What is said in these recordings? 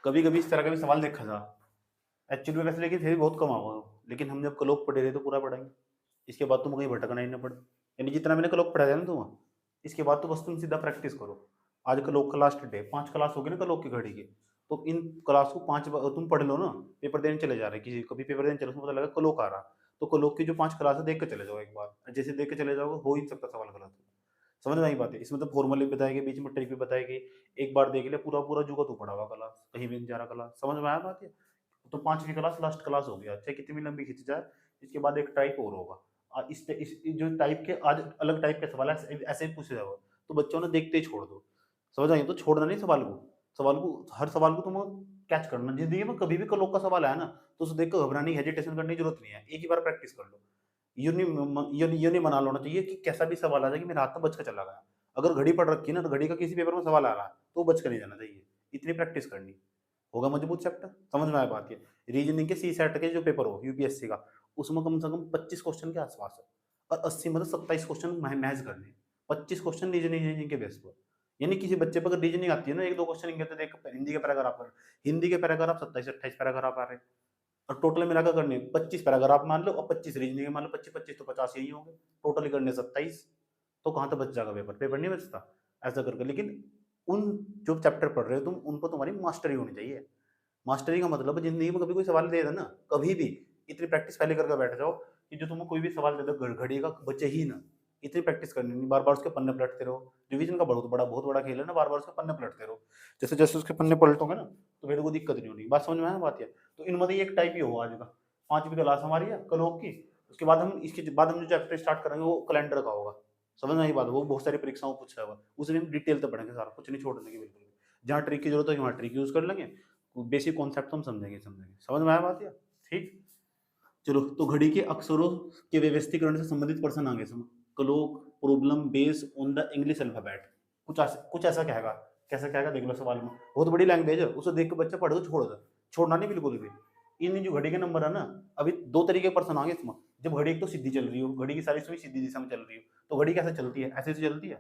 कभी कभी इस तरह का भी सवाल देखा जा एक्चुअली में वैसे, लेकिन फिर भी बहुत कम आओ। लेकिन हम जब कलोक पढ़े रहे तो पूरा पढ़ेंगे, इसके बाद तुम कहीं भटकना ही ना पड़े। यानी जितना मैंने कलोक पढ़ाया ना तुम, इसके बाद तो बस तुम सीधा प्रैक्टिस करो। आज कलोक का लास्ट डे, 5 क्लास होगी ना कलोक की घड़ी की, तो इन क्लास को तुम पढ़ लो ना। पेपर देने चले जा रहे किसी कभी पेपर देने चलो, उसमें पता लगा कलोक आ रहा, तो कलोक की जो 5 क्लास है देख के चले जाओ एक बार। जैसे देख के चले जाओगे हो ही नहीं सकता सवाल गलत। समझ में आई बात है? इसमें तो फॉर्मूले भी बताएगी, बीच में ट्रिक भी बताएगी। एक बार देख लिया पूरा पूरा जुगा तू पढ़ा हुआ क्लास, कहीं भी नहीं जा रहा क्लास। समझ में आया बात है? तो 5वीं क्लास लास्ट क्लास हो गया, चाहे कितनी भी लंबी खिंच जाए। इसके बाद एक टाइप और होगा। इस जो टाइप के आज अलग टाइप के सवाल है, ऐसे ही पूछे जाओगे, तो बच्चों ने देखते ही छोड़ दो। समझ आई? तो छोड़ना नहीं सवाल को। सवाल को, हर सवाल को तुम कैच करना। जिंदगी में कभी भी कलोक का सवाल आया ना, तो उसे देख कर घबराने हेजिटेशन करने की जरूरत नहीं है। एक ही बार प्रैक्टिस कर लो। ये नहीं मना लेना चाहिए कि कैसा भी सवाल आ जाए कि मेरे हाथ में बच के चला गया। अगर घड़ी पढ़ रखी है ना, तो घड़ी का किसी पेपर में सवाल आ रहा है तो बच कर नहीं जाना चाहिए। इतनी प्रैक्टिस करनी होगा मजबूत चैप्टर। समझ में आया बात? ये रीजनिंग के सी सेट के जो पेपर हो यूपीएससी का, उसमें कम से कम 25 क्वेश्चन के आसपास है, और 80 मतलब 27 क्वेश्चन महज करने। 25 क्वेश्चन रीजनिंग के बेस पर। यानी किसी बच्चे पर अगर रीजनिंग आती है ना, एक दो क्वेश्चन इंग्लिश देख, हिंदी के पैराग्राफ पर, हिंदी के पैराग्राफ 27-28 पैराग्राफ आ रहे हैं, और टोटल मिलाकर करने 25 पैराग्राफ मान लो, और 25 रीजनिंग मान लो, 25-25 तो 50 यही होंगे। टोटली करने 27, तो कहाँ तक बच जाएगा पेपर? पेपर नहीं बचता ऐसा करके। लेकिन उन जो चैप्टर पढ़ रहे हो तुम, उन पर तुम्हारी मास्टरी होनी चाहिए। मास्टरी का मतलब है जिंदगी में कभी कोई सवाल दे देना, कभी भी इतनी प्रैक्टिस पहले करके बैठ जाओ कि जो तुम्हें कोई भी सवाल दे दो घड़ी का, बचे ही ना। इतनी प्रैक्टिस करनी नहीं, बार बार उसके पन्ने पलटते रहो। रिवीजन का बहुत बड़ा खेल है ना, बार बार उसके पन्ने पलटते रहो। जैसे जैसे उसके पन्ने पलटोगे ना, तो मेरे को दिक्कत नहीं होनी। बात समझ में आया बात? है तो इनमें से एक टाइप ही होगा आज का। 5वीं क्लास हमारी है कलोक की। उसके बाद हम, इसके बाद हम जो चैप्टर स्टार्ट करेंगे वो कैलेंडर का होगा। समझ में आई बात? वो बहुत सारी परीक्षाओं में पूछा हुआ, उसमें हम डिटेल तक पढ़ेंगे सारा, कुछ नहीं छोड़ने की बिल्कुल भी। जहाँ ट्रिक की जरूरत है वहाँ ट्रिक यूज कर लेंगे। बेसिक कॉन्सेप्ट तो हम समझेंगे। समझ में आया बात? या ठीक। चलो, तो घड़ी के अक्षरों के व्यवस्थीकरण से संबंधित प्रश्न आगे सुनो। Clock problem based on the English alphabet. कुछ ऐसा कहेगा। कैसे कहेगा देख लो सवाल में। बहुत बड़ी लैंग्वेज है, उसे देख के बच्चा पढ़ के छोड़ दे। छोड़ना नहीं बिल्कुल भी। इन जो घड़ी के नंबर है ना, अभी दो तरीके के प्रश्न आगे इसमें। जब घड़ी एक तो सीधी चल रही हो, घड़ी की सारी सुई सीधी दिशा में चल रही हो, तो घड़ी कैसे चलती है? ऐसे से चलती है,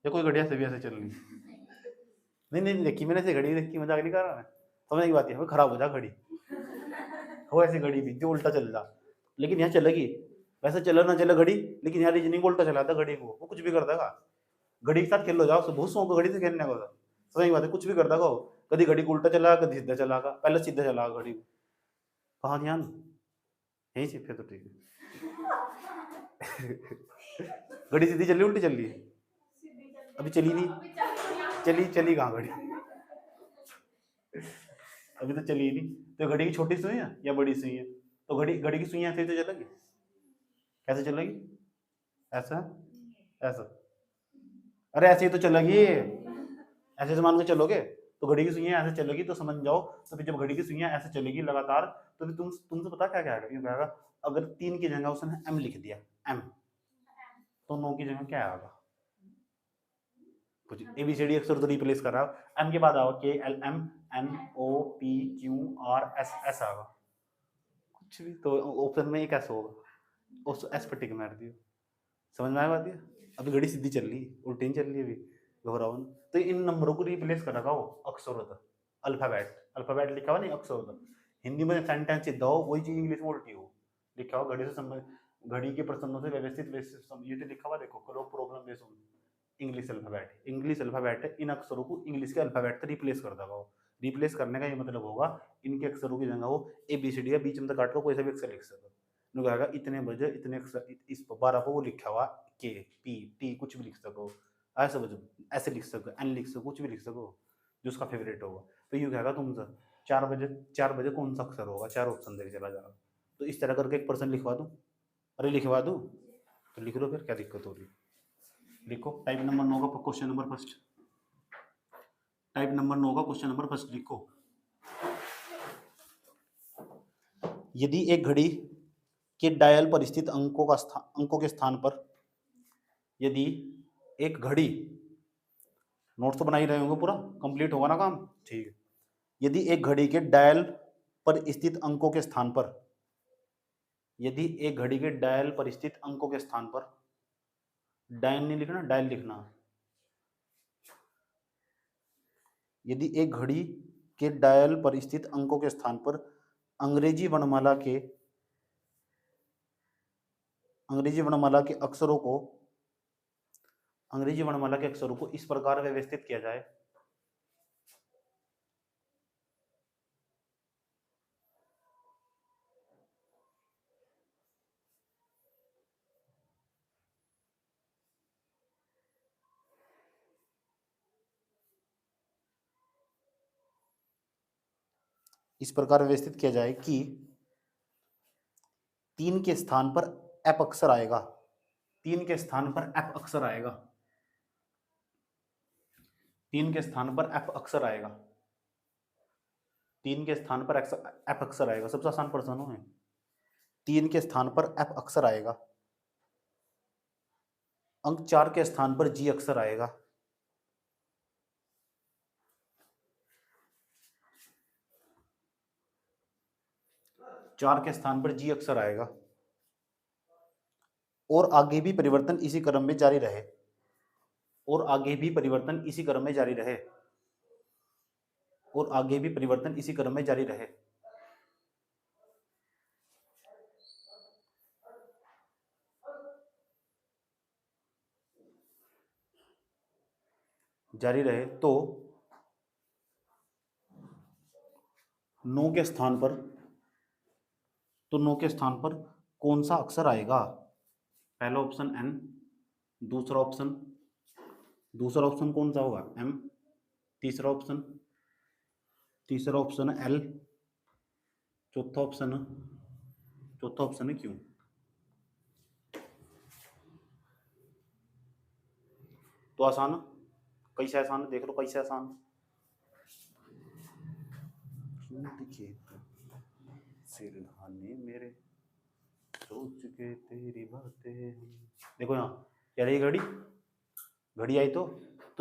या कोई घड़ी ऐसे भी ऐसे चल रही है? नहीं नहीं देखी मैंने, ऐसे घड़ी देखी, मजाक नहीं कर रहा मैं। समझ की बात है, खराब हो जा घड़ी। हो ऐसी घड़ी भी जो उल्टा चल रहा, लेकिन यहाँ चलेगी। वैसे चले ना चले घड़ी, लेकिन यहाँ रीजनिंग उल्टा चलाता घड़ी को, वो कुछ भी कर देगा। घड़ी के साथ खेल लो जाओ, बहुत शौक है घड़ी से खेलने का। समझ की बात है, कुछ भी कर देगा वो। कभी घड़ी को उल्टा चला, कभी सीधा चलागा, पहले सीधा चलागा घड़ी को। कहाँ ध्यान? यहीं से फिर तो ठीक है। घड़ी सीधी चल रही उल्टी चल रही है? अभी चली नहीं। चली चली कहाँ घड़ी? अभी तो चली ही नहीं। तो घड़ी की छोटी सुई है या बड़ी सुई है? तो घड़ी घड़ी की सुई ऐसे ही तो चलेगी। कैसे चलेगी? ऐसा, ऐसा। अरे ऐसे ही तो चलेगी, ऐसे से मान के चलोगे, तो घड़ी की सुइयां ऐसे चलेगी तो समझ जाओ। तो फिर जब घड़ी की सुइयां ऐसे चलेगी लगातार, तो फिर तुमसे पता क्या कहेगा? ये कहेगा अगर 3 की जगह उसने एम लिख दिया, एम, तो 9 की जगह क्या आएगा? कुछ एबीसीडी अक्षर तो रिप्लेस कर रहा है, एम के बाद आओ K L M N O P Q R S S आएगा। कुछ भी तो ऑप्शन में एक ऐसा होगा, उस एस पर टिक मार दियो। समझ में आया बात? ये अभी घड़ी सीधी चल रही, उल्टी नहीं चल रही अभी, घबराओ नहीं। तो इन नंबरों को रिप्लेस कर रखा हो अक्षरों तक। अल्फाबेट, अल्फाबेट लिखा हुआ नहीं अक्षरों तक। हिंदी में सेंटेंस सीधा हो, वही चीज इंग्लिश में उल्टी हो। लिखा हुआ घड़ी से संबंधित, घड़ी के प्रसंगों से व्यवस्थित ये तो लिखा हुआ देखो, करो problem base on English alphabet. English alphabet है, इन अक्षरों को इंग्लिश के अल्फाबेट से रिप्लेस कर देगा वो। रिप्लेस करने का ये मतलब होगा, इनके अक्षरों की जगह वो ए बी सी डी या बीच में काट कर कोई सा भी अक्षर लिख सकता। कहेगा इतने बजे इतने अक्षर, इस 12 को वो लिखा हुआ के पी टी कुछ भी लिख सको, ऐसे बजे ऐसे लिख सको, एन लिख सको, कुछ भी लिख सको जो उसका फेवरेट होगा। तो यूँ कहेगा तुमसे 4 बजे, 4 बजे कौन सा अक्षर होगा, 4 ऑप्शन देके चला जाएगा। तो इस तरह करके एक पर्सन लिखवा दूँ? अरे लिखवा दूँ? तो लिख लो फिर, क्या दिक्कत हो रही है? लिखो टाइप नंबर 9 का question number first. Type number 9 का क्वेश्चन नंबर फर्स्ट लिखो। यदि एक घड़ी के डायल पर स्थित अंकों के स्थान पर, यदि एक घड़ी, नोट्स तो बना ही रहे होंगे, पूरा कंप्लीट होगा ना काम? ठीक है। यदि एक घड़ी के डायल पर स्थित अंकों के स्थान पर, यदि एक घड़ी के डायल पर स्थित अंकों के स्थान पर, डायल नहीं लिखना, डायल लिखना। यदि एक घड़ी के डायल पर स्थित अंकों के स्थान पर अंग्रेजी वर्णमाला के अक्षरों को इस प्रकार व्यवस्थित किया जाए। इस प्रकार व्यवस्थित किया जाए कि 3 के स्थान पर एप अक्षर आएगा। 3 के स्थान पर एप अक्षर आएगा। 3 के स्थान पर एप अक्षर आएगा। 3 के स्थान पर एप अक्षर आएगा। सबसे आसान प्रश्न है। 3 के स्थान पर एप अक्षर आएगा। अंक 4 के स्थान पर जी अक्षर आएगा। चार के स्थान पर जी अक्षर आएगा और आगे भी परिवर्तन इसी क्रम में जारी रहे। और आगे भी परिवर्तन इसी क्रम में जारी रहे। और आगे भी परिवर्तन इसी क्रम में जारी रहे। जारी रहे तो 9 के स्थान पर कौन सा अक्षर आएगा? पहला ऑप्शन एन, दूसरा ऑप्शन कौन सा होगा? एम, तीसरा ऑप्शन एल, चौथा ऑप्शन है क्यू। तो आसान, कैसे आसान देख लो, कैसे आसान। सिरहाने मेरे सोच के तेरी बातें। देखो यहाँ क्या रही घड़ी आई तो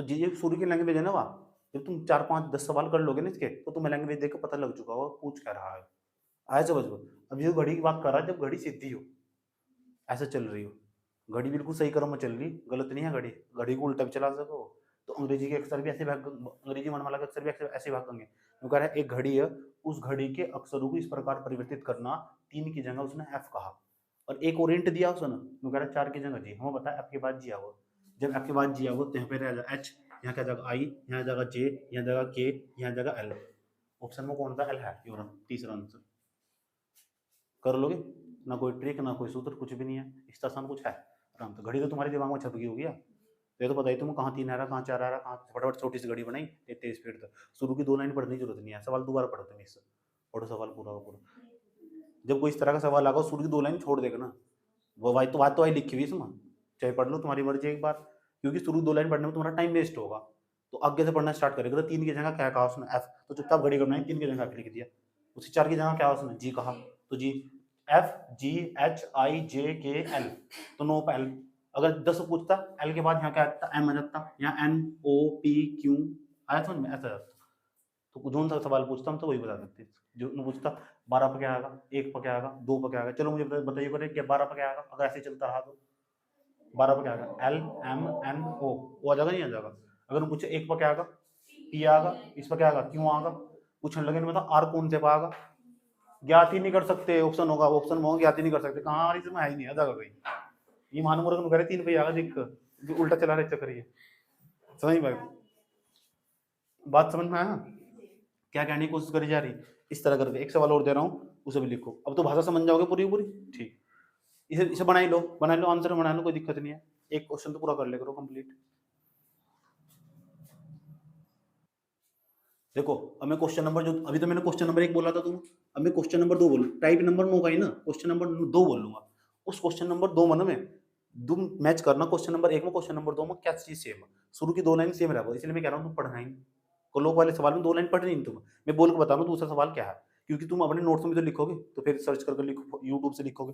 जी शुरू की लैंग्वेज है ना। वहाँ जब तुम 4, 5, 10 सवाल कर लोगे ना इसके, तो तुम्हें लैंग्वेज देख कर पता लग चुका होगा पूछ क्या रहा है। आया समझ में? अब ये घड़ी की बात कर रहा है जब घड़ी सीधी हो, ऐसे चल रही हो, घड़ी बिल्कुल सही क्रम में चल रही, गलत नहीं है घड़ी को उल्टा भी चला सको। तो अंग्रेजी के अक्षर भी ऐसे भाग, अंग्रेजी वर्णमाला के अक्षर भी ऐसे भागेंगे। वो कह रहा है एक घड़ी है, उस घड़ी के अक्षरों को इस प्रकार परिवर्तित करना। 3 की जगह उसने एफ कहा और एक और हिंट दिया उसने। वो कह रहा है 4 की जगह जी। हमें बता एफ के बाद जी आओ। जब एफ के बाद जी आओ तो यहाँ पे रहेगा एच, यहाँ क्या जगह आई, यहाँ जगह जे, यहाँ जगह के, यहाँ जगह एल। ऑप्शन में कौन सा? एल है। तीसरा आंसर कर लोगे ना, कोई ट्रिक ना कोई सूत्र, कुछ भी नहीं है। इस आसान कुछ है आराम से। घड़ी तो तुम्हारे दिमाग में छप गई होगी। ये तो पता ही तुम कहाँ 3 आ रहा, कहाँ 4 आ रहा, कहाँ फटाफट छोटी सी घड़ी बनाई 23 स्पीड तक। शुरू की 2 लाइन पढ़ने की जरूरत नहीं है, सवाल दोबारा पढ़ो तुम इससे, पढ़ो सवाल पूरा का पूरा। जब कोई इस तरह का सवाल आगा शुरू की 2 लाइन छोड़ देगा ना, वो बात तो लिखी हुई इसमें, चाहे पढ़ लो तुम्हारी मर्जी एक बार, क्योंकि शुरू 2 लाइन पढ़ने में तुम्हारा टाइम वेस्ट होगा। तो आगे से पढ़ना स्टार्ट करेगा तो 3 की जगह क्या कहा उसने? एफ। तो चुपचाप घड़ी करना है, 3 की जगह एफ लिख दिया। उसी 4 की जगह क्या उसने? जी कहा, तो जी एफ जी एच आई जे के एल, तो नो पे एल। अगर 10 पूछता एल के बाद यहाँ क्या आता? एम आ जाता, यहाँ एन ओ पी क्यू आया समझ में, ऐसा जाता। तो जो सा सवाल पूछता हम तो वही बता देते। जो पूछता 12 पर क्या आएगा, 1 पर क्या आएगा, 2 पर क्या आएगा, चलो मुझे बताइए करे क्या 12 पर क्या आएगा। अगर ऐसे चलता रहा तो 12 पर क्या आएगा? एल एम एन ओ, वो आ जाएगा नहीं आ जाएगा। अगर हम पूछे 1 पर क्या आएगा? पी आएगा, इस पर क्या आएगा? क्यों आएगा। पूछने लगे नहीं मतलब आर कौन से पर आएगा, ज्ञात ही नहीं कर सकते। ऑप्शन होगा, ऑप्शन में ज्ञात ही नहीं कर सकते, कहाँ इसमें है ही नहीं, आ जाएगा कहीं। ये मान मुर्गन करे 3 पे आएगा, देख उल्टा चला रहे चक्कर। ये समझ में बात समझ में आया? क्या कहने की कोशिश करी जा रही? इस तरह करके एक सवाल और दे रहा हूँ, उसे भी लिखो। अब तो भाषा समझ जाओगे पूरी पूरी, ठीक। इसे बना लो आंसर बना लो, कोई दिक्कत नहीं है। एक क्वेश्चन तो पूरा कर ले करो कंप्लीट। देखो अब मैं क्वेश्चन नंबर, जो अभी तो मैंने क्वेश्चन नंबर 1 बोला था तुम, अब मैं क्वेश्चन नंबर 2 बोलूँ। टाइप नंबर 9 का ही ना, क्वेश्चन नंबर 2 बोलूंगा। उस क्वेश्चन नंबर 2 में ना मैं तुम मैच करना क्वेश्चन नंबर 1 में क्वेश्चन नंबर 2 में क्या चीज सेम है। शुरू की 2 लाइन सेम रहा, इसलिए मैं कह रहा हूँ तुम पढ़ना ही। कोलोक वाले सवाल में 2 लाइन पढ़ नहीं तुम, मैं बोल के बता रहा हूँ दूसरा सवाल क्या है। क्योंकि तुम अपने नोट्स में तो लिखोगे तो फिर सर्च करके लिखो, यूट्यूब से लिखोगे।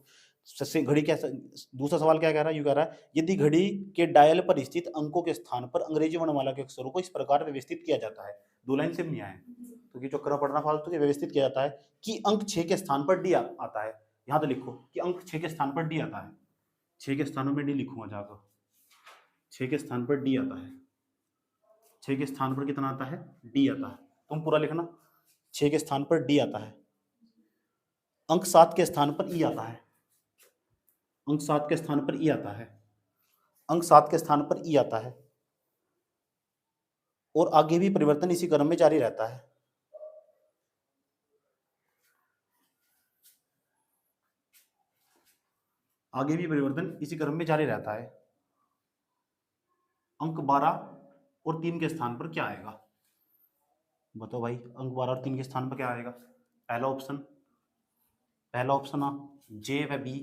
घड़ी क्या, दूसरा सवाल क्या कह रहा है? यू कह रहा है यदि घड़ी के डायल पर स्थित अंकों के स्थान पर अंग्रेजी वर्णमाला के अक्षरों को इस प्रकार व्यवस्थित किया जाता है। 2 लाइन सेम नहीं आए क्योंकि चक्कर में पढ़ना फालतू के। व्यवस्थित किया जाता है कि अंक 6 के स्थान पर डी आता है। यहाँ तो लिखो कि अंक 6 के स्थान पर डी आता है। 6 के स्थानों में डी लिखूंगा जाकर। 6 के स्थान पर डी आता है। 6 के स्थान पर कितना आता है? डी आता है। तुम पूरा लिखना 6 के स्थान पर डी आता है, अंक 7 के स्थान पर ई आता है, अंक 7 के स्थान पर ई आता है, अंक 7 के स्थान पर ई आता है, और आगे भी परिवर्तन इसी क्रम में जारी रहता है। आगे भी परिवर्तन इसी क्रम में जारी रहता है। अंक 12 और 3 के स्थान पर क्या आएगा? बताओ भाई, अंक 12 और 3 के स्थान पर क्या आएगा? पहला ऑप्शन जे व बी,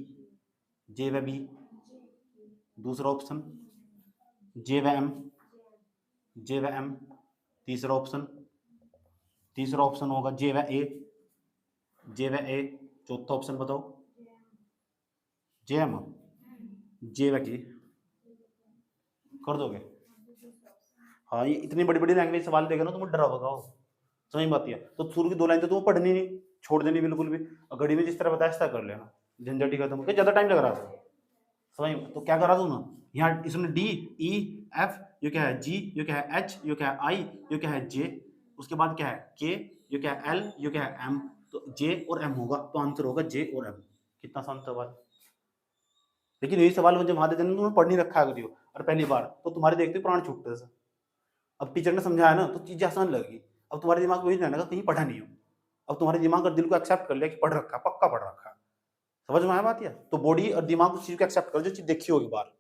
जे व बी। दूसरा ऑप्शन जे व एम, जे व एम। तीसरा ऑप्शन होगा जे व ए, जे व ए। चौथा ऑप्शन बताओ, जे एम, जे व के। कर दोगे? हाँ, ये इतनी बड़ी बड़ी लैंग्वेज सवाल देगा ना, तुम डरा भगाओ, समझ में आती है। तो शुरू की 2 लाइन तो तुम्हें पढ़नी नहीं, छोड़ देनी बिल्कुल भी। घड़ी में जिस तरह बताया इस तरह कर लेना, झंझट ही खत्म। ज्यादा टाइम लग रहा था समझ, तो क्या करा तू ना, यहाँ इसमें डी ई एफ, ये क्या है जी, ये क्या है एच, ये क्या है आई, ये क्या है जे, उसके बाद क्या है के, ये क्या है एल, ये क्या है एम। तो जे और एम होगा, तो आंसर होगा जे और एम। कितना आसान सवाल। लेकिन यही सवाल मुझे वहां देते तुम्हें पढ़ नहीं रखा है अगर और पहली बार, तो तुम्हारे देखते प्राण छूटते थे। अब टीचर ने समझाया ना, तो चीजें आसान लगी। अब तुम्हारे दिमाग में रहना कहीं पढ़ा नहीं हो, अब तुम्हारे दिमाग और दिल को एक्सेप्ट कर लिया कि पढ़ रखा, पक्का पढ़ रखा। समझ में आया बात? या तो बॉडी और दिमाग उस चीज को एक्सेप्ट कर जो चीज देखी होगी बार।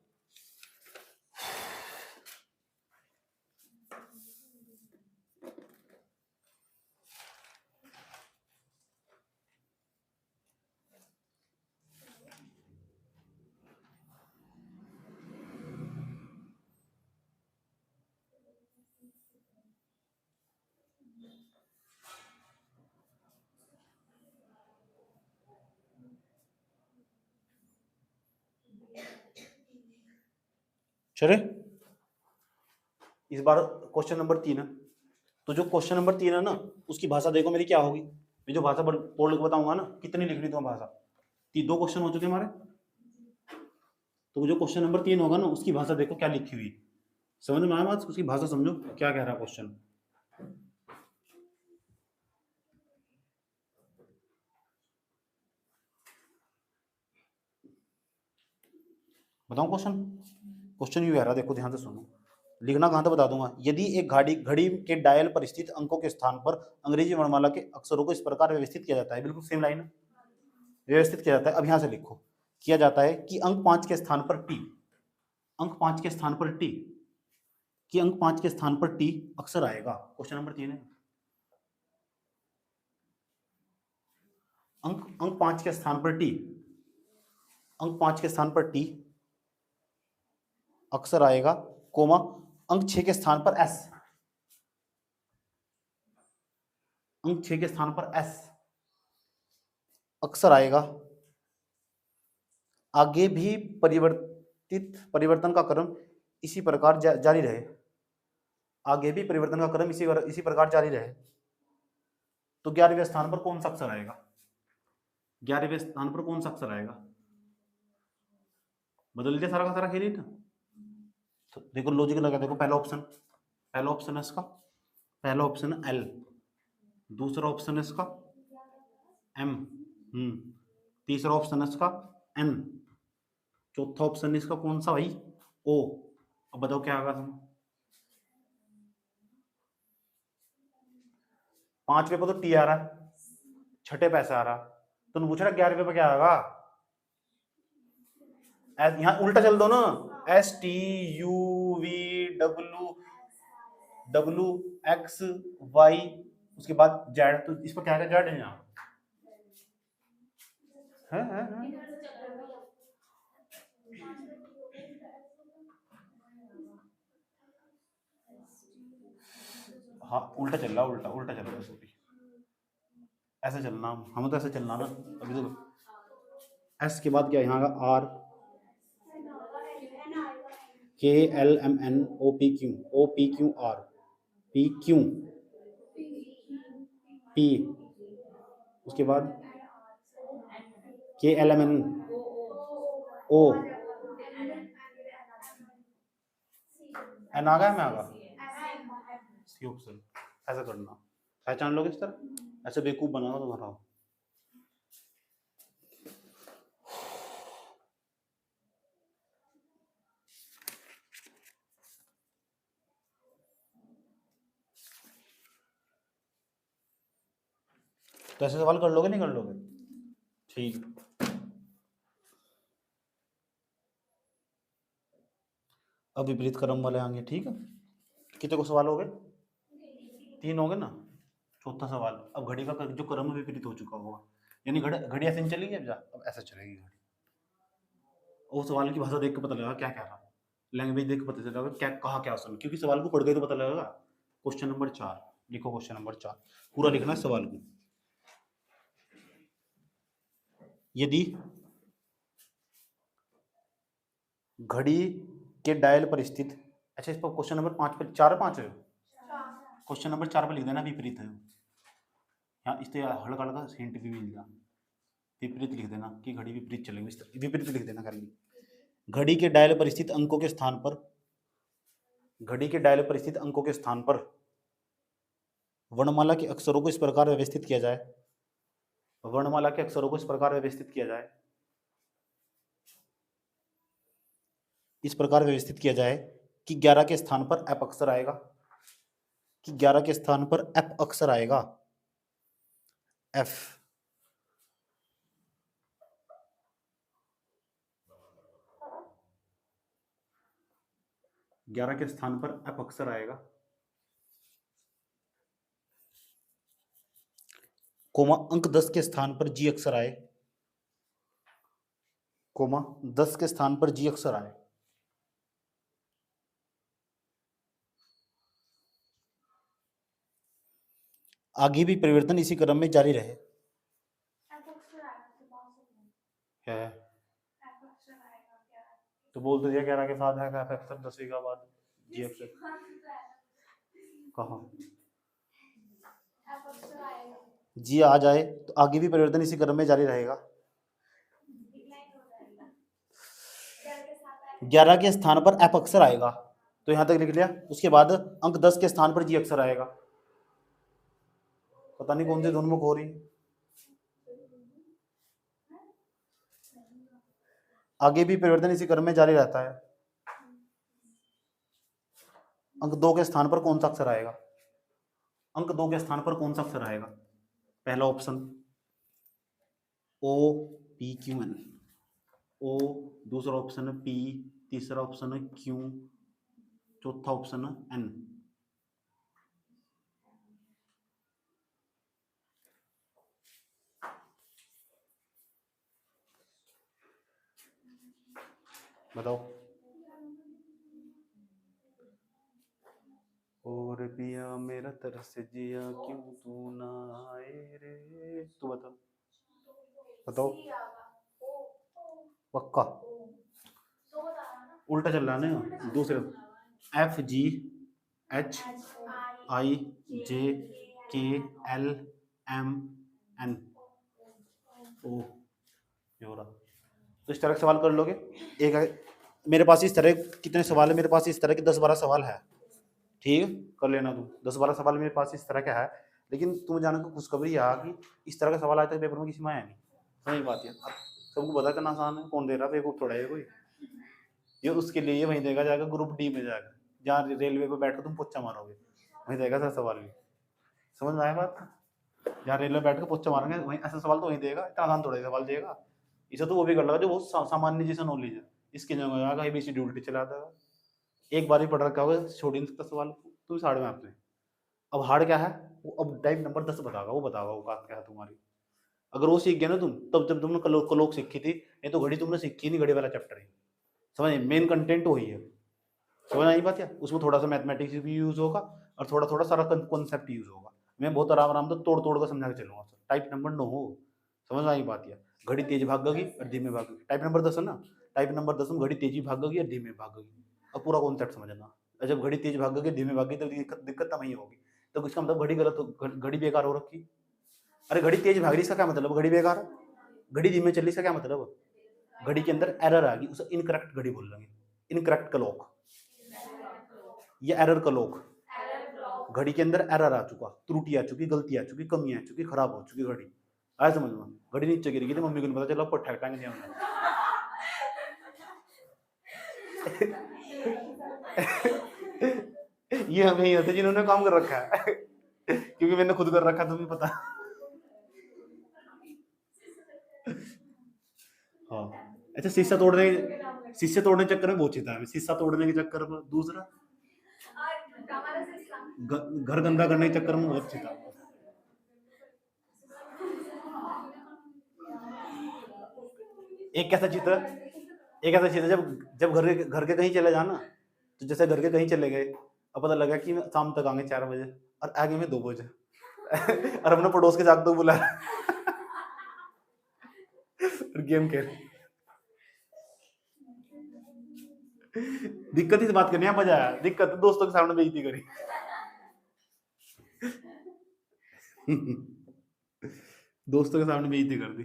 चले इस बार क्वेश्चन नंबर 3 है। तो जो क्वेश्चन नंबर 3 है ना, उसकी भाषा देखो मेरी क्या होगी। मैं जो भाषा बोल के बताऊंगा ना, कितनी लिखनी तुम्हें भाषा। 2 क्वेश्चन हो चुके हमारे, तो जो क्वेश्चन नंबर 3 होगा ना, उसकी भाषा देखो क्या लिखी हुई। समझ में आया बात? उसकी भाषा समझो क्या कह रहा है क्वेश्चन। बताऊं क्वेश्चन यू कह रहा, देखो ध्यान से सुनो। लिखना कहां तो बता दूंगा। यदि एक घड़ी के डायल पर स्थित अंकों के स्थान पर अंग्रेजी वर्णमाला के अक्षरों को इस प्रकार व्यवस्थित किया जाता है, बिल्कुल सेम लाइन व्यवस्थित किया जाता है। अब यहां से लिखो, किया जाता है कि अंक 5 के स्थान पर टी, अंक 5 के स्थान पर टी, कि अंक 5 के स्थान पर टी अक्षर आएगा। क्वेश्चन नंबर 3 है। अंक 5 के स्थान पर टी, अंक 5 के स्थान पर टी अक्षर आएगा, कोमा अंक 6 के स्थान पर एस, अंक 6 के स्थान पर एस अक्षर आएगा। आगे भी परिवर्तन का क्रम इसी प्रकार जारी रहे, आगे भी परिवर्तन का क्रम इसी प्रकार जारी रहे। तो 11वें स्थान पर कौन सा अक्षर आएगा? 11वें स्थान पर कौन सा अक्षर आएगा? बदल दिया सारा का सारा खेल ही ना। तो देखो लॉजिक लगा, देखो पहला ऑप्शन है इसका, पहला ऑप्शन एल, दूसरा ऑप्शन है इसका एम, तीसरा ऑप्शन है इसका एन, चौथा ऑप्शन है इसका कौन सा भाई? ओ। अब बताओ क्या आएगा? 5वें पे तो टी आ रहा है, 6ठे पैसे आ रहा, तो पूछ रहा 11वें पे क्या आएगा? यहाँ उल्टा चल दो ना, S T U V W X Y, उसके बाद जेड, तो इस पर क्या आएगा? जेड है यहाँ है। हाँ उल्टा चल रहा, उल्टा चल रहा, सॉरी ऐसे चलना, हमें तो ऐसे चलना ना। अभी तो एस के बाद क्या यहाँ का R, K L M N O P Q R, P Q P, उसके बाद K L M N O, N आ गया, मैं आ गया सी ऑप्शन। ऐसा करना, पहचान लोगे इस तरह। ऐसे बेवकूफ बनाओ तुम्हारा। तो ऐसे सवाल कर लोगे नहीं कर लोगे? ठीक। अब विपरीत क्रम वाले आएंगे, ठीक है। कितने को सवाल हो गए? 3 हो गए ना। चौथा सवाल, अब घड़ी का जो क्रम विपरीत हो चुका होगा, यानी घड़ी ऐसे नहीं चलेगी अब, अब ऐसा चलेगी घड़ी। और सवाल की भाषा देख के पता लगेगा क्या कह रहा है, लैंग्वेज देख के पता चलेगा क्या कहा क्या उसने, क्योंकि सवाल को पढ़ गए तो पता लगेगा। क्वेश्चन नंबर 4 लिखो, क्वेश्चन नंबर 4 पूरा लिखना है सवाल को। यदि घड़ी के डायल पर स्थित, अच्छा इस पर क्वेश्चन नंबर 5 पर 4 5 है, क्वेश्चन नंबर 4 पर लिख देना विपरीत है। यहाँ इस हल्का हल्का हिंट भी मिल गया, विपरीत लिख देना कि घड़ी विपरीत चलेगी, विपरीत लिख देना खाली। घड़ी के डायल पर स्थित अंकों के स्थान पर, घड़ी के डायल पर स्थित अंकों के स्थान पर वर्णमाला के अक्षरों को इस प्रकार व्यवस्थित किया जाए, वर्णमाला के अक्षरों को इस प्रकार व्यवस्थित किया जाए, इस प्रकार व्यवस्थित किया जाए कि 11 के स्थान पर एफ अक्षर आएगा, कि 11 के स्थान पर एफ अक्षर आएगा, एफ। ग्यारह के स्थान पर एफ अक्षर आएगा, कोमा अंक 10 के स्थान पर जी अक्षर आए, कोमा 10 के स्थान पर जी अक्षर आए। आगे भी परिवर्तन इसी क्रम में जारी रहे। क्या है? तो बोल तो दिया 11 के साथ है एफ अक्षर, 10 के बाद जी अक्षर। कहाँ जी आ जाए तो आगे भी परिवर्तन इसी क्रम में जारी रहेगा। 11 के स्थान पर एफ अक्षर आएगा, तो यहां तक लिख लिया। उसके बाद अंक 10 के स्थान पर जी अक्षर आएगा। पता नहीं कौन से धुन मुख हो रही, आगे भी परिवर्तन इसी क्रम में जारी रहता है। अंक 2 के स्थान पर कौन सा अक्षर आएगा, अंक 2 के स्थान पर कौन सा अक्षर आएगा? पहला option O P Q N, O, दूसरा ऑप्शन है पी, तीसरा ऑप्शन है क्यू, चौथा ऑप्शन है एन। बताओ। और पिया मेरा तरस जिया क्यों तू ना आए रे, तू बताओ, बताओ पक्का। उल्टा चल रहा है ना, दूसरे एफ जी एच आई जे के एल एम एन ओ, ये हो रहा। तो इस तरह के सवाल कर लोगे। एक मेरे पास इस तरह कितने सवाल है, मेरे पास इस तरह के 10-12 सवाल है, ठीक है कर लेना तुम। 10-12 सवाल मेरे पास इस तरह का है, लेकिन तुम जानो कि खुशखबरी है कि इस तरह का सवाल आज तक पेपर में किसी में आया नहीं। सही बात है, सबको पता करना आसान है, कौन दे रहा है बेवकूफ थोड़ा है कोई। ये उसके लिए ये वहीं देगा जाकर ग्रुप डी में जाकर, जहाँ रेलवे पे बैठकर तुम पोच्चा मारोगे, वहीं देगा सर सवाल भी। समझ में आया बात? जहाँ रेलवे बैठ कर पोच्चा मारेंगे वहीं ऐसा सवाल तो वहीं देगा, इतना आसान थोड़ा सवाल देगा। इसे तो वो भी कर लगा जो बहुत सामान्य जैसा नॉलेज है, इसकी जगह आगा एबीसी ड्यूटी चलाता है, एक बार ही पढ़ रखा होगा, छोड़ नहीं सकता सवाल तुम साढ़े में आपने। अब हार्ड क्या है वो, अब टाइप नंबर 10 बताओगा, वो बताओगा वो बात क्या है तुम्हारी। अगर वो सीख गया ना तुम, तब जब तुमने कलोक सीखी थी, नहीं तो घड़ी तुमने सीखी नहीं, घड़ी वाला चैप्टर है समझ, मेन कंटेंट वही है। समझ आई बात? या उसमें थोड़ा सा मैथमेटिक्स भी यूज होगा और थोड़ा थोड़ा सारा कॉन्सेप्ट यूज होगा। मैं बहुत आराम आराम से तोड़ तोड़ कर समझा के चलूंगा। टाइप नंबर 9 हो, समझ आई बात? या घड़ी तेज भागेगी और धीमे भागेगी, टाइप नंबर 10 है ना, टाइप नंबर 10 में घड़ी तेजी भागेगी और धीमे भागेगी। अब पूरा कॉन्सेप्ट समझना। और जब घड़ी तेज भागेगी धीमे भागेगी तो दिक्कत तब ही होगी, तो इसका मतलब घड़ी गलत हो, घड़ी बेकार हो रखी। अरे घड़ी तेज भाग रही इसका क्या मतलब, घड़ी बेकार है। घड़ी धीमे चल रही इसका क्या मतलब, घड़ी के अंदर एरर आ गई, उसे इनकरेक्ट घड़ी बोल लेंगे, इनकरेक्ट क्लॉक, ये एरर क्लॉक, घड़ी के अंदर एरर आ चुका, त्रुटि आ चुकी, गलती आ चुकी, कमी आ चुकी, खराब हो चुकी घड़ी। आया समझ में? घड़ी नीचे गिर गई थी, मम्मी को नहीं पता चला, ऊपर ठेकाने दिया हमने। ये हमें ही होते जिन्होंने काम कर रखा है। क्योंकि मैंने खुद कर रखा, तुम्हें पता। हाँ, अच्छा शीशा तोड़ने के चक्कर में बहुत चीता है, शीशा तोड़ने के चक्कर में। दूसरा घर गंदा करने के चक्कर में बहुत चीता। एक कैसा चीता, जब घर के कहीं चले जाना, तो जैसे घर के कहीं चले गए, अब पता लगा कि शाम तक आएंगे 4 बजे और आगे में 2 बजे। और अपने पड़ोस के जाग तो बुला और गेम खेल। दिक्कत इस बात करनी है, मजा आया। दिक्कत दोस्तों के सामने बेइज्जती करी। दोस्तों के सामने बेइज्जती कर दी।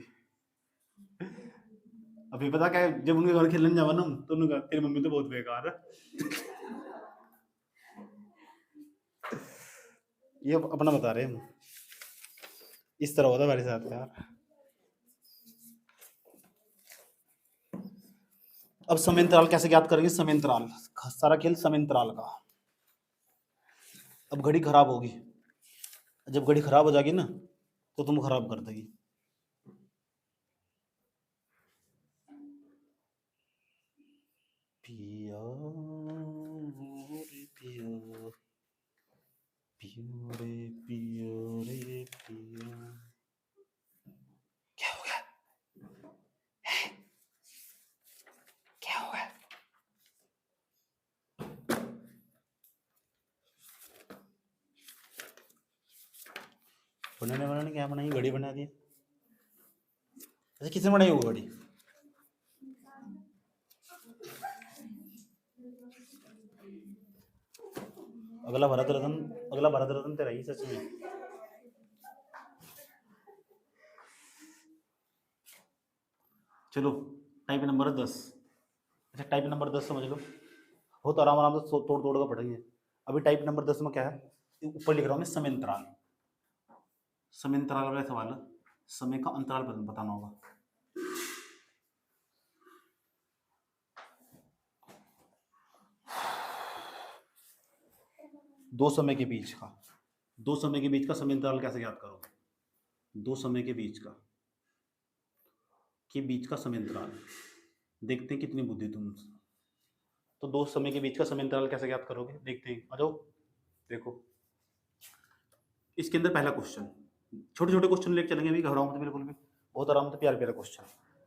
अभी पता क्या है, जब उनके घर खेलने जावा ना, तो उन्होंने कहा तेरी मम्मी तो बहुत बेकार है। ये अपना बता रहे हैं, इस तरह होता है मेरे साथ यार। अब समयंतराल कैसे ज्ञात करेंगे? समयंतराल, सारा खेल समयंतराल का। अब घड़ी खराब होगी, जब घड़ी खराब हो जाएगी ना, तो तुम खराब कर देगी। पिया रे पिया, पिया रे पिया रे पिया। क्या हो गया? क्या हो गया? बनाने क्या बनाई? घड़ी बना दी। अच्छा किसने बनाई वो घड़ी? अगला भारत रत्न तेरा ही सच में। चलो टाइप नंबर 10। अच्छा टाइप नंबर 10 समझ लो, हो तो आराम से तोड़ कर पढ़ेंगे। अभी टाइप नंबर 10 में क्या है, ऊपर लिख रहा हूँ मैं, समयंतराल। समयंतराल वाला सवाल है, समय का अंतराल बताना होगा। दो समय के बीच का समयंतराल कैसे ज्ञात करोगे? दो समय के बीच का समयंतराल, देखते हैं कितनी बुद्धि तुम। तो दो समय के बीच का समयंतराल कैसे ज्ञात करोगे, देखते हैं। आ जाओ देखो, इसके अंदर पहला क्वेश्चन, छोटे छोटे क्वेश्चन लेके चलेंगे, अभी घबराओ मत बिल्कुल भी, बहुत आराम से प्यारा प्यारा क्वेश्चन।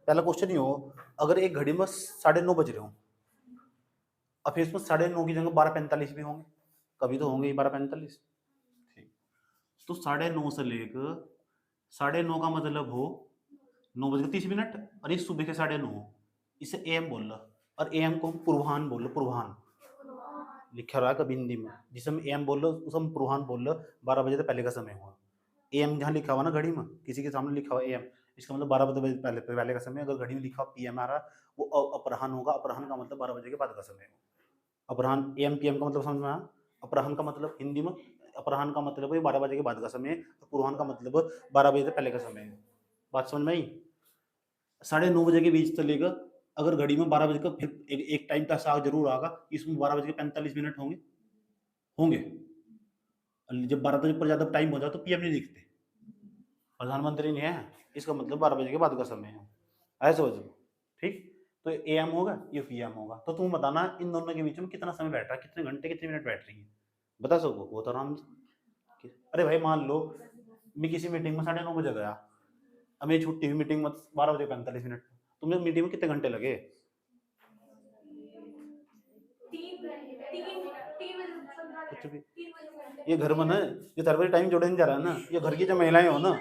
पहला क्वेश्चन ये हो, अगर एक घड़ी में 9:30 बज रहे हो, अब फिर इसमें 9:30 की जगह 12:45 भी होंगे, कभी तो होंगे ही 12:45। ठीक, तो 9:30 से लेकर 9:30 का मतलब हो 9:30 और ये सुबह के 9:30, इसे एम बोल लो, और एम को पूर्वाह्न बोल लो। पूर्वाह्न लिखा रहा है कभी हिंदी में, जिसे हम एम बोल लो उसे हम पूर्वाह्न बोल लो। 12 बजे से पहले का समय हुआ। एम जहाँ लिखा हुआ ना घड़ी में, किसी के सामने लिखा हुआ एम, इसका मतलब 12 बजे पहले का समय। अगर घड़ी में लिखा हुआ पीएम आ रहा, वो अपराह्न होगा। अपराह्न का मतलब 12 बजे के बाद का समय होगा। अपराह्न एम पीएम का मतलब समझ में आया? अपराह्न का मतलब हिंदी में, अपराह्न का मतलब है 12 बजे के बाद का समय, और पूर्वाह्न का मतलब 12 बजे से पहले का समय है। बात समझ में आई? 9:30 बजे के बीच चलेगा। अगर घड़ी में 12 बजे का फिर एक टाइम का साग जरूर आएगा, इसमें 12:45 होंगे होंगे। जब 12 बजे पर ज्यादा टाइम हो जाए तो पीएम नहीं लिखते, प्रधानमंत्री नहीं है, इसका मतलब 12 बजे के बाद का समय है। ऐसे समझ लो। ठीक, तो एएम होगा, ये पीएम होगा। तो तुम बताना इन दोनों के बीच में कितना समय बैठ रहा है, कितने घंटे कितने मिनट बैठ रही है, बता सको वो तो आराम से। अरे भाई मान लो मैं किसी मीटिंग में 9:30 बजे गया, अब मेरी छुट्टी हुई मीटिंग में 12:45, तुम्हें मीटिंग में कितने घंटे लगे? कुछ भी। ये घर में ना, ये सर्वर टाइम जोड़े नहीं जा रहा है ना, ये घर की जो महिलाएं हो ना,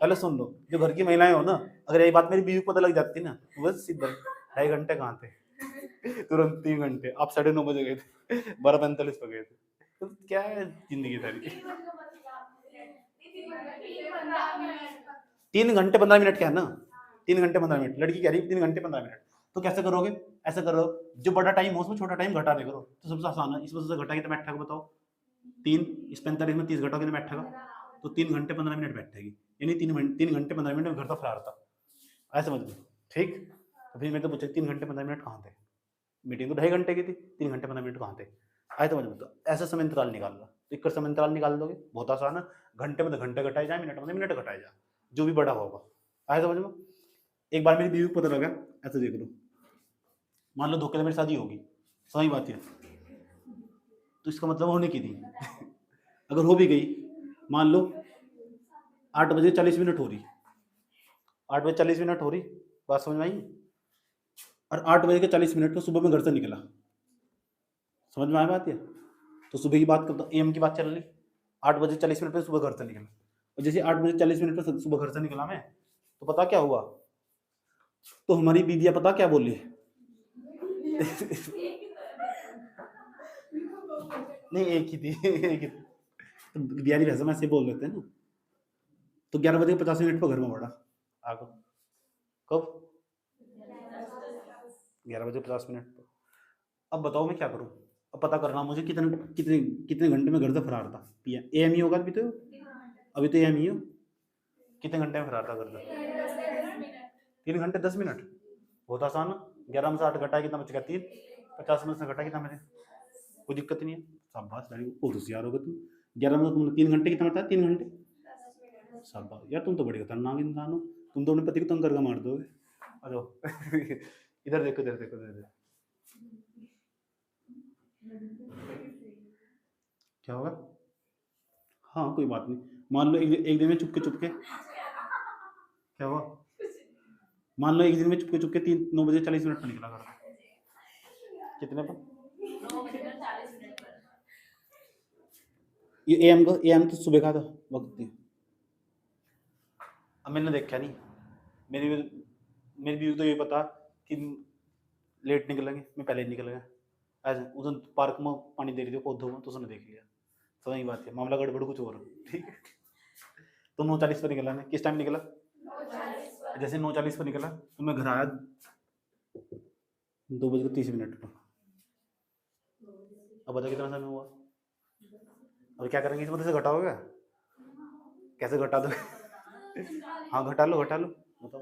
पहले सुन लो, जो घर की महिलाएं हो ना, अगर यही बात मेरी बीवी को पता लग जाती ना, तो बस सीधा 2.5 घंटे कहाँ थे, तुरंत 3 घंटे। आप 9:30 बजे गए थे, 12:45 पे गए थे, तो क्या है जिंदगी सारी। 3 घंटे 15 मिनट क्या है ना, 3 घंटे 15 मिनट, लड़की कह रही है 3 घंटे 15 मिनट। तो कैसे करोगे? ऐसा करो, जो बड़ा टाइम हो उसमें छोटा टाइम घटा दे करो, तो सबसे आसान है। इसमें से घटा के तो बैठा के बताओ, 3 इस 45 में 30 घटाओगे तो बैठेगा, तो 3 घंटे 15 मिनट बैठेगी, यानी 3 घंटे 15 मिनट में घर का फरार था। आया समझ में? ठीक। तो फिर मैं तो पूछा 3 घंटे 15 मिनट कहाँ थे? मीटिंग तो 2.5 घंटे की थी, 3 घंटे 15 मिनट कहाँ थे? आया समझ में? तो ऐसा समय अंतराल निकाल लो, तो एक समय अंतराल निकाल दोगे, बहुत आसान है। घंटे में तो घंटे घटाए जाए, मिनट में तो मिनट घटाए जाए, जो भी बड़ा होगा। आया समझ में? एक बार मेरी बीवी को पता लगा, ऐसे देख लो, मान लो धोखे से मेरी शादी होगी, सही बात है, तो इसका मतलब होने की थी। अगर हो भी गई, मान लो 8 बजे 40 मिनट हो रही, 8 बजे 40 मिनट हो रही, बात समझ में आई? और 8 बजे के 40 मिनट में सुबह में घर से निकला, समझ में आया बात है? तो सुबह की बात करता, एम की बात चल रही, 8 बजे 40 मिनट में सुबह घर से निकला, और जैसे 8 बजे 40 मिनट में सुबह घर से निकला मैं, तो पता क्या हुआ? तो हमारी बीदिया पता क्या बोली? नहीं, एक ही थी, एक ही थी। तो बिहारी भाषा में ऐसे बोल देते हैं ना। तो 11 बजे 50 मिनट पर घर में पड़ा आगो, कब? 11 बजे 50 मिनट पर। अब बताओ मैं क्या करूं? अब पता करना मुझे कितने कितने कितने घंटे में घर से फरार था। एम ही होगा अभी तो एम ही हो, कितने घंटे में फरार था घर से? 3 घंटे 10 मिनट, बहुत आसान है। 11 में से 8 घटाया कितना बचेगा? 3। 50 में से घटा कितना बचे? कोई दिक्कत नहीं है, शाबाश, बहुत होशियार होगा तुम। 11 में तुमने 3 घंटे कितना बताया? 3 घंटे, शाबाश यार, तुम तो बड़े खतरनाक इंसान हो, तुम तो अपने पति को तंग करके मार दोगे। आ जाओ। इधर देखो, इधर देखो, इधर देखो, क्या होगा? हाँ कोई बात नहीं, मान लो एक दिन में चुपके चुपके, क्या हुआ? मान लो एक दिन में चुपके चुपके 9 बजे 40 मिनट पर निकला घर, कितने पर? ये एम तो सुबह का था वक्त थी। अब मैंने देखा नहीं, मेरी मेरी बीवी तो ये पता कि लेट निकलेंगे, मैं पहले निकल गया। ऐसे उस दिन पार्क में पानी दे रही थी पौधों में, तो उसने देख लिया, समझ की बात है, मामला गड़बड़ कुछ और, ठीक है। तो 9:40 पर निकला, मैं किस टाइम निकला? जैसे 9:40 पर निकला तो मैं घर आया 2:30 पर। अब बता कितना समय हुआ? अब क्या करेंगे, इसमें से घटाओगे क्या? कैसे घटा दो? हाँ घटा लो, घटा लो, बताओ।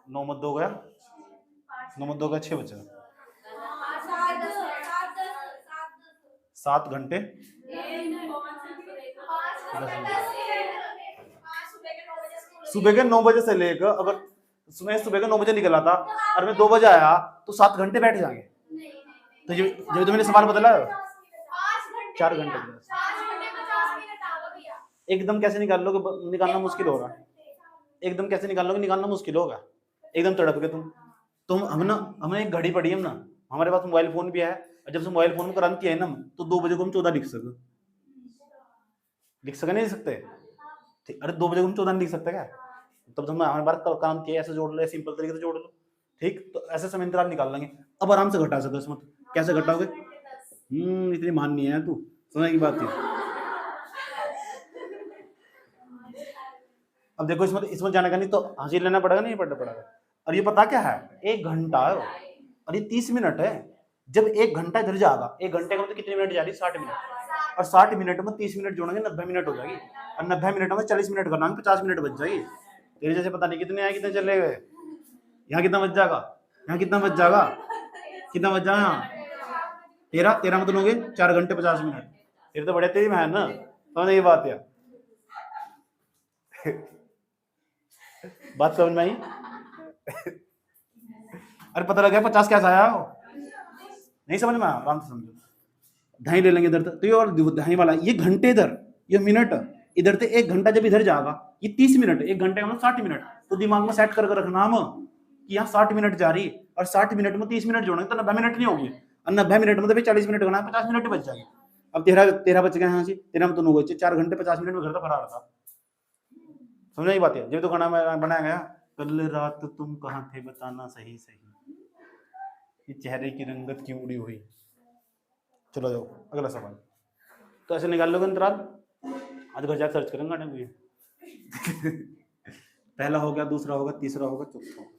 9 मत 2 गया, 9 मत 2 गया, 6 बचा, 7 घंटे 10 मिनट। सुबह के 9 बजे से लेकर, अगर सुबह के 9 बजे निकला था और मैं 2 बजे आया, तो 7 घंटे बैठ जाएंगे। तो जब तो मैंने सवाल बदला 4 घंटे, एकदम कैसे निकाल लोगे? निकालना मुश्किल होगा, एकदम कैसे निकाल लोगे? निकालना मुश्किल होगा, एकदम तड़प के तुम हमें एक घड़ी पड़ी है ना, हमारे पास मोबाइल फोन भी है, और जब से मोबाइल फोन में करंट किया है ना, तो 2 बजे को हम 14 लिख सके नहीं लिख सकते? ठीक, अरे 2 बजे को हम 14 नहीं लिख सकते क्या? तब तो हमारे पास काम किया, ऐसे जोड़ लो, सिंपल तरीके से जोड़ लो, ठीक। तो ऐसे समय अंतराल निकाल लेंगे, अब आराम से घटा सकते हो इसमें। कैसे घटाओगे? इतनी मान नहीं है तू, समझ की बात है। अब देखो, इसमें जाने का नहीं तो हासिल लेना पड़ेगा, नहीं पड़ना पड़ेगा। और ये पता क्या है? 1 घंटा और ये 30 मिनट है। जब 1 घंटा इधर जाएगा, 1 घंटे का मतलब कितने मिनट जा रही? 60 मिनट, और 60 मिनट में 30 मिनट जोड़ेंगे, 90 मिनट हो जाएगी, और 90 मिनट में 40 मिनट करना, 50 मिनट बच जाएगी। तेरे जैसे पता नहीं कितने आए, कितने चले गए। यहाँ कितना बच जाएगा? यहाँ कितना बच जाएगा? कितना बच जाएगा? यहाँ 13 मतलब हो गए 4 घंटे 50 मिनट। तेरे तो बड़े तेरी बहन ना, समझ ये बात है। बात समझ में आई? अरे पता लग गया 50 कैसा आया हो? नहीं समझ में आया? आराम से समझो, ढाई ले लेंगे इधर तक, तो ये और ढाई वाला, ये घंटे इधर, ये मिनट इधर से। 1 घंटा जब इधर जाएगा, ये 30 मिनट, 1 घंटे का 60 मिनट। तो दिमाग में सेट करके रखना हम कि यहाँ 60 मिनट जा रही, और 60 मिनट में 30 मिनट जोड़ेंगे तो 90 मिनट नहीं होगी, और 90 मिनट में तो 40 मिनट करना, 50 मिनट बच जाएगी। अब 13 बच गए यहाँ से, 13 में तो 9 बचे, 4 घंटे 50 मिनट में घर का फरार था। समझ आई बात है? जब तो गाना बनाया गया, कल रात तुम कहाँ थे बताना सही सही, ये चेहरे की रंगत क्यों उड़ी हुई। चलो जाओ अगला सवाल। तो ऐसे निकाल लोगे अंतराल, आज घर जाकर सर्च करेंगे गाने को। पहला हो गया, दूसरा होगा, तीसरा होगा, चौथा होगा।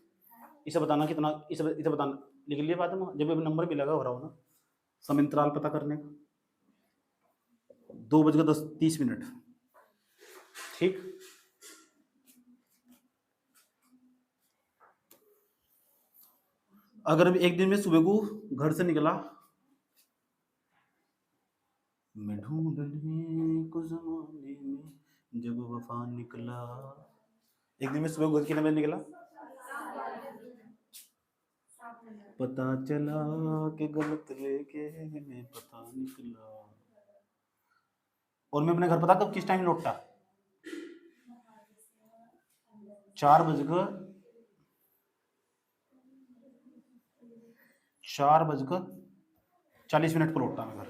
इसे बताना कितना, इसे बताना लिख लिया बात में, जब भी नंबर भी लगा हो रहा हो ना, समय अंतराल पता करने का, 2:30 ठीक। अगर अभी एक दिन में सुबह को घर से निकला, मैं ढूंढने को जमाने में जब वफा निकला, एक दिन में सुबह को कितने बजे निकला, पता चला कि गलत लेके मैं पता निकला, और मैं अपने घर पता कब किस टाइम लौटा, 4:40 पर लौटा मैं घर।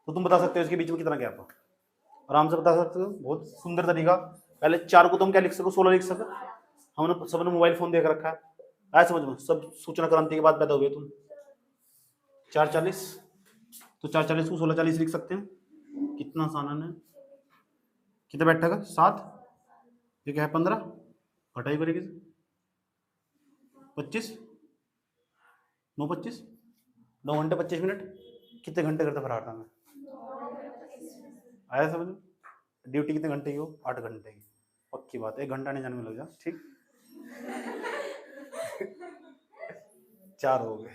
तो तुम बता सकते हो इसके बीच में कितना गैप है, आराम से बता सकते हो, बहुत सुंदर तरीका। पहले 4 को तुम क्या लिख सको, 16 लिख सको। हमने सबने मोबाइल फोन देख रखा है, आया समझ में, सब सूचना क्रांति के बाद पैदा हुए तुम। 4:40 तो 4:40 को 16:40 लिख सकते हैं, कितना आसान है। कितना बैठेगा, 7, ये क्या है 15, घटाई करेगी 25, 9:25, 9 घंटे 25 मिनट, कितने घंटे करता फरार था मैं, आया समझ में। ड्यूटी कितने घंटे की हो, 8 घंटे की, पक्की बात, 1 घंटा नहीं जाने में लग जा, ठीक। 4 हो गए।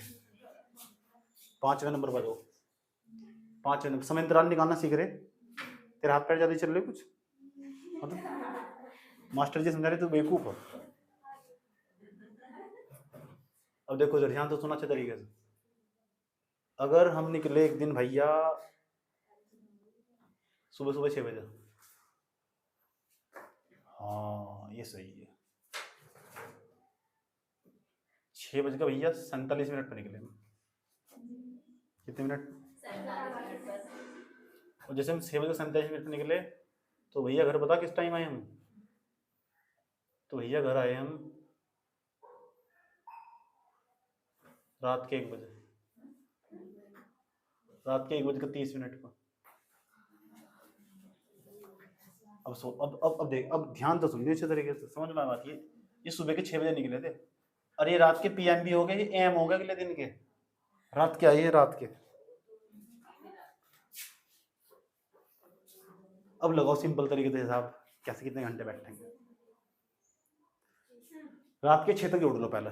5वें नंबर पर हो, 5वें नंबर समय अंतराल निकालना सीख रहे, तेरे हाथ पैर ज्यादा चल रहे कुछ, मतलब मास्टर जी समझा रहे तो बेवकूफ हो। अब देखो जरा ध्यान तो सुना अच्छे तरीके से। अगर हम निकले एक दिन भैया सुबह सुबह 6 बजे, हाँ ये सही है, 6 बजे का भैया 47 मिनट पर निकले, कितने मिनट, और जैसे हम 6 बजे 47 मिनट पर निकले तो भैया घर पता किस टाइम आए हम, तो भैया घर आए हम रात के 1 बजे, रात के 1:30 पर। अब देख, अब ध्यान तो सुनिए अच्छे तरीके से, समझ में बात ये सुबह के 6 बजे निकले थे, और ये रात के पीएम भी हो गए, ये एम हो गए अगले दिन के, रात के आई है रात के। अब लगाओ सिंपल तरीके से हिसाब, कैसे कितने घंटे बैठेंगे। रात के 6 तक जोड़ लो पहले,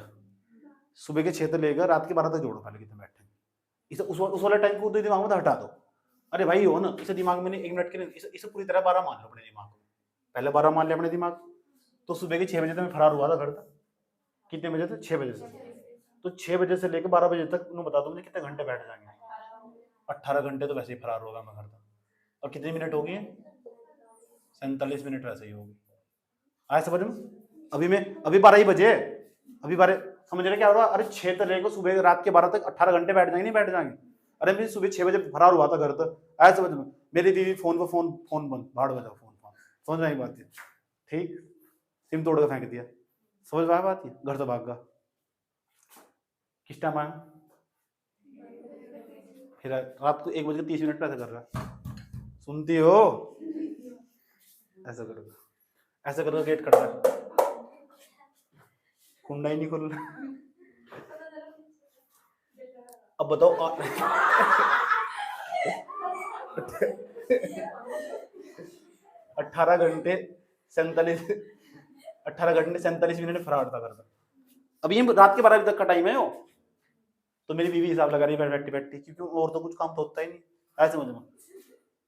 सुबह के 6 तक लेकर रात के 12 तक जोड़ो पहले कितने बैठेंगे। इसे उस वाले टाइम को दिमाग में हटा दो, अरे भाई हो ना, इसे दिमाग में 1 मिनट के लिए इसे पूरी तरह 12 मान लो अपने दिमाग में, पहले 12 मान लिया अपने दिमाग। तो सुबह के 6 बजे तक मैं फरार हुआ था घर तक, कितने बजे तक, 6 बजे से, तो 6 बजे से लेकर 12 बजे तक बता दो मुझे कितने घंटे बैठ जाएंगे, 18 घंटे तो वैसे ही फरार होगा मैं घर तक। और कितने मिनट हो गए, 47 मिनट वैसे ही होगी, आए समझ में। अभी 12 ही बजे, अभी 12 समझ रहे क्या हो रहा है, अरे 6 तक लेकर सुबह रात के 12 तक 18 घंटे बैठ जाएंगे, नहीं बैठ जाएंगे। अरे मैं सुबह 6 बजे फरार हुआ था घर तक, आया समझ में। मेरी बीवी फोन पर फोन बंद, भाड़ बजाओ फोन, समझ में आई बात है, ठीक, सिम तोड़ के फेंक दिया, समझ में आया बात है, घर से भाग गया। किस टाइम आया, फिर रात को 1:30 पर ऐसा कर रहा, सुनती हो, ऐसा करो, ऐसा करो, गेट कट रहा, कुंडा ही नहीं खुल रहा। अब बताओ 18 घंटे 47 मिनट फरार था करता। अब ये रात के 12 बजे तक का टाइम है हो, तो मेरी बीवी हिसाब लगा रही है बैठी बैठी, क्योंकि और तो कुछ काम तो होता ही नहीं, ऐसे समझ में,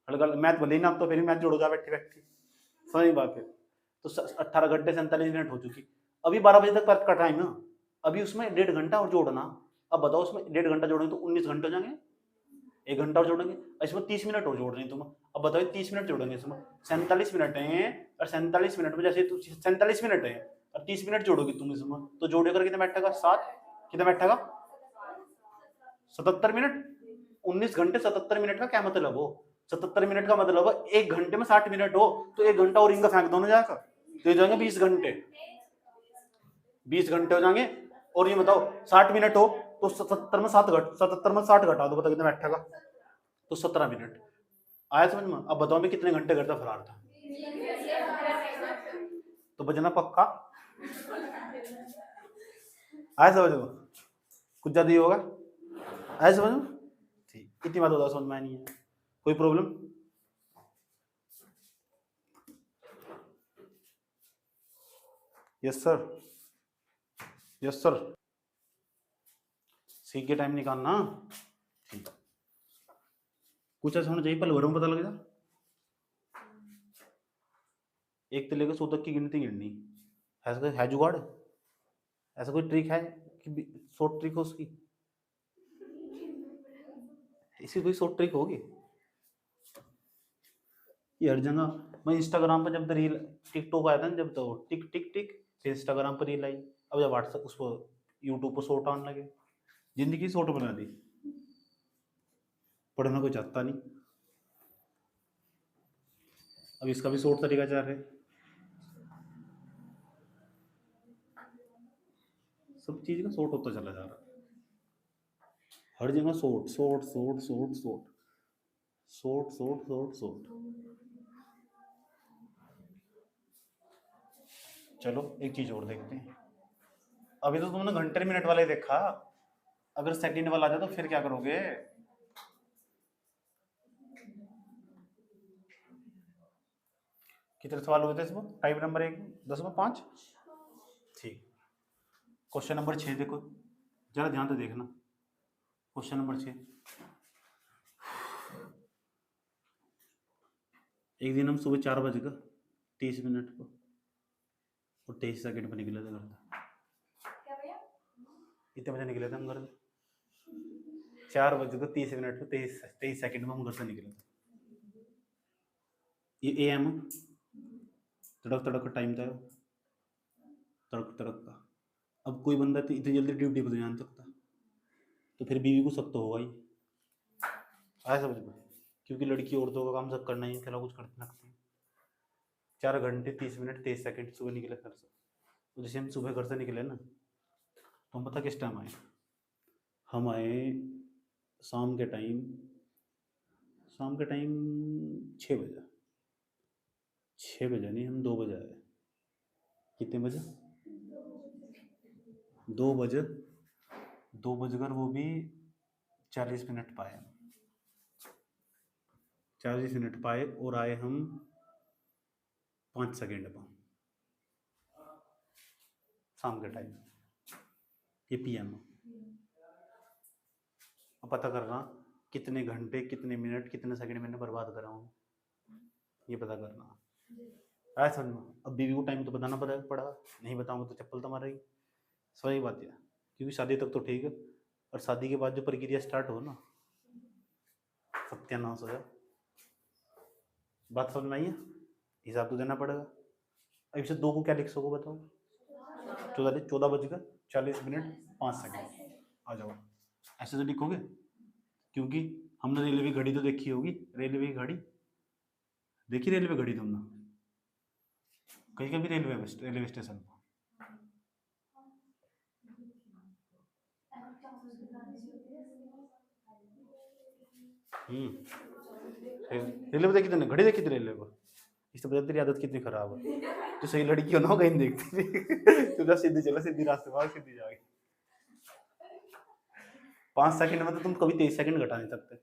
हल्का मैथ भले ही ना, तो फिर मैथ जोड़ो जा बैठी बैठी, समझ बात है। तो 18 घंटे 47 मिनट हो चुकी, अभी 12 बजे तक का टाइम है, अभी उसमें 1.5 घंटा और जोड़ना। अब बताओ उसमें 1.5 घंटा जोड़ेंगे तो 19 घंटे हो जाएंगे, 1 घंटा और जोड़ेंगे, इसमें 30 मिनट और जोड़ रहे हैं तुम। अब बताओ 30 मिनट जोड़ेंगे इसमें, 47 मिनट है, और 47 मिनट में जैसे 47 मिनट है और 30 मिनट जोड़ोगे तुम इसमें, तो जोड़े कर कितना बैठेगा, 7, कितना बैठेगा 77 मिनट। 19 घंटे 77 मिनट का क्या मतलब हो, 77 मिनट का मतलब हो 1 घंटे में 60 मिनट हो, तो 1 घंटा और इनका फेंक दो ना जाकर, तो जाएंगे 20 घंटे, 20 घंटे हो जाएंगे। और ये बताओ 60 मिनट हो तो 77 में 60 घटा दो, बताओ कितना बैठेगा, तो 17 मिनट, आया समझ में। अब बताओ मैं कितने घंटे करता फरार था, तो बजना पक्का, आया समझ में, कुछ ज्यादा ही होगा, ऐसे समझो, ठीक, इतनी बात होता समझ में नहीं है, कोई problem? Yes sir, yes sir, सीख के टाइम निकालना, ठीक, कुछ ऐसा होना चाहिए पल भर में पता लग जाए। एक से लेकर 100 तक की गिनती गिननी, ऐसा कोई है जुगाड़? ऐसा कोई ट्रिक है कि शॉर्ट ट्रिक हो उसकी? इसकी कोई शॉर्ट ट्रिक होगी? ये हर जगह, मैं इंस्टाग्राम पर जब रील, टिकटॉक आया था ना जब, तो टिक टिक टिक, फिर इंस्टाग्राम पर रील आई, अब जब व्हाट्सएप उस पर यूट्यूब पर शॉर्ट आने लगे, जिंदगी शॉर्ट बना दी, पढ़ना कोई चाहता नहीं। अब इसका भी शॉर्ट तरीका चल रहा है, सब चीज का शॉर्ट होता चला जा रहा है, हर जगह short short short short short short short short short. चलो एक चीज और देखते हैं, अभी तो तुमने घंटे मिनट वाला ही देखा, अगर सेकंड वाला आ जाए तो फिर क्या करोगे? कितने सवाल हुए थे इसमें? टाइप नंबर 1 10 में 5, ठीक। क्वेश्चन नंबर 6 देखो, जरा ध्यान से देखना, क्वेश्चन नंबर 6, एक दिन हम सुबह 4:30 को और 23 सेकंड पर निकले थे घर से। कितने बजे निकले थे हम घर से? 4:30 पर 23 सेकंड में हम घर से निकले थे। ये AM तड़क तड़क का टाइम था, तड़क तड़क का। अब कोई बंदा तो इतनी जल्दी ड्यूटी पर जान सकता, तो फिर बीवी को सब तो होगा ही, आया समझ में? क्योंकि लड़की औरतों का काम सब करना ही, अकेला कुछ करते लगते हैं। 4 घंटे 30 मिनट 23 सेकंड सुबह निकले घर से, तो जैसे हम सुबह घर से निकले ना, तो हम पता किस टाइम आए? हम आए शाम के टाइम, 6 बजे, 6 बजे नहीं, हम 2 बजे आए। कितने बजे? 2 बजे, 2 बजकर वो भी 40 मिनट पाए, 40 मिनट पाए, और आए हम 5 सेकंड पर शाम के टाइम, ये PM। अब पता करना कितने घंटे कितने मिनट कितने सेकंड मैंने बर्बाद करा हूँ, ये पता करना है समझ में? अब बीवी को टाइम तो बताना पड़ा, नहीं बताऊंगा तो चप्पल तो मारेगी, सही बात है, क्योंकि शादी तक तो ठीक है, और शादी के बाद जो प्रक्रिया स्टार्ट हो ना, सत्यानाश हो जाए। बात समझ में आई है? हिसाब तो देना पड़ेगा। अब इसे 2 को क्या लिख सको बताओ? 14:40 आ जाओ, ऐसे तो लिखोगे, क्योंकि हमने रेलवे घड़ी तो देखी होगी, रेलवे की घड़ी देखी, रेलवे घड़ी तुमने कहीं कभी रेलवे स्टेशन पर? रेलवे देखी तुमने, घड़ी देखी थी रेलवे पर? इससे पता तेरी आदत कितनी खराब है, तो सही लड़की हो ना कहीं नहीं देखती थी तू बस सीधी चला, सीधी रास्ते पर सीधी जाएगी। 5 सेकंड में तो तुम कभी 23 सेकंड घटा नहीं सकते,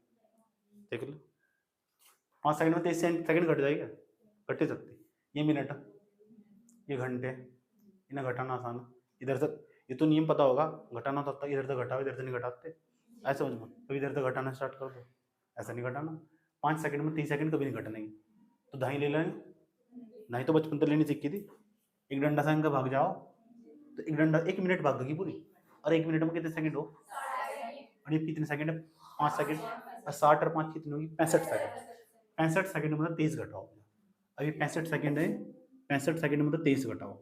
देख लो, 5 सेकंड में 23 सेकंड घट जाएगा, घट ही सकती। ये मिनट, ये घंटे, इन्हें घटाना आसान है, इधर से ये तो नियम पता होगा, घटाना तो आता है, इधर से घटाओ, इधर से नहीं घटाते, ऐसे समझ में, कभी इधर से घटाना स्टार्ट कर दो, ऐसा नहीं घटाना। 5 सेकंड में 30 सेकंड कभी नहीं घटनेंगे, तो दाई ले लेंगे, नहीं तो बचपन तक लेनी सीखी थी, एक डंडा से इनका भाग जाओ, तो एक डंडा 1 मिनट भाग गई पूरी, और 1 मिनट में कितने सेकंड हो, और ये कितने सेकंड है? 5 सेकंड, और 60 और 5 कितनी होगी? 65 सेकंड, 65 सेकंड मतलब 23 घटाओ, अभी 65 सेकंड है, 65 सेकंड मतलब 23 घटाओ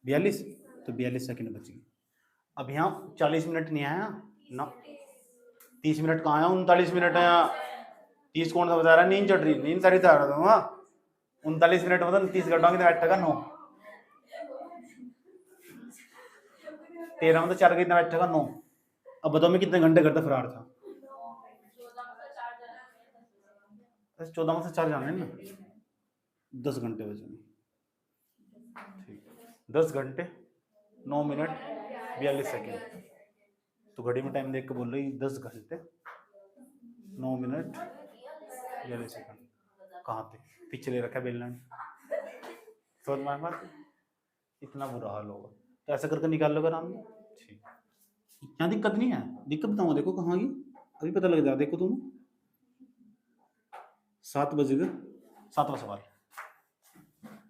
42, तो 42 सेकंड बच गई। अब यहाँ 40 मिनट नहीं आया ना, 30 मिनट कहाँ आया, 39 मिनट है यहाँ, 30 कौन सा बता रहा है? नींद चढ़ रही, नींद सारी था रहा था, 39 मिनट मतलब 30 घटाओगे तो 8 टका 9, 13 मतलब 4 कितना 8 टका 9। अब बताओ मैं कितने घंटे करता फरार था? 14 में से 4 जाने ना, 10 घंटे बचे, ठीक, 10 घंटे 9 मिनट 42 सेकंड, तो घड़ी में टाइम देख के बोल रही 10 घंटे 9 मिनट 42 सेकंड। कहाँ थे? पीछे ले रखा बेलना ने। समझ में आया बात? इतना बुरा हाल होगा तो ऐसा करके निकाल लोगे आराम में। ठीक, यहाँ दिक्कत नहीं है। दिक्कत बताऊँ देखो कहाँ की, अभी पता लग जाए। देखो तुम 7 बज गए, 7वां सवाल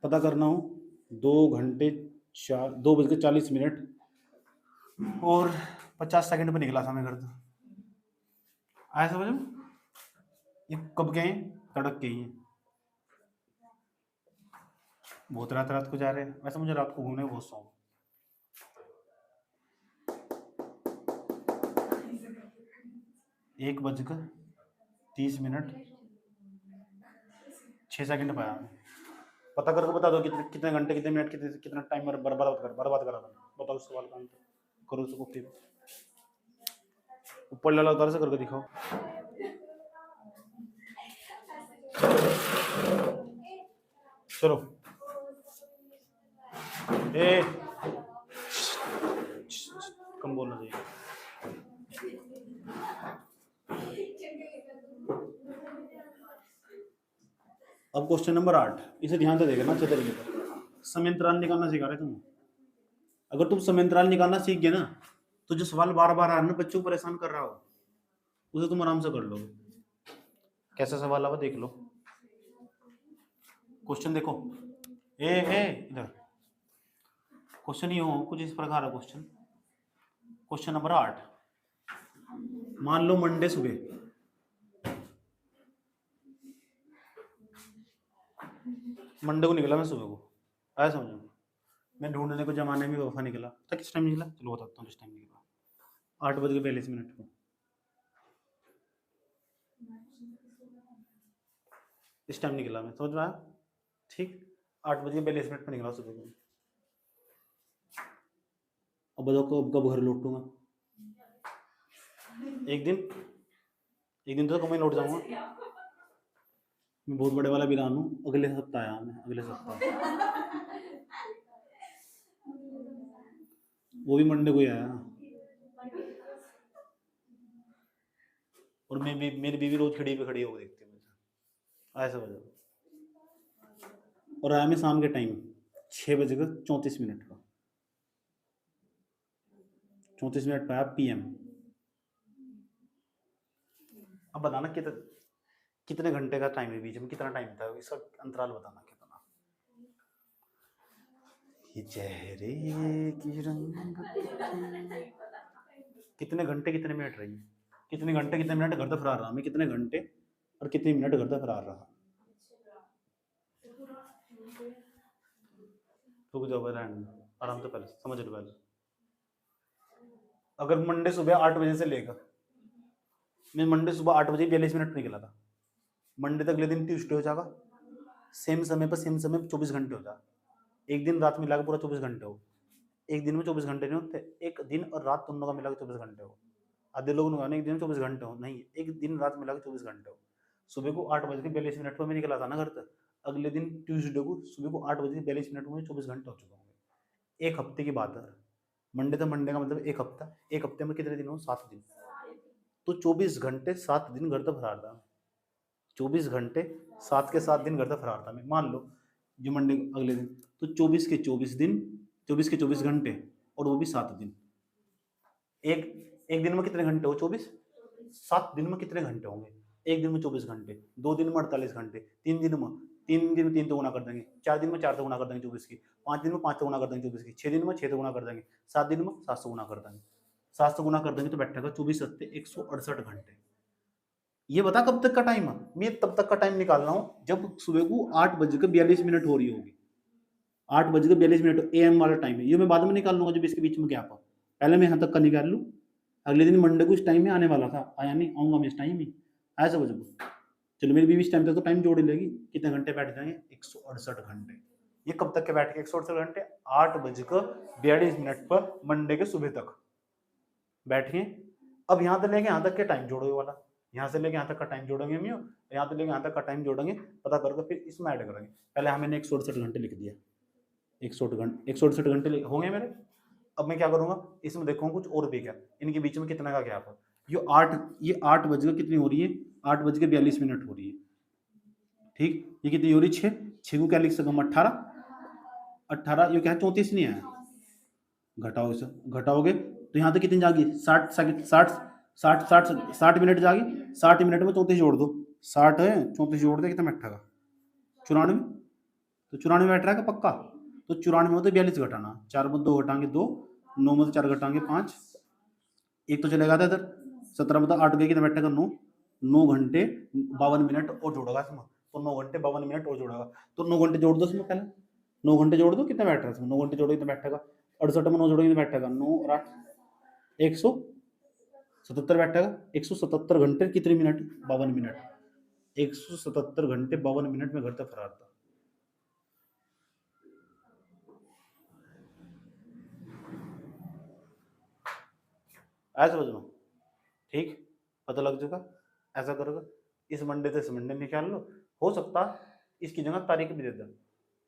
पता करना हो। 2 बज के 40 मिनट और 50 सेकंड पे निकला था मैं घर से। आया समझ में? ये कब के हैं? तड़क के ही हैं। बहुत रात रात को जा रहे हैं। वैसे मुझे रात को घूमने का बहुत शौक। 1 बज कर 30 मिनट 6 सेकंड पाया। पता करके बता दो कितने कितने घंटे कितने मिनट कितना टाइम बर्बाद करा था। बताओ उस सवाल का आंसर करो उसको फिर ऊपर वाला उतार से करके दिखाओ। चलो ए कम बोलना चाहिए। अब क्वेश्चन नंबर 8, इसे ध्यान से देखना अच्छे तरीके से। समयंतराल निकालना सिखा रहे तुम। अगर तुम समयंतराल निकालना सीख गए ना तो जो सवाल बार बार आ रहा है ना बच्चों को परेशान कर रहा हो उसे तुम आराम से कर लोगे। कैसा सवाल आवा देख लो। क्वेश्चन देखो। इधर क्वेश्चन ये हो कुछ इस प्रकार है। क्वेश्चन नंबर 8, मान लो मंडे सुबह मंडे को निकला मैं सुबह को। आया समझो? मैं ढूंढने को जमाने में वफा निकला था। किस टाइम निकला? चलो बताता हूँ किस टाइम निकला। 8 बज के 42 मिनट को इस टाइम निकला मैं। समझ में आया? ठीक, 8 बज के 42 मिनट पर निकला सुबह को। अब बताओ कब घर लौटूंगा? एक दिन तो कम ही लौट जाऊंगा। मैं बहुत बड़े वाला वीरान हूँ। अगले सप्ताह आया मैं, अगले सप्ताह वो भी मंडे को ही आया। और मेरी बीवी रोज खड़ी पे खड़ी हो देखती है मुझे। ऐसा वजह। और आया मैं शाम के टाइम 6 बज के 34 मिनट का। 34 मिनट पे आया PM। अब बताना कितने घंटे का टाइम है बीच में, कितना टाइम था इसका अंतराल बताना कितना। ये चेहरे की रंग कितने घंटे कितने मिनट रही, कितने घंटे कितने मिनट घर तक फरार रहा मैं, कितने घंटे और कितने मिनट घर तक फरार रहा। रुक जाओ आराम से पहले समझ लो। पहले अगर मंडे सुबह 8 बजे से लेकर मैं मंडे सुबह 8 बजे 42 मिनट निकला था। मंडे तक अगले दिन ट्यूसडे हो जाएगा। सेम समय पर सेम समय 24 घंटे हो जाएगा। एक दिन रात मिला के पूरा 24 घंटे हो। एक दिन में 24 घंटे नहीं होते। एक दिन और रात दोनों का मिला के 24 घंटे हो। आधे लोग ने एक दिन में 24 घंटे हो, नहीं एक दिन रात मिला के 24 घंटे हो। सुबह को 8 बज के 42 मिनट पर मैं निकला था ना घर तक। अगले दिन ट्यूसडे को सुबह को 8 बज के 42 मिनट में 24 घंटे हो चुके होंगे। एक हफ्ते की बात है। मंडे तो मंडे का मतलब एक हफ्ता। एक हफ्ते में कितने दिन हो? 7 दिन। तो 24 घंटे 7 दिन घर तक फरार था। 24 घंटे 7 के 7 दिन घर तक फरार था मैं। मान लो जो मंडे अगले दिन तो 24 के 24 दिन 24 के 24 घंटे और वो भी 7 दिन। एक दिन में कितने घंटे हो? 24। 7 दिन में कितने घंटे होंगे? एक दिन में 24 घंटे, 2 दिन में 48 घंटे, 3 तो गुना कर देंगे, 4 दिन में 4 तो गुना कर देंगे 24 की, 5 दिन में 5 तो गुना कर देंगे 24 की, 6 दिन में 6 तो गुना कर देंगे, 7 दिन में 7 गुना कर देंगे। 7 गुना कर देंगे तो बैठेगा 24 सत्ते 168 घंटे। ये बता कब तक का टाइम है? मैं तब तक का टाइम निकाल रहा हूँ जब सुबह को 8 बज के 42 मिनट हो रही होगी। 8 बज के 42 मिनट AM वाला टाइम है। ये मैं बाद में निकाल लूंगा जब इसके बीच में गैप हो। पहले मैं यहाँ तक का निकाल लूँ। अगले दिन मंडे को इस टाइम में आने वाला था, आया नहीं, आऊंगा मैं इस टाइम में। ऐसा वजह चलो मेरी बीवी इस टाइम तक तो टाइम जोड़ ही लेगी। कितने घंटे बैठ जाएंगे? 168 घंटे। ये कब तक के बैठ के 168 घंटे? 8 बज के 42 मिनट पर मंडे के सुबह तक बैठिए। अब यहाँ से लेके यहाँ तक के टाइम जोड़ो वाला, यहाँ से लेके यहाँ तक का टाइम जोड़ेंगे हम, यहाँ से लेके यहाँ तक का टाइम जोड़ेंगे, पता करके फिर इसमें ऐड करेंगे। पहले हमने 168 घंटे लिख दिया। 168 घंटे होंगे मेरे। अब मैं क्या करूंगा, इसमें देखूंगा कुछ और भी क्या, इनके बीच में कितना का गैप है। ये 8 बज के कितनी हो रही है, 8:42 हो रही है। ठीक, ये कितनी हो रही है, 6 को क्या लिख सकता हूँ, 18, ये क्या है 34 नहीं है, घटाओ इसे, घटाओगे तो यहाँ तक कितनी जाएगी, 60 सेकंड, 60 मिनट जाएगी। 60 मिनट में 34 जोड़ दो, 60 है 34 जोड़ दे, कितना बैठा का 94, तो 94 बैठ रहा है का पक्का। तो 94 में तो 42 घटाना, 4 में 2 घटाएंगे 2, 9 में 4 घटाएंगे 5, एक तो चलेगा था इधर, 17 में तो 8 गए, कितना बैठेगा 9, 9 घंटे 52 मिनट और जोड़ेगा इसमें, तो 9 घंटे 52 मिनट और जोड़ेगा, तो 9 घंटे जोड़ दो इसमें पहले, 9 घंटे जोड़ दो, कितना बैठ रहा है इसमें, 9 घंटे जोड़ो कितना बैठेगा, 68 में 9 जोड़ोगे कितना बैठेगा, 9 और 8 177 बैठेगा, 177 घंटे कितने मिनट, 52 मिनट, 177 घंटे 52 मिनट में घर तक फरार था। ऐसा समझ लो, ठीक, पता लग चुका। ऐसा करोगे, इस मंडे से इस मंडे निकाल लो, हो सकता इसकी जगह तारीख भी दे दो,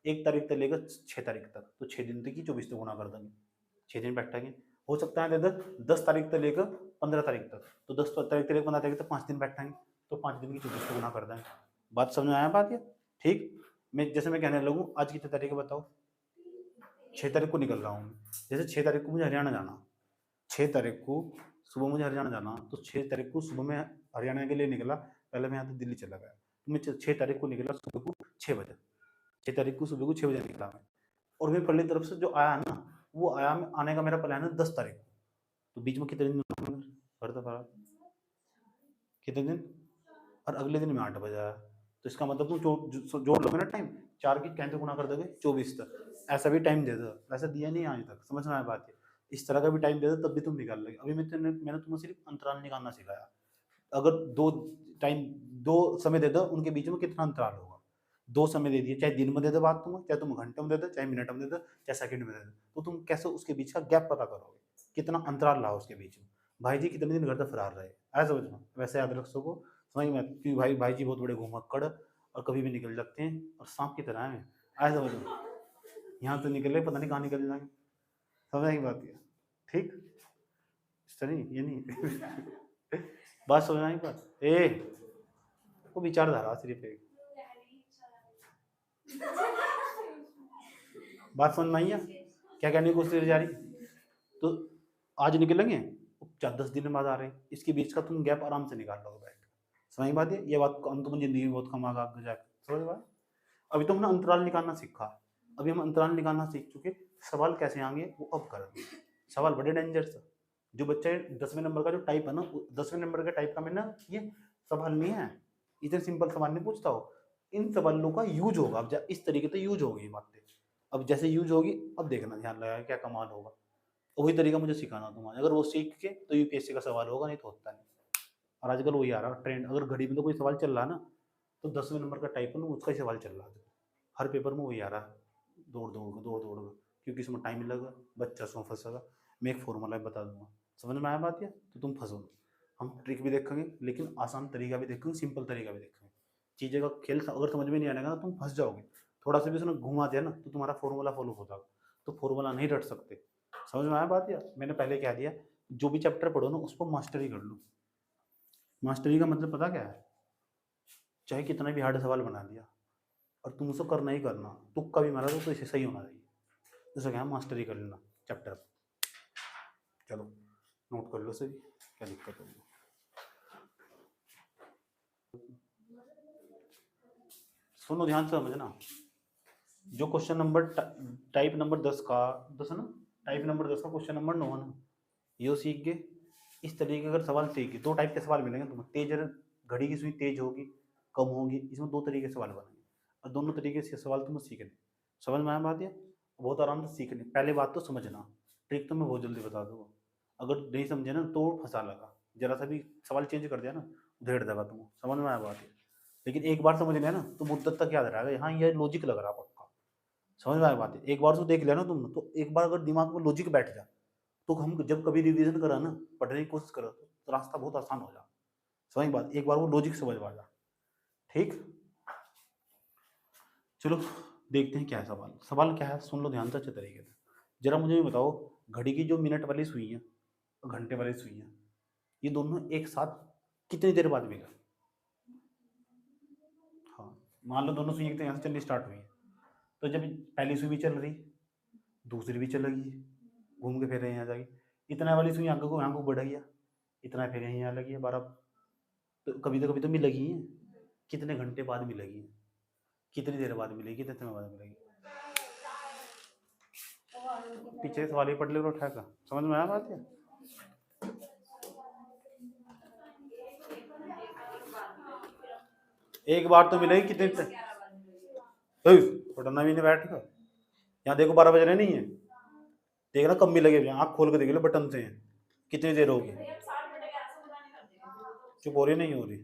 1 तारीख तक लेकर 6 तारीख तक, तो 6 दिन तक की 24 से गुना कर देंगे, 6 दिन बैठेंगे। हो सकता है दे दो 10 तारीख तक लेकर 15 तारीख तक, तो 10 तारीख तक लेकर 15 तारीख तक 5 दिन बैठेंगे, तो 5 दिन की 24 से गुना कर देंगे। बात समझ में आया बात ये, ठीक। मैं जैसे मैं कहने लगूँ, आज कितने तारीख है बताओ, 6 तारीख को निकल रहा हूँ, जैसे 6 तारीख को मुझे हरियाणा जाना, 6 तारीख को सुबह मुझे हरियाणा जाना, तो 6 तारीख को सुबह में हरियाणा के लिए निकला, पहले मैं यहाँ से दिल्ली चला गया, तो मैं 6 तारीख को निकला सुबह को 6 बजे, 6 तारीख को सुबह को 6 बजे निकला मैं, और मैं पहली तरफ से जो आया ना, वो आया, आने का मेरा प्लान है 10 तारीख को, तो बीच में कितने दिन घर दफा, कितने दिन, और अगले दिन मैं 8 बजे आया, तो इसका मतलब तुम जोड़ लोगे ना टाइम, 4 की कैसे गुना कर दोगे 24 तक, ऐसा भी टाइम दे दो, वैसा दिया नहीं आज तक, समझ में आया बात है, इस तरह का भी टाइम दे दो तब भी तुम निकाल लोगे। अभी मैंने तुम्हें सिर्फ अंतराल निकालना सिखाया, अगर दो समय दे दो, उनके बीच में कितना अंतराल होगा, 2 समय दे दिए, चाहे दिन में दे दो बात तुम्हें, चाहे तुम घंटे में दे दो, चाहे मिनट में दे दो, चाहे सेकंड में दे दो, तो तुम कैसे उसके बीच का गैप पता करोगे, कितना अंतराल रहा उसके बीच में, भाई जी कितने दिन घर से फरार रहे, ऐसा समझना, वैसे याद रख सको, समझ में, क्योंकि भाई जी बहुत बड़े घुमक्कड़ और कभी भी निकल जाते हैं, और सांप की तरह है, ऐसा समझना, यहाँ तो निकले पता नहीं कहाँ निकल जाएंगे, समझ की बात है, ठीक, इस तरह नहीं, ये नहीं बात समझ आई बात, वो विचारधारा सिर्फ एक, बात समझ में आई है, क्या कहने की कोशिश जा रही, तो आज निकलेंगे, 10 दिन बाद आ रहे हैं, इसके बीच का तुम गैप आराम से निकाल लोगे बैठ, समझ बात है, ये बात हम तुम जिंदगी में बहुत कम आगा आगे जाकर, समझ बात। अभी तो हमने अंतराल निकालना सीखा, अभी हम अंतराल निकालना सीख चुके, सवाल कैसे आएंगे वो अब करेंगे, सवाल बड़े डेंजर से, जो बच्चे 10वें नंबर का जो टाइप है ना, 10वें नंबर के टाइप का मैंने ये सवाल नहीं है, इतने सिंपल सवाल नहीं पूछता हो, इन सवालों का यूज होगा, अब इस तरीके से यूज होगी बातें, अब जैसे यूज होगी अब देखना, ध्यान लगा क्या कमाल होगा, वही तरीका मुझे सिखाना तुम्हारा, अगर वो सीख के तो यूपीएससी का सवाल होगा, नहीं तो होता नहीं। और आजकल वही आ रहा ट्रेंड, अगर घड़ी में तो कोई सवाल चल रहा है ना, तो 10वें नंबर का टाइप है ना, उसका ही सवाल चल रहा है, हर पेपर में वही आ रहा है, दौड़ क्योंकि इसमें टाइम लगेगा, बच्चा उसमें फंसेगा, मैं एक फॉर्मूला बता दूंगा, समझ में आया बात है, तो तुम फंसो, हम ट्रिक भी देखेंगे, लेकिन आसान तरीका भी देखेंगे, सिंपल तरीका भी देखेंगे, चीज़ें का खेल अगर समझ में नहीं आएगा ना, तुम फंस जाओगे, थोड़ा सा भी उसने घुमा दिया ना, तो तुम्हारा फॉर्मूला फॉलो हो जाएगा, तो फॉर्मूला नहीं रट सकते, समझ में आया बात, या मैंने पहले कह दिया, जो भी चैप्टर पढ़ो ना उस पर मास्टरी कर लो, मास्टरी का मतलब पता क्या है, चाहे कितना भी हार्ड सवाल बना दिया और तुम उसको करना ही करना, तुक्का भी मारा तो इसे सही होना चाहिए, जैसे क्या मास्टरी कर लेना चैप्टर, चलो नोट कर लो सही, क्या दिक्कत होगी, सुनो ध्यान से समझना, जो क्वेश्चन नंबर टाइप नंबर 10 का 10 है ना, टाइप नंबर 10 का क्वेश्चन नंबर 9 है ना, ये सीख गए, इस तरीके के अगर सवाल सीख गए, 2 टाइप के सवाल मिलेंगे तुम्हें, तेज घड़ी की सुई तेज होगी कम होगी, इसमें 2 तरीके के सवाल बनेंगे, और दोनों तरीके से सवाल तुम्हें सीखने, समझ में आया बात, ये बहुत आराम से सीखने, पहले बात तो समझना, ट्रिक तो मैं बहुत जल्दी बता दूंगा, अगर नहीं समझे ना तो फंसा लगा, जरा सा भी सवाल चेंज कर दिया ना उधेड़ देगा तुम्हें, समझ में आया बात है, लेकिन एक बार समझ लिया ना तो मुद्दत तक याद रहेगा, हाँ ये लॉजिक लग रहा पक्का, समझ में आया बात है, एक बार तो देख लिया ना तुम, तो एक बार अगर दिमाग में लॉजिक बैठ जाए, तो हम जब कभी रिवीजन करा ना, पढ़ने की कोशिश करो, तो रास्ता बहुत आसान हो जाए, समझ बात, एक बार वो लॉजिक समझ में आ जाए, ठीक, चलो देखते हैं क्या है सवाल, सवाल क्या है सुन लो ध्यान से अच्छे तरीके से, जरा मुझे भी बताओ, घड़ी की जो मिनट वाली सुई है और घंटे वाली सुई है, ये दोनों एक साथ कितनी देर बाद मिला? हाँ, मान लो दोनों सुई एक तो यहाँ से चलनी स्टार्ट हुई है, तो जब पहली सुई भी चल रही, दूसरी भी चल रही है, घूम के फिर यहाँ जाएगी, इतना वाली सुई आगे को यहाँ को बढ़ गया, इतना फिर यहाँ लगी है 12, तो कभी तो मिलेगी है। कितने घंटे बाद मिलेगी, कितनी देर बाद मिलेगी, कितने समय बाद मिलेगी? पीछे सवाल ही पढ़ ले उठा का, समझ में आया बात है? एक बार तो मिलेगी कितने, पढ़ना भी नहीं बैठ का, यहाँ देखो 12 बज रहे नहीं है, देखना कब मिलेगी, आँख खोल के देख लो बटन से हैं, कितनी देर होगी? चुप हो रही नहीं हो रही?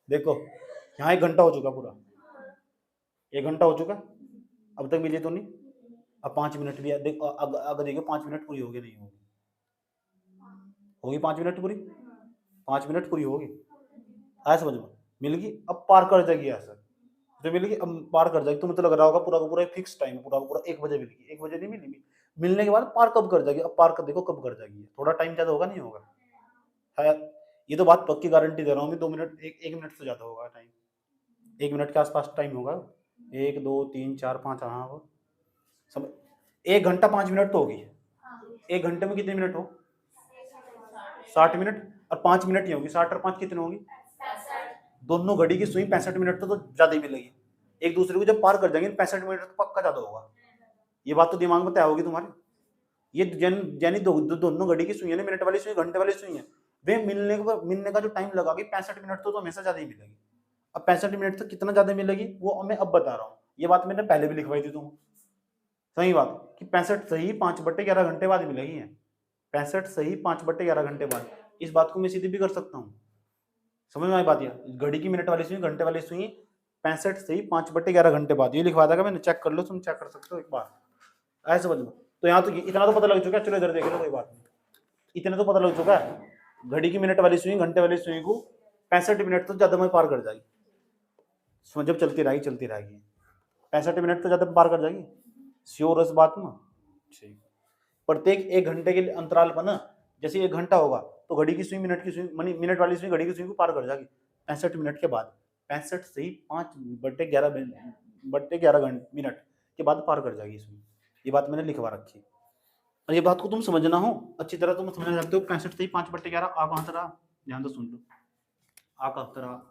देखो यहाँ 1 घंटा हो चुका पूरा, 1 घंटा हो चुका, अब तक मिली तो नहीं, अब 5 मिनट भी देखो, अगर देखो 5 मिनट पूरी होगी नहीं होगी? होगी 5 मिनट पूरी, 5 मिनट पूरी होगी, आया समझ में? मिल गई, अब पार कर जाएगी ऐसा, जो मिल गई अब पार कर जाएगी, तुम्हें तो लग रहा होगा पूरा का पूरा फिक्स टाइम, पूरा का पूरा 1 बजे मिलेगी, 1 बजे नहीं मिली, मिलने के बाद पार कब कर जाएगी? अब पार कर देखो कब कर जाएगी, थोड़ा टाइम ज़्यादा होगा नहीं होगा? है, ये तो बात पक्की गारंटी दे रहा हूँ, 2 मिनट 1 मिनट से ज़्यादा होगा टाइम, 1 मिनट के आसपास टाइम होगा, 1 2 3 4 5, हाँ हो समझ। 1 घंटा 5 मिनट तो होगी, 1 घंटे में कितने मिनट हो? 60 मिनट, और 5 मिनट ही होगी, 60 और 5 कितने होंगी? दोनों घड़ी की सुई 65 मिनट तो ज्यादा ही मिलेगी, एक दूसरे को जब पार कर जाएंगे 65 मिनट तो पक्का ज्यादा होगा, ये बात तो दिमाग में तय होगी तुम्हारे। ये यानी दोनों घड़ी की सुई है ना, मिनट वाली सुई घंटे वाली सुई है, वे मिलने का जो टाइम लगा 65 मिनट तो हमेशा ज्यादा ही मिलेगी। अब 65 मिनट तो कितना ज्यादा मिलेगी वो मैं अब बता रहा हूँ, ये बात मैंने पहले भी लिखवाई थी तुम, सही बात कि 65 सही 5/11 घंटे बाद मिलेगी, 65 सही 5/11 घंटे बाद, इस बात को मैं सीधी भी कर सकता हूँ, समझ में आई बात? घड़ी की मिनट वाली सुई घंटे वाली सुई 65 सही 5/11 घंटे बाद, ये लिखवा था मैंने, चेक कर लो, तुम चेक कर सकते हो एक बार, ऐसे समझ लो। तो यहाँ तो इतना तो पता लग चुका है, चलो इधर देख लो, कोई बात नहीं, इतना तो पता लग चुका है, घड़ी की मिनट वाली सुई घंटे वाली सुई को 65 मिनट तो ज्यादा में पार कर जाएगी, जब चलती रहेगी 65 मिनट तो ज्यादा पार कर जाएगी, श्योर इस बात में? ठीक, प्रत्येक 1 घंटे के अंतराल पर ना, जैसे 1 घंटा होगा तो घड़ी की सुई मिनट की सुई मिनट वाली सुई घड़ी की सुई को पार कर जाएगी 65 मिनट के बाद, 65 सही 5/11 मिनट के बाद पार कर जाएगी सुई, ये बात मैंने लिखवा रखी है, और ये बात को तुम समझना हो अच्छी तरह, तुम समझ सकते हो 65 सही 5/11 आ कहाँ तरह, ध्यान से सुन लो, आ कहाँ तरह,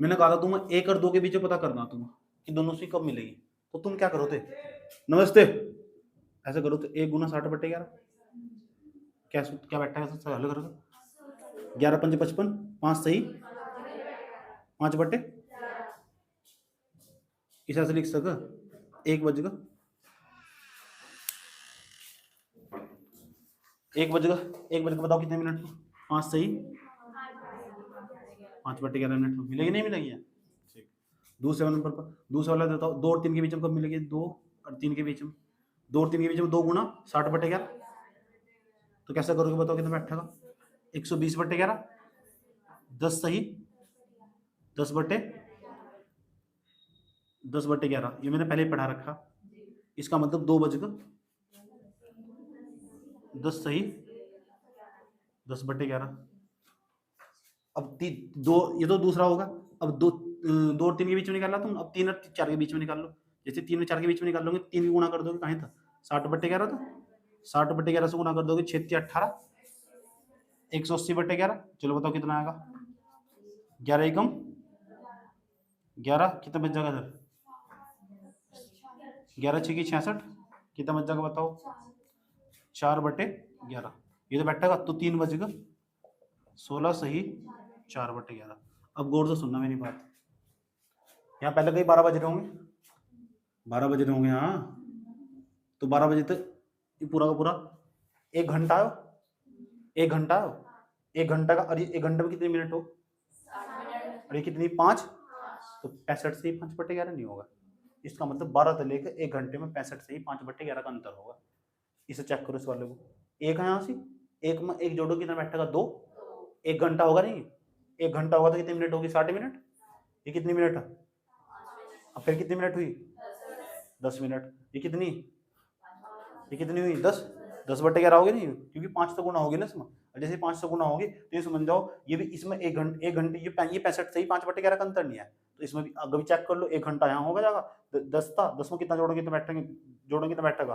मैंने कहा था तुम 1 और 2 के बीच पता करना तुम कि दोनों सुई कब मिलेगी, तो तुम क्या करो थे, नमस्ते ऐसे करो तो 1 गुना 60/11 क्या बैठा है, हल करो तो 11 पंजे 55, 5 सही 5/, इस ऐसे लिख सका 1 बजेगा 1 बजेगा 1 बजे बताओ कितने मिनट, 5 सही 5/11 मिनट में मिलेगी नहीं मिलेगी? ठीक, दूसरे नंबर पर दूसरा वाला देता हूँ, 2 और 3 के बीच में कब मिलेगी, 2 और 3 के बीच में, 2 और 3 के बीच में 2 गुना 60/11, तो कैसे करोगे बताओ कितना बैठेगा, 120/11, 10 सही 10/11, ये मैंने पहले ही पढ़ा रखा, इसका मतलब 2 बजेगा 10 सही 10/11, अब दो, ये तो दूसरा होगा, अब 2 और 3 के बीच में निकालना तुम, अब 3 और 4 के बीच में निकाल लो, जैसे 3 और 4 के बीच में निकाल लोगे, 3 गुना कर दोगे कहीं था 60/11, तो 60/11 से गुना कर दोगे 6 × 18 180/11, चलो बताओ कितना आएगा, 11 एकम 11, कितना बच जाएगा इधर, 11 6 की 66, कितना बच जाएगा बताओ, 4/11, ये तो बैठेगा, तो 3 बजेगा 16 सही 4/11। अब गौर से सुनना मेरी बात, यहाँ पहले कहीं 12 बज रहे होंगे, 12 बज रहे होंगे, हाँ तो 12 बजे तक ये पूरा का पूरा 1 घंटा हो, 1 घंटा हो, 1 घंटा का, अरे 1 घंटे में कितने मिनट हो, अरे कितनी 5, तो 65 से ही 5/11 नहीं होगा, इसका मतलब 12 से लेकर 1 घंटे में 65 से ही 5/11 का अंतर होगा, इसे चेक करो इस वाले को, एक है यहाँ से, एक में एक जोड़ो कितना बैठेगा 2, 1 घंटा होगा नहीं, 1 घंटा होगा तो कितने मिनट होगी 60 मिनट, ये कितनी मिनट है, अब फिर कितनी मिनट हुई 10 मिनट, ये कितनी हुई 10/11 होगी नहीं, क्योंकि 5 तो गुना होगी ना इसमें, और जैसे 5 से गुना होगी तो ये समझ जाओ ये भी इसमें 1 घंटे ये 65 से ही 5/11 का अंतर नहीं है, तो इसमें भी अगर चेक कर लो 1 घंटा यहाँ होगा जाएगा, 10 था, 10 में कितना जोड़ोगे तो बैठेंगे, जोड़ेंगे तो बैठेगा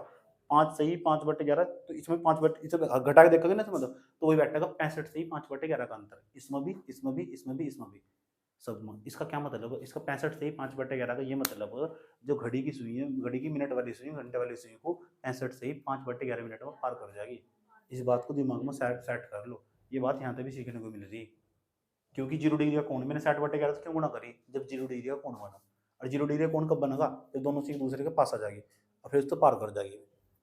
5 से ही 5/11, तो इसमें 5 इसमें घटा के देखोगे ना इसमें तो वही बैठेगा 65 से ही 5/11 का अंतर, इसमें भी इसमें भी इसमें भी इसमें भी सब में। इसका क्या मतलब है, इसका 65 से ही 5/11 का ये मतलब जो घड़ी की सुई है, घड़ी की मिनट वाली सुई, घंटे वाली सुई को 65 से ही 5/11 मिनट में पार कर जाएगी। इस बात को दिमाग में सेट कर लो, ये बात यहाँ पे भी सीखने को मिल रही है, क्योंकि 0 डिग्री का कोण मैंने 60/11 से क्यों गुणा करी, जब 0 डिग्री का कोण बना, और 0 डिग्री का कोण कब बनेगा, जब दोनों से एक दूसरे के पास आ जाएगी और फिर उसको पार कर जाएगी,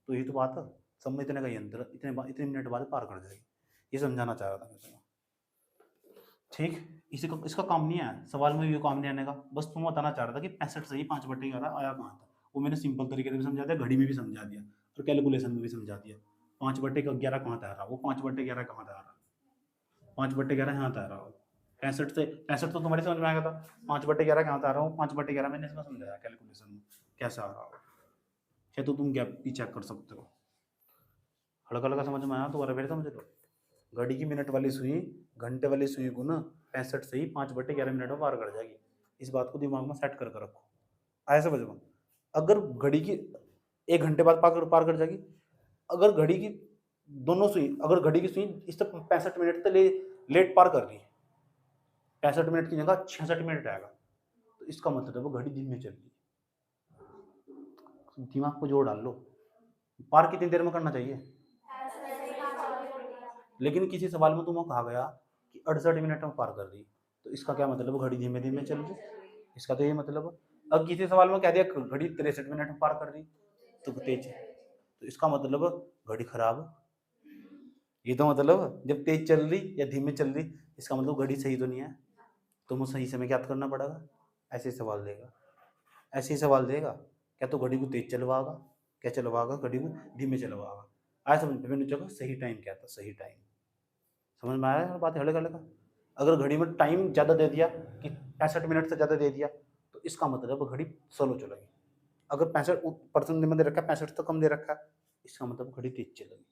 तो ये तो बात है, सब में इतने का ही अंतर, इतने मिनट बाद पार कर जाएगी, ये समझाना चाह रहा था मैं। ठीक, इसका काम नहीं है, सवाल में भी काम नहीं आने का, बस तुम बताना चाह रहा था कि 65 से ही 5/11 आया कहाँ था, वो मैंने सिंपल तरीके से भी समझा दिया, घड़ी में भी समझा दिया और कैलकुलेशन में भी समझा दिया। 5/11 कहाँ था आ रहा, वो 5/11 कहाँ था आ रहा, 5/11 यहाँ था आ रहा, 65 तो तुम्हारी समझ में आएगा था, 5/11 कहाँ था आ रहा हूँ, 5/11 मैंने इसमें समझाया कैलकुलेशन में कैसा आ रहा हो, या तो तुम गैप भी चेक कर सकते हो, हल्का हल्का समझ में आया तो बार समझ लो। घड़ी की मिनट वाली सुई घंटे वाली सुई को ना 65 से ही 5/11 मिनट में पार कर जाएगी, इस बात को दिमाग में सेट कर रखो, आया समझ में। अगर घड़ी की 1 घंटे बाद पार कर जाएगी, अगर घड़ी की दोनों सुई, अगर घड़ी की सुई इस तक 65 मिनट तक लेट पार कर रही, 65 मिनट की जगह 66 मिनट आएगा, तो इसका मतलब है वो घड़ी धीमे चल रही, दिमाग को जोड़ डाल लो, पार कितनी देर में करना चाहिए, लेकिन किसी सवाल में तुम्हें कहा गया कि 68 मिनट में पार कर रही, तो इसका क्या मतलब, घड़ी धीमे धीमे चल रही, इसका तो ये मतलब। अब किसी सवाल में कह दिया घड़ी 63 मिनट में पार कर रही तो तेज, तो इसका मतलब घड़ी खराब, ये तो मतलब जब तेज चल रही या धीमे चल रही, इसका मतलब घड़ी सही तो नहीं है, तुम्हें सही समय ज्ञात करना पड़ेगा, ऐसे सवाल देगा, ऐसे ही सवाल देगा, क्या तो घड़ी को तेज चलवागा, क्या चलवागा घड़ी को धीमे चलवागा, आज समझ में मैंने जगह सही टाइम क्या था, सही टाइम समझ में आया बात, हल्का हल्का। अगर घड़ी में टाइम ज़्यादा दे दिया कि 65 मिनट से ज़्यादा दे दिया, तो इसका मतलब घड़ी स्लो चलेगी, अगर 65% में दे रखा है, 65 तो कम दे रखा है, इसका मतलब घड़ी तेज चलेगी,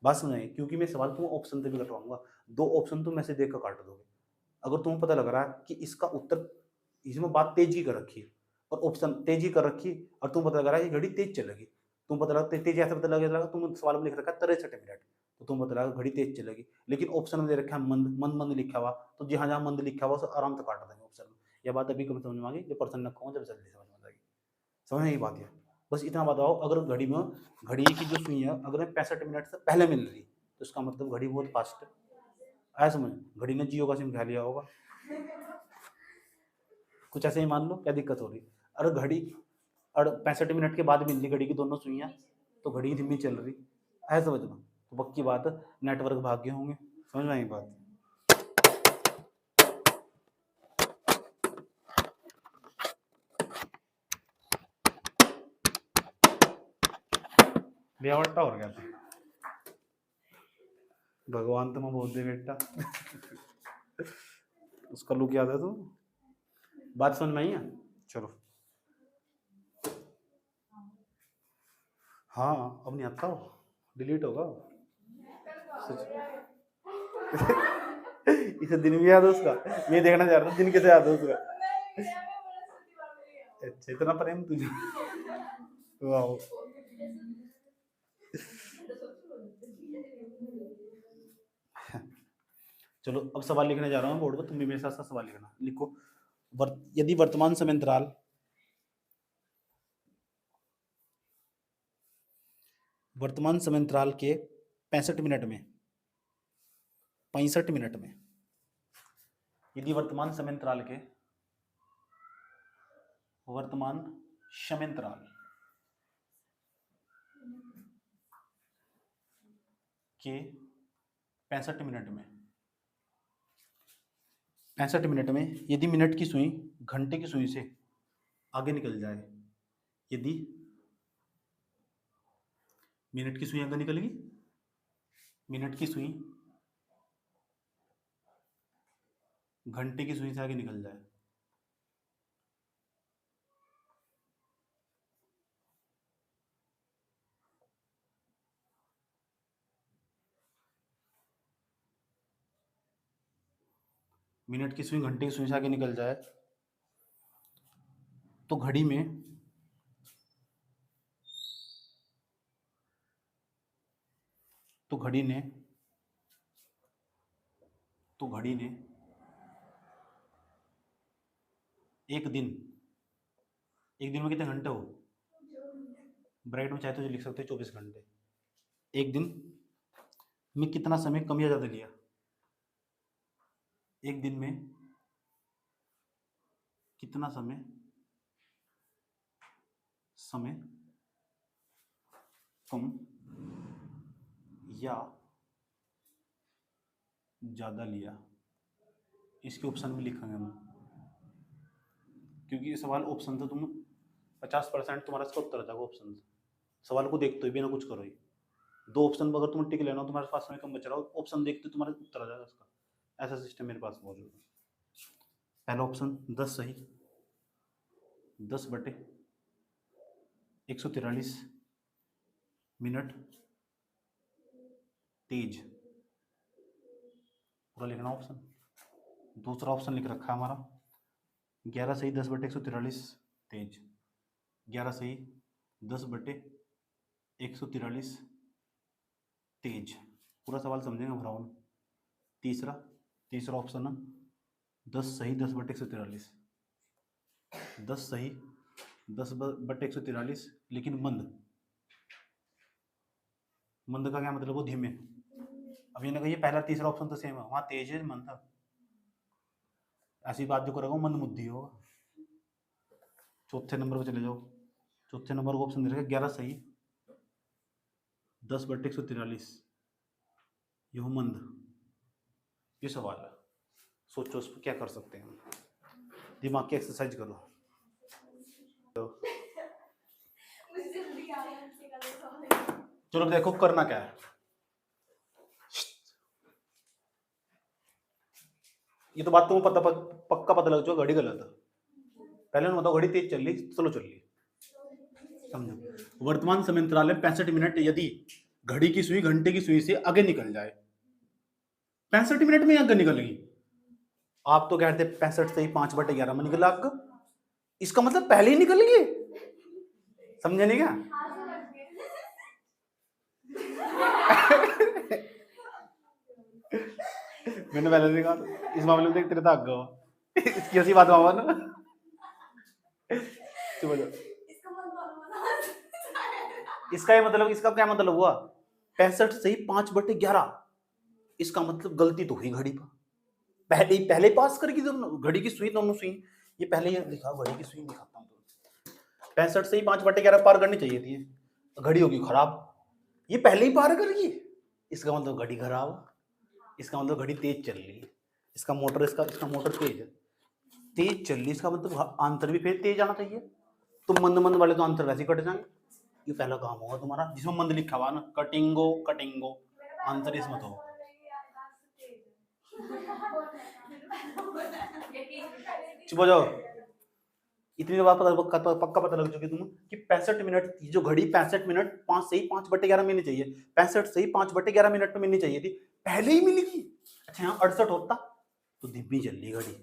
बात समझाइए, क्योंकि मैं सवाल तुम ऑप्शन से भी कटवाऊंगा, 2 ऑप्शन तुम ऐसे देख कर काट दोगे, अगर तुम्हें पता लग रहा है कि इसका उत्तर, इसमें बात तेजी कर रखी है और ऑप्शन तेजी कर रखी, और तुम पता लग रहा है कि घड़ी तेज चलेगी, तुम पता लगा तेज ऐसा पता लगा तुम सवाल में लिख रखा है 63 मिनट, तो तुम पता लगा घड़ी तेज चलेगी, लेकिन ऑप्शन में दे रखा है मंद मंद मंद लिखा हुआ, तो जहाँ जहाँ मंद लिखा हुआ उसे आराम से काट देंगे ऑप्शन में, यह बात अभी कम समझ में आ गई, जब पर्सन रखा जब जल्दी समझ में आएगी, समझ में ये बात है। बस इतना बताओ, अगर घड़ी की जो सुई है अगर 65 मिनट से पहले मिल रही, तो इसका मतलब घड़ी बहुत फास्ट है, आया समझ, घड़ी ने जियो का सिम खा लिया होगा, कुछ ऐसे ही मान लो, क्या दिक्कत हो रही, अरे घड़ी 65 मिनट के बाद मिल रही घड़ी की दोनों सुइयाँ, तो घड़ी धीमी चल रही, ऐसा समझना, तो पक्की बात नेटवर्क भाग्य होंगे, समझ में आई बात। बेवट्टा हो गया था, भगवान तुम्हें बोल दे बेटा उसका लुक याद है तुम, बात समझ में आई है, चलो हाँ अब नहीं आता हो, डिलीट होगा इसे दिन भी याद है उसका, ये देखना चाह रहा था दिन कैसे याद है उसका, अच्छा इतना प्रेम तुझे, वाह। चलो अब सवाल लिखने जा रहा हूँ बोर्ड पर, तुम भी मेरे साथ साथ सवाल लिखना, लिखो यदि वर्तमान समय अंतराल के 65 मिनट में 65 मिनट में, यदि वर्तमान समय अंतराल के के 65 मिनट में यदि मिनट की सुई घंटे की सुई से आगे निकल जाए, यदि मिनट की सुई आगे निकलेगी, मिनट की सुई घंटे की सुई से आगे निकल जाए, मिनट की सुई घंटे की सुई से आगे निकल जाए तो घड़ी में तो घड़ी ने एक दिन में कितने घंटे हो, ब्रैकेट में चाहे तो लिख सकते हो 24 घंटे। एक दिन में कितना समय कम या ज़्यादा लिया, एक दिन में कितना समय कम या ज़्यादा लिया, इसके ऑप्शन में लिखेंगे हम, क्योंकि ये सवाल ऑप्शन था, तुम 50% तुम्हारा इसका उत्तर आ जाएगा ऑप्शन से। सवाल को देखते हुए बिना कुछ करो ही, दो ऑप्शन अगर तुम्हें टिक लेना हो, तुम्हारे पास समय कम बच रहा हो, ऑप्शन देखते हुए तुम्हारा उत्तर आ जाएगा इसका। ऐसा सिस्टम मेरे पास मौजूद है। पहला ऑप्शन 10 सही, 10/143 मिनट तेज, पूरा लिखना ऑप्शन। दूसरा ऑप्शन लिख रखा है हमारा 11 सही 10/143 तेज, 11 सही 10/143 तेज, पूरा सवाल समझेंगे भरावन। तीसरा ऑप्शन है 10 सही 10/143, 10 सही 10/143 लेकिन मंद का क्या मतलब हो, धीमे। अब ये ना कहिए पहला तीसरा ऑप्शन तो सेम है, वहाँ तेज है मंद था, ऐसी बात जो करेगा मंद बुद्धि होगा। चौथे नंबर पर चले जाओ, चौथे नंबर को ऑप्शन दे रखा 11 सही 10/143, ये हो मंद। ये सवाल है, सोचो उस पर क्या कर सकते हैं हम, दिमाग की एक्सरसाइज करो। चलो देखो करना क्या है, ये तो बात तुम्हें पक्का पता लग जाएगा घड़ी गलत है। पहले उन्होंने बताओ घड़ी तेज चल रही, स्लो चल रही, समझो। वर्तमान समय अंतराल में 65 मिनट यदि घड़ी की सुई घंटे की सुई से आगे निकल जाए, 65 मिनट में आगे निकल गई, आप तो कहते 65 से ही 5/11 में निकला आग, इसका मतलब पहले ही निकल गई, समझे नहीं क्या? मैंने पहले से कहा इस मामले में देख तेरे तो आगे हो, इसकी ऐसी बात मामा ना इसका ये मतलब, इसका क्या मतलब हुआ 65 से ही 5/11, इसका मतलब गलती तो हुई घड़ी पर, पहले पास करके दोनों घड़ी की सुई, दोनों सुई, ये पहले ये लिखा घड़ी की सुई दिखाता हूँ, 65 से ही 5/11 पार करनी चाहिए थी, घड़ी होगी खराब, ये पहले ही पार कर गई, इसका मतलब घड़ी खराब, इसका मतलब घड़ी तेज चल रही है, इसका मोटर तेज है, तेज चल रही, इसका मतलब आंसर भी फिर तेज आना चाहिए। तुम मंद वाले तो आंसर वैसे कट जाएंगे, ये पहला काम होगा तुम्हारा, जिसमें मंद लिखा हुआ ना कटिंगो आंसर इसमें तो चुप हो जाओ। इतनी बात पक्का पता लग चुकी तुम्हें कि 65 मिनट जो घड़ी 65 मिनट 5 से ही 5/11 मिलनी चाहिए, 65 से ही 5/11 मिनट में मिलनी चाहिए थी, पहले ही मिल गई। अच्छा यहाँ 68 होता तो धीमी चल रही घड़ी,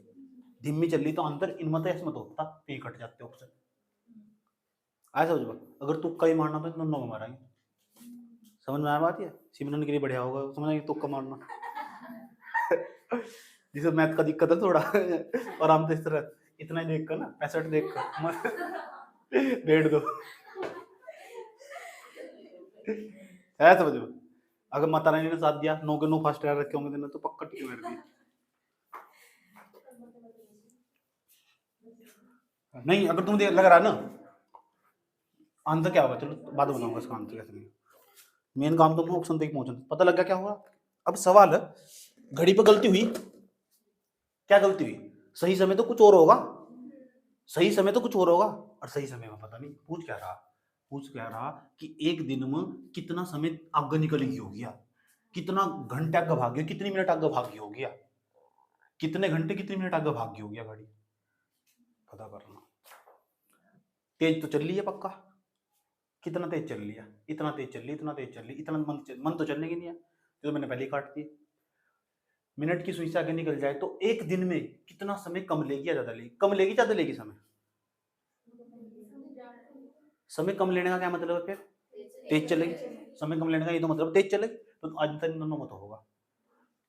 धीमी चल रही तो अंतर इनमत इसमत होता, तो ये कट जाते ऑप्शन। आया समझ, अगर तुक्का ही मारना तो दोनों को मारेंगे, समझ में आया बात? है सिमरन के लिए बढ़िया होगा समझ, तुक्का मारना जिसे मैथ का दिक्कत है थोड़ा और हम तो इस तरह इतना ही देख कर ना 65 देख कर बैठ दो है समझो। अगर माता रानी ने साथ दिया 9 के 9 फर्स्ट ईयर रखे होंगे तो पक्का टिक बैठ गई। नहीं अगर तुम लग रहा ना आंसर क्या होगा, चलो बाद में बताऊंगा इसका आंसर कैसे, मेन काम तो ऑप्शन तक पहुंचना, पता लग गया क्या हुआ। अब सवाल है घड़ी पर गलती हुई, क्या गलती हुई, सही समय तो कुछ और होगा, सही समय तो कुछ और होगा, और सही समय में पता नहीं पूछ क्या रहा कि एक दिन में कितना समय आगे निकल गई हो गया, कितना घंटे आगे भाग गया, कितनी मिनट आगे भागी हो गया, कितने घंटे कितनी मिनट आगे भागी हो गया गाड़ी, पता करना। तेज तो चल रही है पक्का, कितना तेज चल लिया, इतना तेज चल रही, इतना तेज चल रही, इतना मन तो चलने की नहीं है, तो मैंने पहले ही काट दी। मिनट की सुई से आगे निकल जाए तो एक दिन में कितना समय कम लेगी या ज्यादा लेगी? कम लेगी ज्यादा लेगी समय? समय कम लेने का क्या मतलब है फिर? तेज चलेगी। समय कम लेने का ये तो मतलब तेज चलेगी। तो आज तक इन दोनों में तो होगा।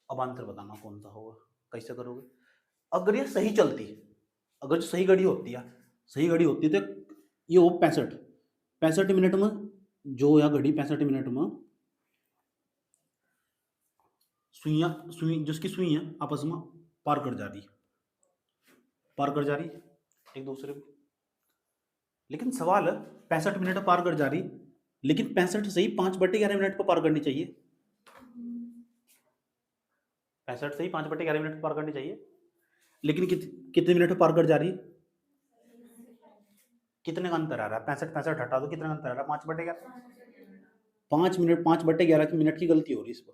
अब आंसर बताना कौन सा होगा, कैसे करोगे? अगर ये सही चलती है, अगर जो सही घड़ी होती है, सही घड़ी होती है तो ये हो 65 मिनट में, जो या घड़ी 65 मिनट में सुइयां सुई जिसकी सुइयां आपस में पार कर जा रही, पार कर जा रही एक दूसरे को। लेकिन सवाल है 65 मिनट पार कर जा रही, लेकिन 65 सही 5/11 मिनट पर पार करनी चाहिए। 65 सही 5/11 मिनट पर पार करनी चाहिए, लेकिन कितने मिनट में पार कर जा रही? कितने का अंतर आ रहा है? 65 हटा दो, कितने का अंतर आ रहा है? 5/11। 5 मिनट, 5/11 की मिनट की गलती हो रही है इस पर।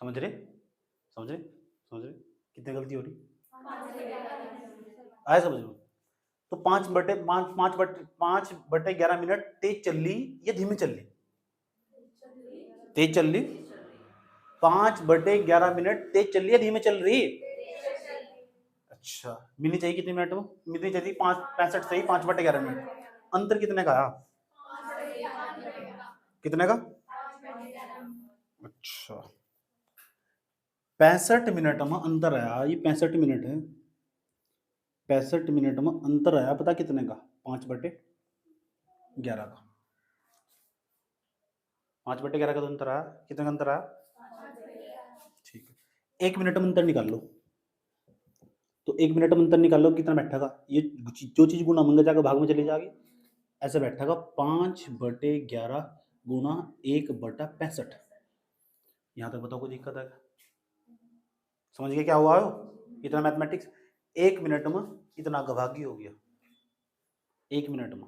समझ रहे समझ रहे समझ रहे? कितनी गलती हो रही आया समझ में? तो 5/11 मिनट तेज चल रही या धीमी चल रही? तेज चल रही। 5/11 मिनट तेज चल रही है, धीमे चल रही? अच्छा, मिलनी चाहिए कितने मिनट में? मिलनी चाहिए 65 सही 5/11 मिनट। अंतर कितने का आया? कितने का? अच्छा, 65 मिनट में अंतर आया। ये 65 मिनट है, 65 मिनट में अंतर आया, पता कितने का? 5/11 का। 5/11 का तो अंतर आया। कितने का अंतर आया? ठीक है, 1 मिनट में अंतर निकाल लो। तो 1 मिनट में अंतर निकाल लो, कितना बैठेगा? ये जो चीज गुना मंगा जाकर भाग में चली जाएगी, ऐसे बैठेगा 5/11 गुना 1/65। यहाँ तक बताओ कोई दिक्कत है? समझ गए क्या हुआ हो? इतना मैथमेटिक्स 1 मिनट में इतना गभागी हो गया। 1 मिनट में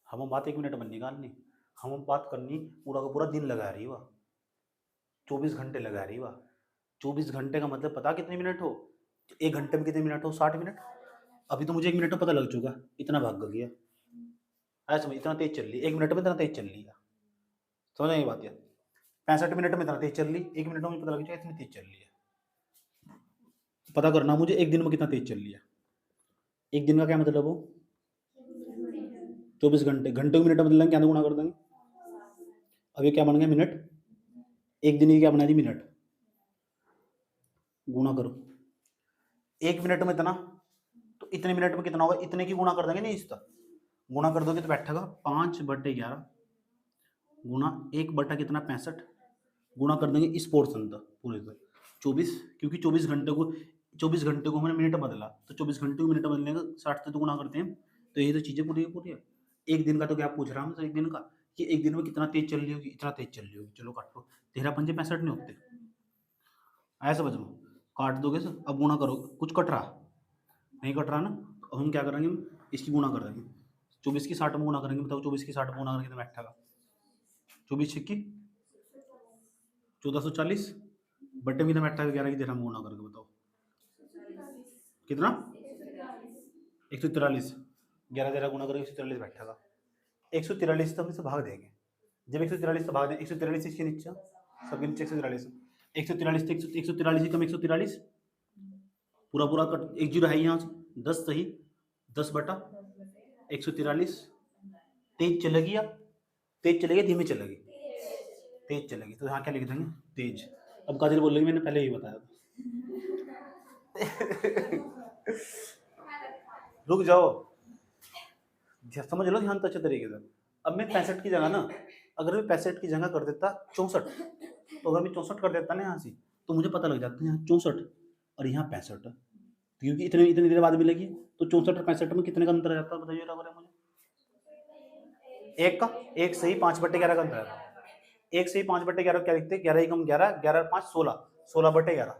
हम बात 1 मिनट में निकालनी, हम बात करनी पूरा का पूरा दिन लगा रही वह, 24 घंटे लगा रही वह। 24 घंटे का मतलब पता कितने मिनट हो? 1 घंटे में कितने मिनट हो? 60 मिनट। अभी तो मुझे 1 मिनट में पता लग चुका, इतना भाग गया। ऐसा समझ, इतना तेज चल रही 1 मिनट में, इतना तेज चल रही है। समझ आई बात? यार 65 मिनट में इतना तेज चल रही, 1 मिनट में पता लग जाएगा इतनी तेज चल रही है। पता करना मुझे 1 दिन में कितना तेज चल रही है। 1 दिन का क्या मतलब हो? 24 घंटे। घंटे को मिनट में बदल देंगे, क्या गुणा कर देंगे। अब ये क्या बन गया? मिनट। 1 दिन की क्या बना दी? मिनट। गुणा करो 1 मिनट में इतना, तो इतने मिनट में कितना होगा? इतने की गुणा कर देंगे नहीं, इसका गुणा कर दोगे तो बैठेगा 5/11 गुणा 1 कितना 65, गुणा कर देंगे इस पोर्शन तक पूरे तक 24, क्योंकि 24 घंटे को हमने मिनट बदला, तो 24 घंटे को मिनट बदलने का 60 से तो गुणा करते हैं। तो ये तो चीजें पूरी पूरी है। 1 दिन का तो क्या पूछ रहा हूँ, तो 1 दिन का कि 1 दिन में कितना तेज चल रही होगी? इतना तेज चल रही होगी। चलो काट लो, 13×5 = 65 नहीं होते? आया समझ में? काट दोगे सर, अब गुणा करो। कुछ कट रहा? नहीं कट रहा ना? तो अब हम क्या करेंगे, इसकी गुणा कर देंगे। 24 की 60 में गुणा करेंगे। बताओ 24 की 60 में गुणा करके तो बैठेगा 24 की 1440 बट्टे में कितना बैठेगा? 11 की 13 में गुणा करके बताओ कितना? 143। 11 गुणा करके 143 बैठेगा। 143 तो हम इसे भाग देंगे। जब 143 से भाग दें, 143 इसके नीचे, सबके नीचे 143, 143 से 143 कम 143, पूरा पूरा कट, एक जीरो है यहाँ से, 10 सही 10/143। तेज चलेगी या तेज चलेगी धीमी चलेगी? तेज चलेगी, तो यहाँ क्या लिख देंगे? तेज। अब काजल बोल रही मैंने पहले ही बताया था। रुक जाओ, समझ लो ध्यान तो अच्छे तरीके से। अब मैं 65 की जगह ना, अगर मैं 65 की जगह कर देता 64, तो अगर मैं 64 कर देता ना यहाँ से, तो मुझे पता लग जाता है यहाँ 64 और यहाँ 65, क्योंकि इतने इतनी देर बाद मिलेगी। तो 64 और 65 में कितने का अंतर आ जाता है? बताइए मुझे। एक का, एक सही 5/11 का अंतर आता है। एक सही 5/11 क्या लिखते? 11 कम 11, 11 5 16, 16/11।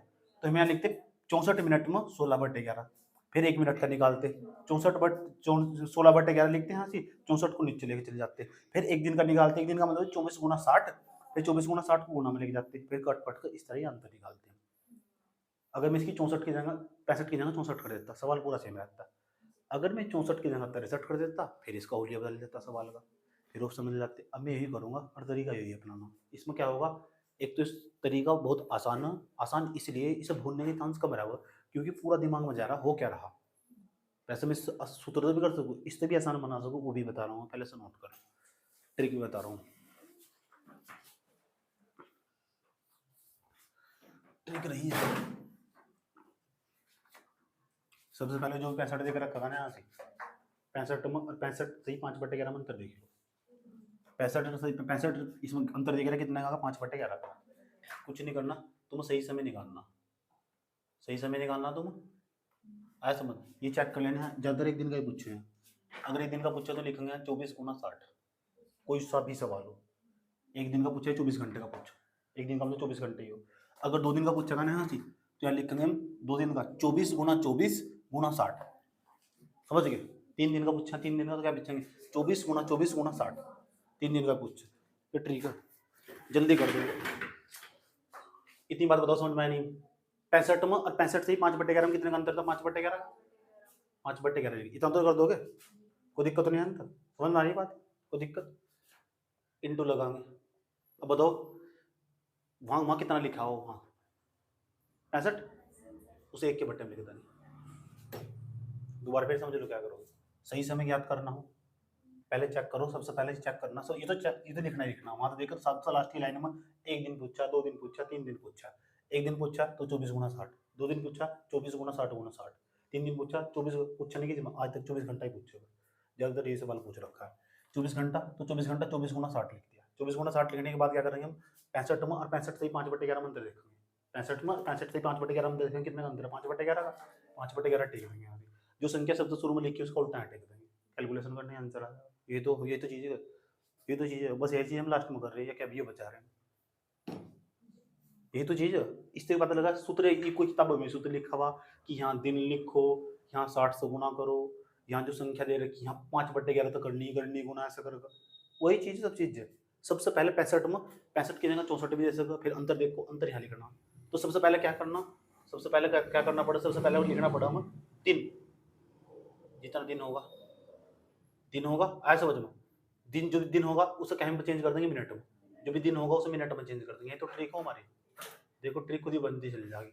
तो हम यहाँ लिखते 64 मिनट में 16/11। फिर 1 मिनट का निकालते 16/11 लिखते हैं यहाँ से, 64 को नीचे लेके चले जाते। फिर 1 दिन का निकालते, 1 दिन का मतलब 24×60, फिर 24×60 को गुणा में लेके जाते, फिर कट पट कर इस तरह अंतर निकालते हैं। अगर मैं इसकी 64 की जगह 65 की जगह 64 कर देता, सवाल पूरा सेम रहता। अगर मैं 64 की जगह 63 कर देता, फिर इसका हुलिया बदल देता सवाल का, फिर वो समझ जाते। अब मैं यही करूंगा और तरीका यही अपनाना। इसमें क्या होगा, एक तो इस तरीका बहुत आसान है, आसान इसलिए इसे भूलने के चांस कम रहा हुआ क्योंकि पूरा दिमाग में जा रहा हो क्या रहा। वैसे मैं सूत्र से भी कर सकूँ, इससे भी आसान बना सकूँ, वो भी बता रहा हूँ, पहले से नोट कर, ट्रिक भी बता रहा हूँ। ट्रिक रही है, सबसे पहले जो 65 देकर रखा था ना यहाँ से, 65 सही 5/11 में अंतर देख लो। 65 इसमें अंतर देख रहा कितना का, 5/11 का। कुछ नहीं करना, तुम सही समय निकालना, सही समय निकालना तुम आया समझ। ये चेक कर लेना है, ज्यादा एक दिन का ही पूछे हैं, अगर एक दिन का पूछे तो लिखेंगे 24 गुना 60, कोई सा भी सवाल हो। एक दिन का पूछे 24 घंटे का पूछो, एक दिन का मतलब 24 घंटे ही हो। अगर 2 दिन का पूछेगा ना यहाँ से तो यहाँ लिखेंगे हम 2 दिन का 24 गुना 24 गुना 60, समझ गए। 3 दिन का पूछा, 3 दिन का तो क्या पूछेंगे 24 गुना 24 गुना 60, 3 दिन का पूछ, ये ठीक है, जल्दी कर दो। इतनी बात बताओ समझ में आई नहीं। 65 में और 65 से ही 5/11 में कितने का अंतर था, 5/11, 5/11 इतना अंतर कर दोगे, कोई दिक्कत तो नहीं है अंतर, समझ में आ रही बात, कोई दिक्कत। इंटू लगाएंगे, अब बताओ वहाँ वहाँ कितना लिखा हो, वहाँ 65 उसे 1 के बट्टे में लिख देना। दोबारा फिर समझ लो क्या करोगे, सही समय याद करना हो, पहले चेक करो, सबसे पहले चेक करना। सो ये तो लिखना ही लिखना, वहाँ तो देखो सबसे लास्ट की लाइन में 1 दिन पूछा, 2 दिन पूछा, 3 दिन पूछा। 1 दिन पूछा तो 24 गुना 60, 2 दिन पूछा 24 गुना 60 गुना 60, 3 दिन पूछा 24 पूछने की आज तक 24 घंटा ही पूछेगा, ज़्यादातर ये सवाल पूछ रखा है। 24 घंटा तो 24 घंटा 24 गुना 60 लिख दिया, 24 गुना 60 लिखने के बाद क्या करेंगे हम 65 में, और 65 से ही 5/11 में अंतर देखेंगे, 65 में 65 से 5/11 में देखेंगे कितने का अंतर है, 5/11 का, 5/11 टेक देंगे यहाँ पे। जो संख्या शब्द शुरू में लिखी है उसका उल्टा टेक देंगे, कैलकुलेशन करने आंसर आ जाएगा। ये तो चीज़ है, बस यही चीज़ हम लास्ट में कर रहे हैं, क्या भी बचा रहे हैं, यही तो चीज़ है। इससे पता लगा सूत्र, ये कोई किताबों में सूत्र लिखा हुआ कि यहाँ दिन लिखो, यहाँ 60 से गुना करो, यहाँ जो संख्या दे रखी यहाँ 5/11 तो करनी करनी गुना ऐसा करेगा, वही चीज़ सब चीज़ है। सबसे पहले 65 में 65 की जगह 64 भी दे सकते, फिर अंतर देखो, अंतर यहाँ लिखना। तो सबसे पहले क्या करना, सबसे पहले क्या करना पड़ा, सबसे पहले लिखना पड़ा हमें दिन, जितना दिन होगा आया समझ में। दिन जो भी दिन होगा उसे कहीं पर चेंज कर देंगे मिनट में, जो भी दिन होगा उसे मिनट में चेंज कर देंगे, तो ट्रिक हो हमारी, देखो ट्रिक खुद ही बनती चली जाएगी।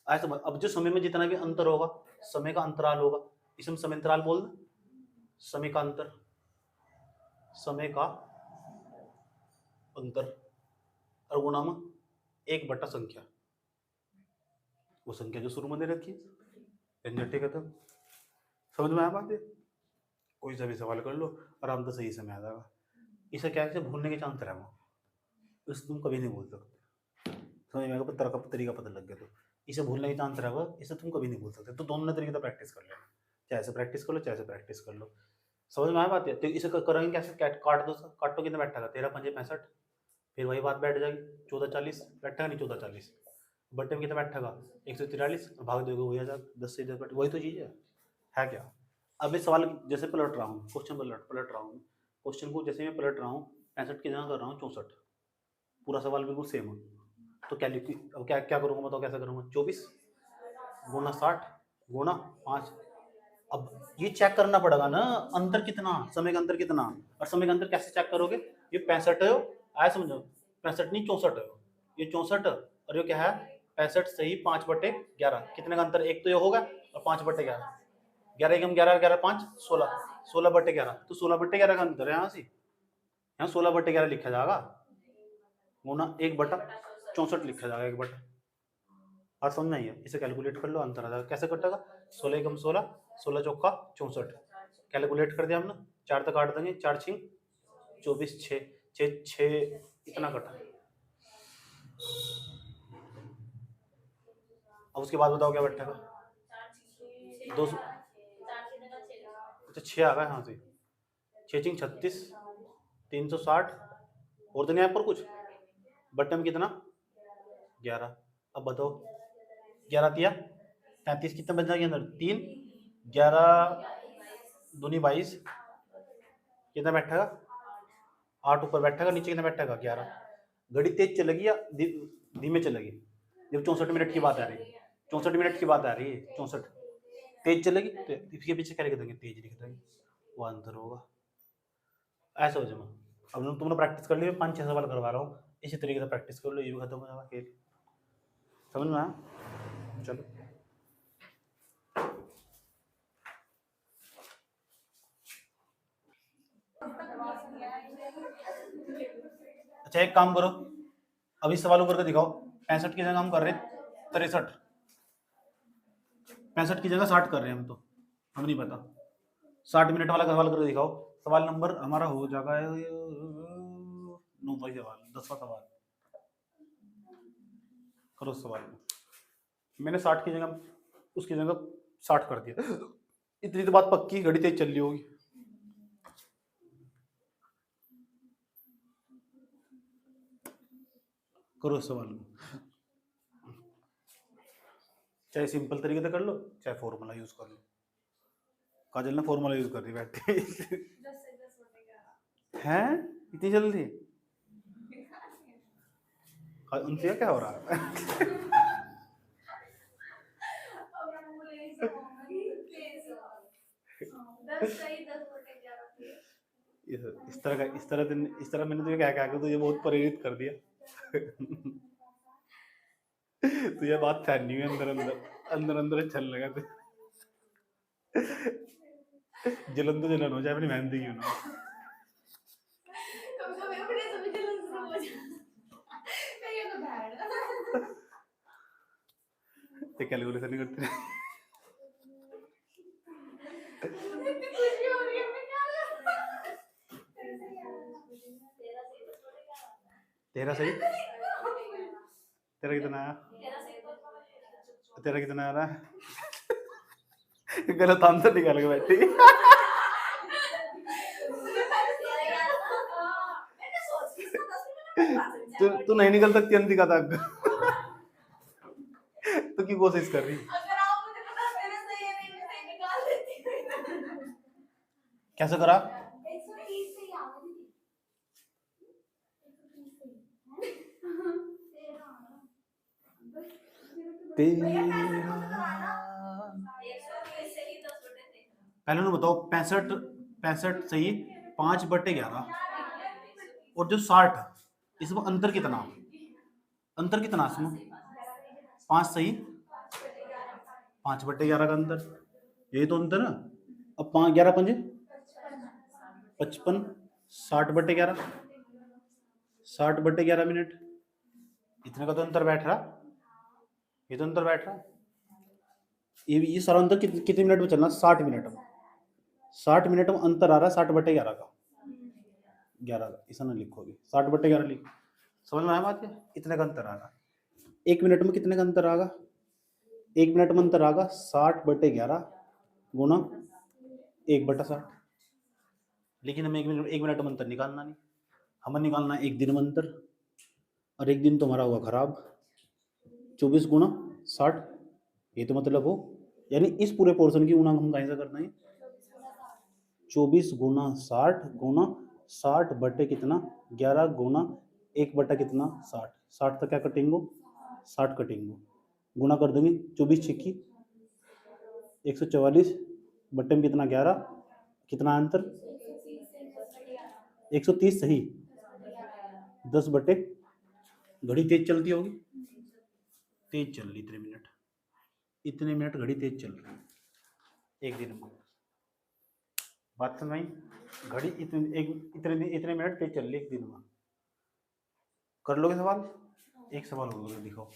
आया समझ। अब जो समय में जितना भी अंतर होगा, समय का अंतराल होगा, इसे हम समय अंतराल बोल दें, समय का अंतर, समय का अंतर और गुणा में 1/संख्या, वो संख्या जो शुरू में दे रखी है, झंझट खत्म। समझ में आया बात है, कोई सा भी सवाल कर लो आराम से सही समय आ जाएगा। इसे क्या है, भूलने के चांस रहेगा, इसे तुम कभी नहीं भूल सकते, समझ में आएगा, तरीका पता लग गया तो इसे भूलने के चांस रहेगा, इसे तुम कभी नहीं भूल सकते। तो दोनों तरीके से प्रैक्टिस कर लेना, चाहे से प्रैक्टिस कर लो चाहे से प्रैक्टिस कर लो। समझ में आया बात है। तो इसे करेंगे कैसे, काट दो, काटो कितना बैठेगा 13×5 = 65, फिर वही बात बैठ जाएगी 14×40 बैठेगा, नहीं 14×40 बट्टे में कितना बैठेगा 143, भाग दोगे वही आ जाएगा 10 से 10 बैठ, वही तो चीज़ है क्या। अब इस सवाल जैसे पलट रहा हूँ, क्वेश्चन पलट रहा हूँ, क्वेश्चन को जैसे मैं पलट रहा हूँ 65 की जगह कर रहा हूँ 64, पूरा सवाल बिल्कुल सेम है। तो क्या लिखी, अब क्या क्या करूँगा बताओ, कैसे करूँगा 24 गुना 60 गुना 5। अब ये चेक करना पड़ेगा ना अंतर कितना, समय का अंतर कितना, और समय का अंतर कैसे चेक करोगे, ये 65 है, आया समझो, 65 नहीं 64 है, ये 64 और ये क्या है 65 से ही 5/11 कितने का अंतर, एक तो ये होगा और 5/11, 11 एकम 11 11 5 16, 16/11, तो 16/11 का अंतर है यहाँ से, यहाँ 16/11 लिखा जाएगा गुना 1/64 लिखा जाएगा 1/, बात समझ में आई है। इसे कैलकुलेट कर लो, अंतर आ जाएगा, कैसे कटेगा 16 एकम 16, 16 चौका 64, कैलकुलेट कर दिया हमने, 4 तक काट देंगे, 4 6 24, 6 6 6 इतना कटा। अब उसके बाद बताओ क्या बैठेगा, 200, अच्छा 6 आ गया यहाँ से, 6 6 36, 360 और तो नहीं यहाँ पर कुछ, बट्टे में कितना 11। अब बताओ 11 दिया 33, कितना बच जाएगा अंदर 3, 11 दूनी 22, कितना बैठेगा 8 ऊपर बैठेगा, नीचे कितना बैठेगा 11। घड़ी तेज चलेगी या धीमे चलेगी, जब 64 मिनट की बात आ रही है, 64 मिनट की बात आ रही है, 64 तेज चलेगी तो इसके पीछे क्या लिख देंगे, तेज लिख देंगे, वो आंसर होगा। ऐसा हो जाए, अब तुमने प्रैक्टिस कर ली, 5-6 सवाल करवा रहा हूँ, इसी तरीके से प्रैक्टिस कर लो, ये भी खत्म हो जाएगा खेल। समझ में आया? चलो अच्छा एक काम करो, अभी सवाल करके दिखाओ। 65 की जगह हम कर रहे हैं 63, 65 की जगह 60 कर रहे हैं हम, तो हम नहीं पता। 60 मिनट वाला सवाल करके दिखाओ। सवाल नंबर हमारा हो जाएगा 9वां सवाल, 10वां सवाल। करो सवाल में, मैंने 60 की जगह उसकी जगह 60 कर दिया। इतनी तो बात पक्की, घड़ी तेज चल रही होगी। करो सवाल में, चाहे सिंपल तरीके से कर लो, चाहे फॉर्मूला यूज कर लो। काजल ने फॉर्मूला यूज कर रही बैठे। हैं इतनी जल्दी? उनसे क्या हो रहा है? इस तरह मैंने तुझे क्या क्या कर, तुझे बहुत प्रेरित कर दिया। तुझे बात फैलनी है अंदर अंदर, अंदर अंदर चल लगा तू। जलन तो जलन हो जाए, अपनी मेहनत क्यों ना। ते कैलकुलेशन नहीं करते। तेरा सही, तेरा कितना आया? तेरा कितना आ रहा है? गलत आंसर निकाल के बैठी। तू नहीं निकल सकती अंतिका तक। तो की कोशिश कर रही? कैसे करा? पहले ना बताओ, 65 65 सही 5/11, और जो 60 इसमें अंतर कितना? अंतर कितना इसमें? 5 सही 5/11 का अंतर, यही तो अंतर है। अब 5 11 पंजे 55, 60/11, 60/11 मिनट, इतने का तो अंतर बैठ रहा। ये तो अंतर बैठ रहा। ये सारा अंतर कितने मिनट में चलना? 60 मिनट में। 60 मिनट में अंतर आ रहा है 60/11 का, 11 का। इसे ना लिखोगे, 60/11 लिखो। समझ में आया बात? इतने का अंतर आ रहा। 1 मिनट में कितने का अंतर आएगा? 1 मिनट में अंतर आएगा 60/11 गुना 1/60। लेकिन हमें 1 मिनट में अंतर निकालना नहीं, हमें निकालना 1 दिन में अंतर, और 1 दिन तो हमारा हुआ खराब। 24 गुना 60, ये तो मतलब हो, यानी इस पूरे पोर्शन की गुणा हम कहीं से करना है? 24 गुना 60 गुना 60 कितना 11 गुना 1 कितना 60। 60 तक क्या कटेंगे? 60 कटेंगे, गुना कर देंगे 24 छिक्की 144 में कितना 11, कितना अंतर? 130 सही 10 घड़ी तेज चलती होगी, तेज चल रही इतने मिनट घड़ी तेज चल रही 1 दिन में। बात समझ में? घड़ी इतने मिनट तेज चल रही 1 दिन में। कर लोगे सवाल? एक सवाल हो गया, दिखाओ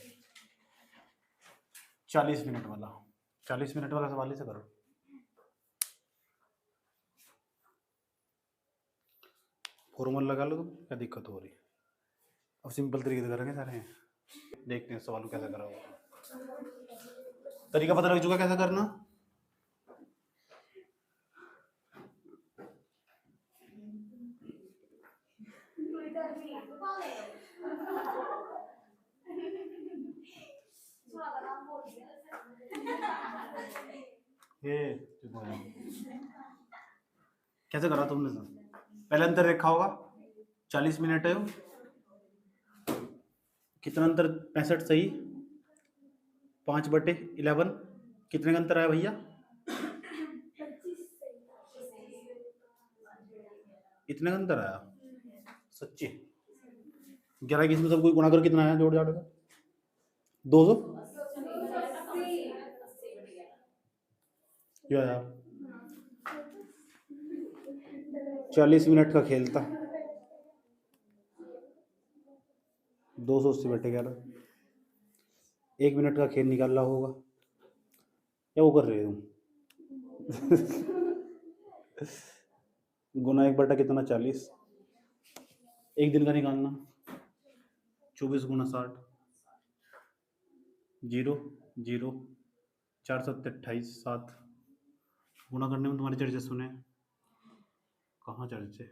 40 मिनट वाला, 40 मिनट वाला सवाल से करो। फॉर्मूला लगा लो तुम, क्या दिक्कत हो रही है? अब सिंपल तरीके से करेंगे सारे, देखते हैं सवाल कैसे करा होगा। तरीका पता लग चुका कैसे करना? ये कैसे करा तुमने? पहले अंतर देखा होगा, 40 मिनट है, कितना अंतर? 65 सही 5/11, कितने का अंतर आया भैया? इतने का अंतर आया सच्ची? 11 की इसमें सब कोई गुणा कर कितना आया जोड़ जाड़ का? 200 क्या आया? 40 मिनट का खेल था। 280/11 1 मिनट का खेल निकाल रहा होगा। क्या वो कर रहे हो तुम? गुना 1 बटा कितना? 40। एक दिन का निकालना। 24 × 60 0 0 4 7 28 7 गुना करने में तुम्हारे चर्चे सुने कहाँ चर्चे?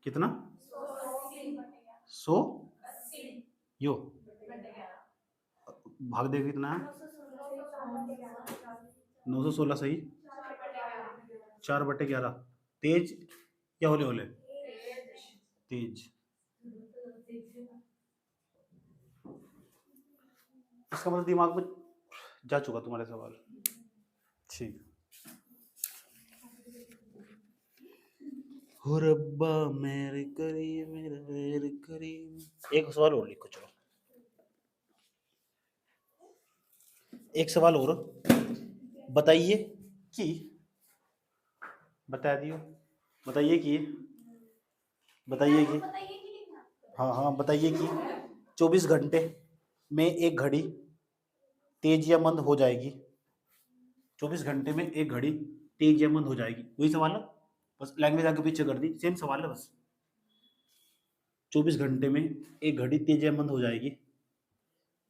कितना? 100 यो भाग दे कितना है? 916 सही। 4/11 तेज या होले होले? तेज। इसका मतलब दिमाग में जा चुका तुम्हारे सवाल। ठीक। हो रब्बा मेरे करीम मेरे मेरे करीम। एक सवाल और लिखो चलो। एक सवाल और बताइए कि बता दियो। बताइए कि बताइए कि हाँ हाँ बताइए कि 24 घंटे में एक घड़ी तेज या मंद हो जाएगी। 24 घंटे में एक घड़ी तेज या मंद हो जाएगी। वही सवाल है, बस लैंग्वेज आगे पीछे कर दी, सेम सवाल है बस। 24 घंटे में एक घड़ी तेज या मंद हो जाएगी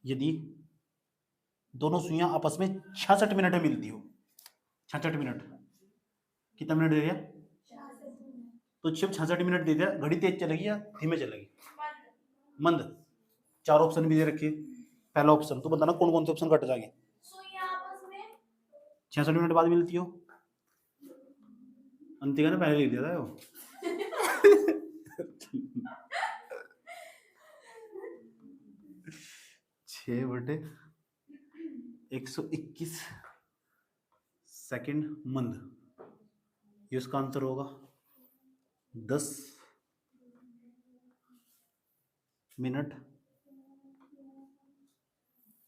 यदि दोनों सुइयां आपस में 66 मिनट में मिलती हो। 66 मिनट कितना मिनट दे दिया? तो सिर्फ 66 मिनट दे दिया। घड़ी तेज चलेगी या धीमे चलेगी? मंद। 4 ऑप्शन भी दे रखे। पहला ऑप्शन तो बताना कौन कौन से ऑप्शन कट जाएंगे। 66 मिनट बाद मिलती हो। अंतिका ने पहले लिख दिया था वो। 6/121 सेकंड मंद। ये उसका आंसर होगा 10 मिनट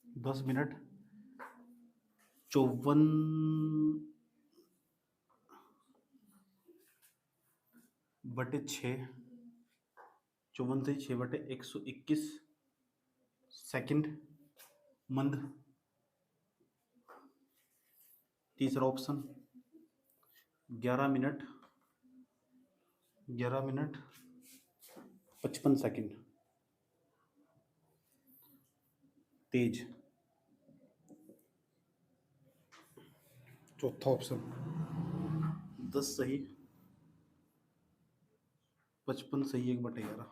54/6 54 से 6/121 सेकंड मंद। तीसरा ऑप्शन 11 मिनट 55 सेकंड तेज। चौथा ऑप्शन 10 सही 55 सही 1/11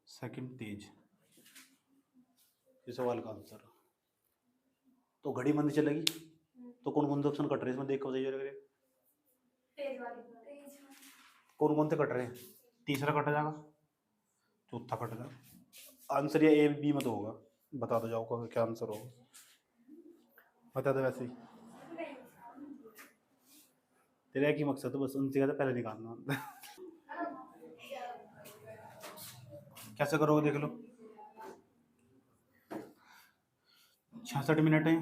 सेकंड तेज। ये सवाल का आंसर। तो घड़ी मंद चलेगी तो कौन कौन से ऑप्शन कट रहे हैं इसमें देखो बताइए। कौन कौन से कट रहे हैं? तीसरा कट जाएगा, चौथा कट जाएगा। आंसर ये ए बी में तो होगा। बता दो जाओ क्या आंसर होगा। बता दो वैसे ही। तेरा की मकसद तो बस उनसे ज़्यादा पहले निकालना। कैसे करोगे देख लो। 66 मिनट है।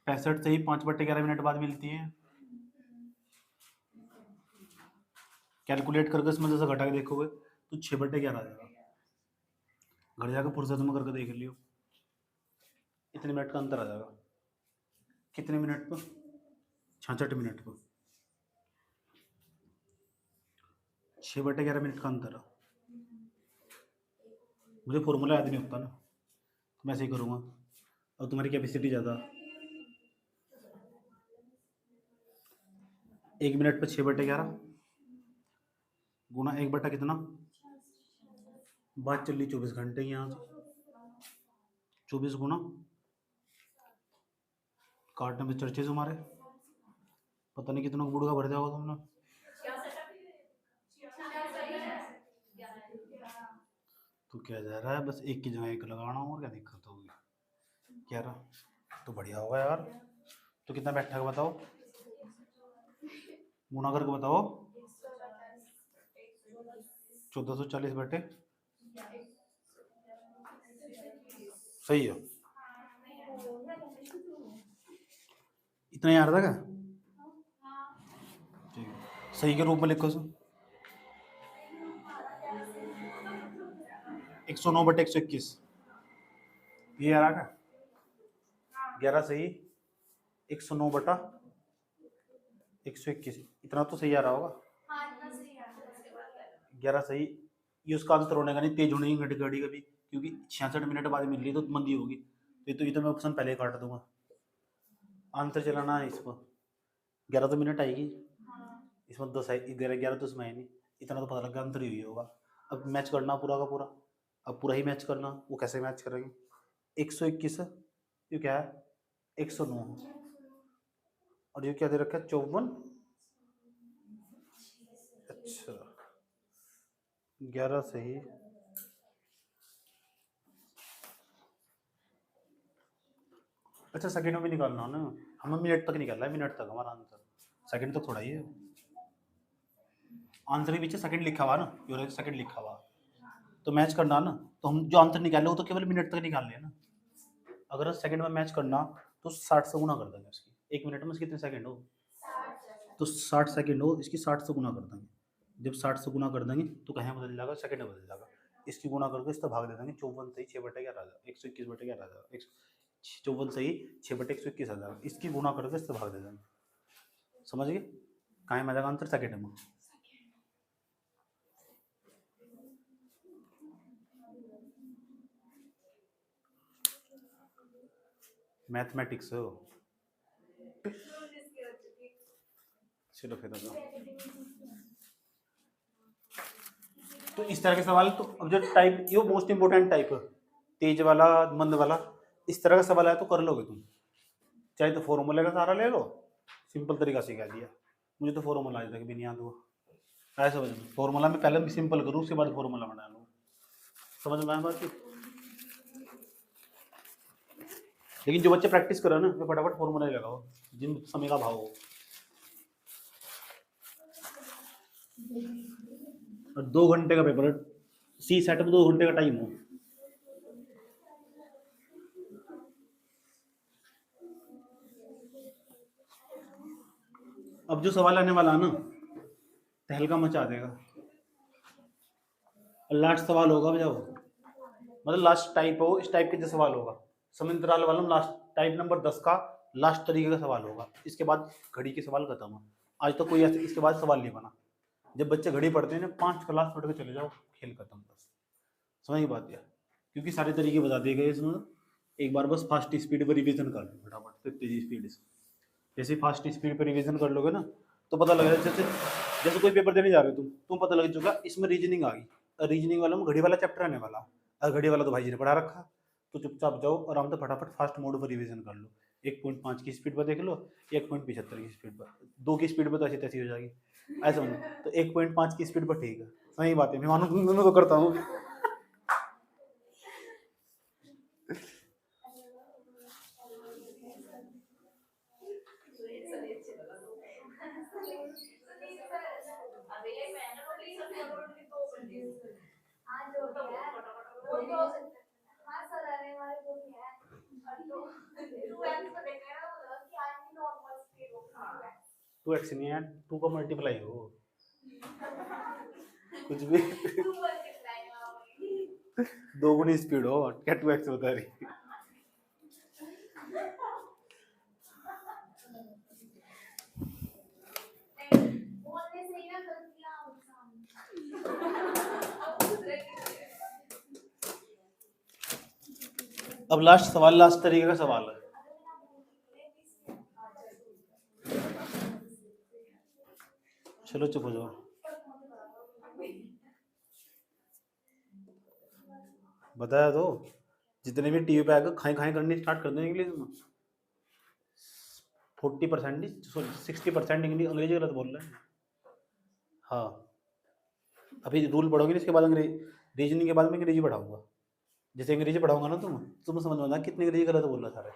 65 से ही 5/11 मिनट बाद मिलती है। कैलकुलेट करके इसमें जैसे घटा के देखोगे तो 6/11 आ जाएगा। घर जाकर फुर्सत में करके देख लियो। इतने मिनट का अंतर आ जाएगा। कितने मिनट पर? 66 मिनट पर 6/11 मिनट का अंतर है। मुझे फॉर्मूला याद नहीं होता ना, तो मैं ऐसे ही करूँगा। और तुम्हारी कैपेसिटी ज़्यादा। 1 मिनट पर 6/11 गुना 1 बटा कितना? बात चल रही 24 घंटे यहाँ से 24 गुना काटने में चर्चे तुम्हारे पता नहीं कितना बुढ़गा भर जाओगा तुमने। तो क्या जा रहा है, बस एक की जगह एक लगाना और क्या दिक्कत होगी। 11 तो बढ़िया होगा यार। तो कितना बैठा का बताओ, गुना करके बताओ। 1440 बटे, सही है। इतना ही आ रहा था क्या? ठीक है, सही के रूप में लिखो सो। 109 बटे 121, ये आ रहा क्या? 11 सही, 109 बटा 121, इतना तो सही आ रहा होगा। 11 सही, ये उसका आंसर होने का नहीं, तेज होने की घड़ी घड़ी कभी, क्योंकि 66 मिनट बाद मिल रही तो मंदी होगी। तो ये तो मैं ऑप्शन पहले काट दूंगा। आंसर चलाना है इसको, 11 तो मिनट आएगी इसमें, 10 है, 11 तो इसमें है नहीं, इतना तो पता लग गया, आंसर ही हुई होगा। अब मैच करना पूरा का पूरा, अब पूरा ही मैच करना। वो कैसे मैच करेंगे? 121, ये क्या है? 109, और ये क्या दे रखा है? 54। अच्छा, 11 सही, अच्छा सेकंड में भी निकालना है ना, हमें मिनट तक निकालना है, मिनट तक हमारा आंसर, सेकंड तक थोड़ा ही है। आंसर के पीछे सेकंड लिखा हुआ ना, योर सेकंड लिखा हुआ, तो मैच करना ना, तो हम जो आंसर निकाले वो तो केवल मिनट तक निकालने हैं ना। अगर सेकंड में मैच करना तो 60 से गुना कर देंगे इसकी, एक मिनट में कितने सेकंड हो, तो 60 सेकंड हो, इसकी 60 से गुना कर देंगे। जब 60 से गुना कर देंगे तो कहीं बदल जाएगा, सेकंड में बदल जाएगा। इसकी गुना करके इसका भाग दे देंगे, 54 सही 6 बटे 11 आ जाएगा, 121 बटे 11 आ जाएगा, 54 सही 6 बटे 121 आ जाएगा, इसकी गुना करके इससे भाग दे देंगे। समझ गए? कहाँ में आ जाएगा आंसर? सेकंड में। मैथमेटिक्स हो, चलो फिर तो इस तरह के सवाल, तो अब जो टाइप, ये मोस्ट इंपोर्टेंट टाइप है, तेज वाला मंद वाला, इस तरह का सवाल है तो कर लोगे तुम, चाहे तो फॉर्मूले का सहारा ले लो, सिंपल तरीका सिखा दिया। मुझे तो फॉर्मूला आज तक भी नहीं याद हुआ, ऐसा समझ, फॉर्मूला में पहले भी सिंपल करूँ, उसके बाद फॉर्मूला बना लूँ, समझ में आया बात की? लेकिन जो बच्चे प्रैक्टिस करो ना, वे फटाफट फॉर्मूला ही लगाओ, जिन समय का भाव हो। और 2 घंटे का पेपर, सी सेट में 2 घंटे का टाइम हो। अब जो सवाल आने वाला है ना, तहलका मचा देगा। लास्ट सवाल होगा बजाओ, मतलब लास्ट टाइप हो, इस टाइप के जो सवाल होगा, समुद्राल वाला लास्ट टाइप नंबर 10 का लास्ट तरीके का सवाल होगा। इसके बाद घड़ी के सवाल खत्म है, आज तो कोई ऐसे इसके बाद सवाल नहीं बना। जब बच्चे घड़ी पढ़ते हैं ना, 5 क्लास पढ़ के चले जाओ, खेल खत्म बस। समझ की बात है? क्योंकि सारे तरीके बता दिए गए इसमें। एक बार बस फास्ट स्पीड पर रिवीजन कर लो फटाफट, तेजी स्पीड से। जैसे फास्ट स्पीड पर रिवीजन कर लोगे ना, तो पता लगेगा, जैसे जैसे कोई पेपर देने जा रहे हो तुम पता लग चुका इसमें रीजनिंग आ गई, रीजनिंग वाला में घड़ी वाला चैप्टर आने वाला, और घड़ी वाला तो भाई जी ने पढ़ा रखा, तो चुपचाप जाओ आराम से फटाफट फास्ट मोड पर रिवीजन कर लो। 1.5 की स्पीड पर देख लो, 1.75 की स्पीड पर, 2 की स्पीड पर तो ऐसी तैसी हो जाएगी, ऐसा समझो। तो 1.5 की स्पीड पर ठीक है, सही बात है, मैं मानो तुम दोनों तो करता हूँ। टू एक्स नहीं है, 2 का मल्टीप्लाई हो कुछ भी। 2 गुनी स्पीड हो, क्या 2x बता रही? अब लास्ट सवाल, लास्ट तरीके का सवाल है। चलो चुप हो जाओ, बताया तो, जितने भी टीवी पे आएगा खाई खाई करनी स्टार्ट कर दो इंग्लिश में। 40% सॉरी 60% इंग्लिश, अंग्रेजी गलत बोल रहे हैं। हाँ, अभी रूल पढ़ोगे ना, इसके बाद अंग्रेजी, रीजनिंग के बाद मैं अंग्रेजी पढ़ाऊंगा। जैसे अंग्रेजी पढ़ाऊंगा ना तुम्हें समझ में आना कितनी अंग्रेजी गलत बोल रहा सारे।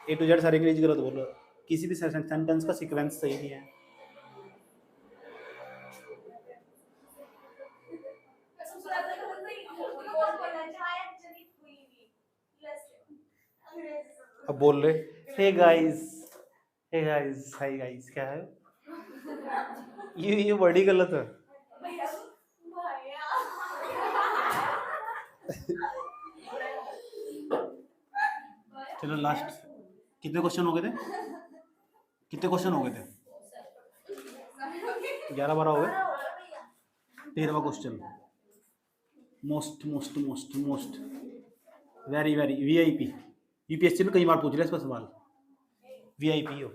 ए टू जेड सारे अंग्रेजी गलत बोल रहे हो, किसी भी सेंटेंस का सीक्वेंस सही नहीं है। अब बोल रहे hey guys, hey guys, hi guys, क्या है ये बड़ी गलत है। चलो लास्ट, कितने क्वेश्चन हो गए थे? कितने क्वेश्चन हो गए थे? 11-12 हो गए। 13वां question, most most most most very very VIP, UPSC ने कई बार पूछ लिया इसका सवाल। वीआईपी हो,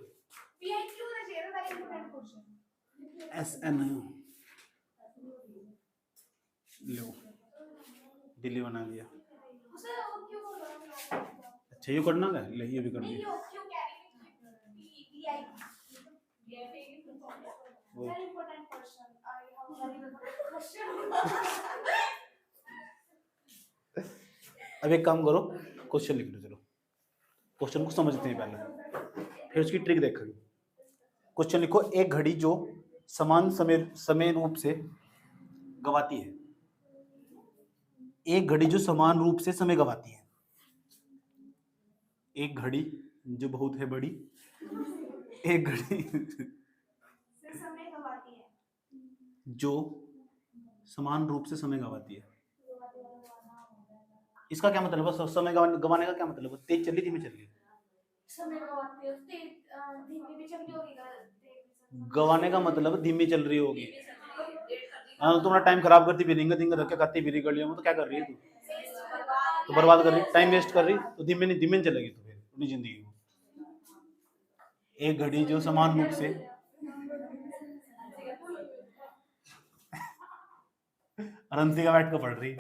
एसएन लो, दिल्ली बना दिया। अच्छा ये करना है, ले ये भी कर दिया। अब एक काम करो, क्वेश्चन लिख लो। चलो क्वेश्चन को समझते हैं पहले, फिर उसकी ट्रिक देखेंगे। क्वेश्चन लिखो, एक घड़ी जो समान समय रूप से गवाती है, एक घड़ी जो समान रूप से समय गवाती है, एक घड़ी जो बहुत है बड़ी, एक घड़ी समय गवाती है, जो समान रूप से समय गवाती है। इसका क्या मतलब है? समय गवाने का क्या मतलब है? तेज चल रही, धीमी चल रही? समय गवाती है, धीमी भी चल रही होगी। गवाने का मतलब धीमी चल रही होगी। हाँ, तुम्हारा टाइम खराब करती फिर रिंग रख के खाती फिर कर लिया, तो क्या कर रही है तू? तो बर्बाद कर रही, टाइम वेस्ट कर रही, तो धीमे नहीं चलेगी तो फिर अपनी जिंदगी में। एक घड़ी जो समान रूप से अनंतिका बैठ कर पढ़ रही,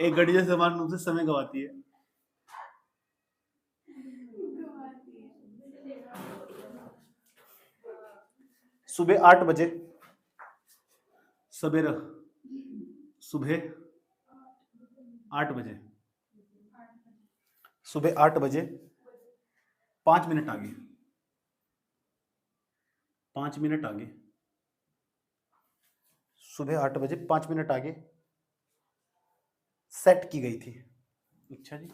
एक घड़ी जो समान रूप से समय गवाती है। सुबह 8 बजे, सवेरा सुबह 8 बजे, सुबह 8 बजे 5 मिनट आगे, 5 मिनट आगे, सुबह 8 बजे 5 मिनट आगे सेट की गई थी। अच्छा जी,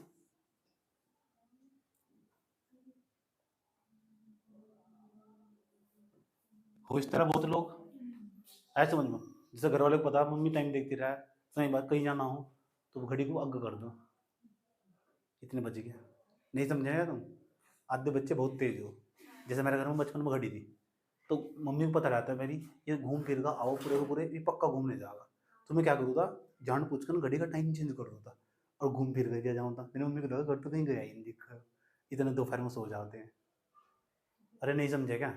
हो इस तरह बहुत लोग ऐसे समझ में, जैसे घर वाले को पता मम्मी टाइम देखती रहा है, सही बात, कहीं जाना हो तो घड़ी को अग कर दो, इतने बज गए, नहीं समझेगा तुम? आधे बच्चे बहुत तेज हो, जैसे मेरे घर में बचपन में घड़ी थी, तो मम्मी को पता रहता है मेरी, ये घूम फिर का आओ पूरे को पूरे, ये पक्का घूमने जाएगा, तो मैं क्या करूँ था, जान पूछ कर घड़ी का टाइम चेंज कर दूँ था और घूम फिर कर जाऊँ था। मेरी मम्मी को लगा घर तो कहीं गया ही नहीं, दिख इतने दोपहर में सो जाते हैं। अरे नहीं समझे क्या?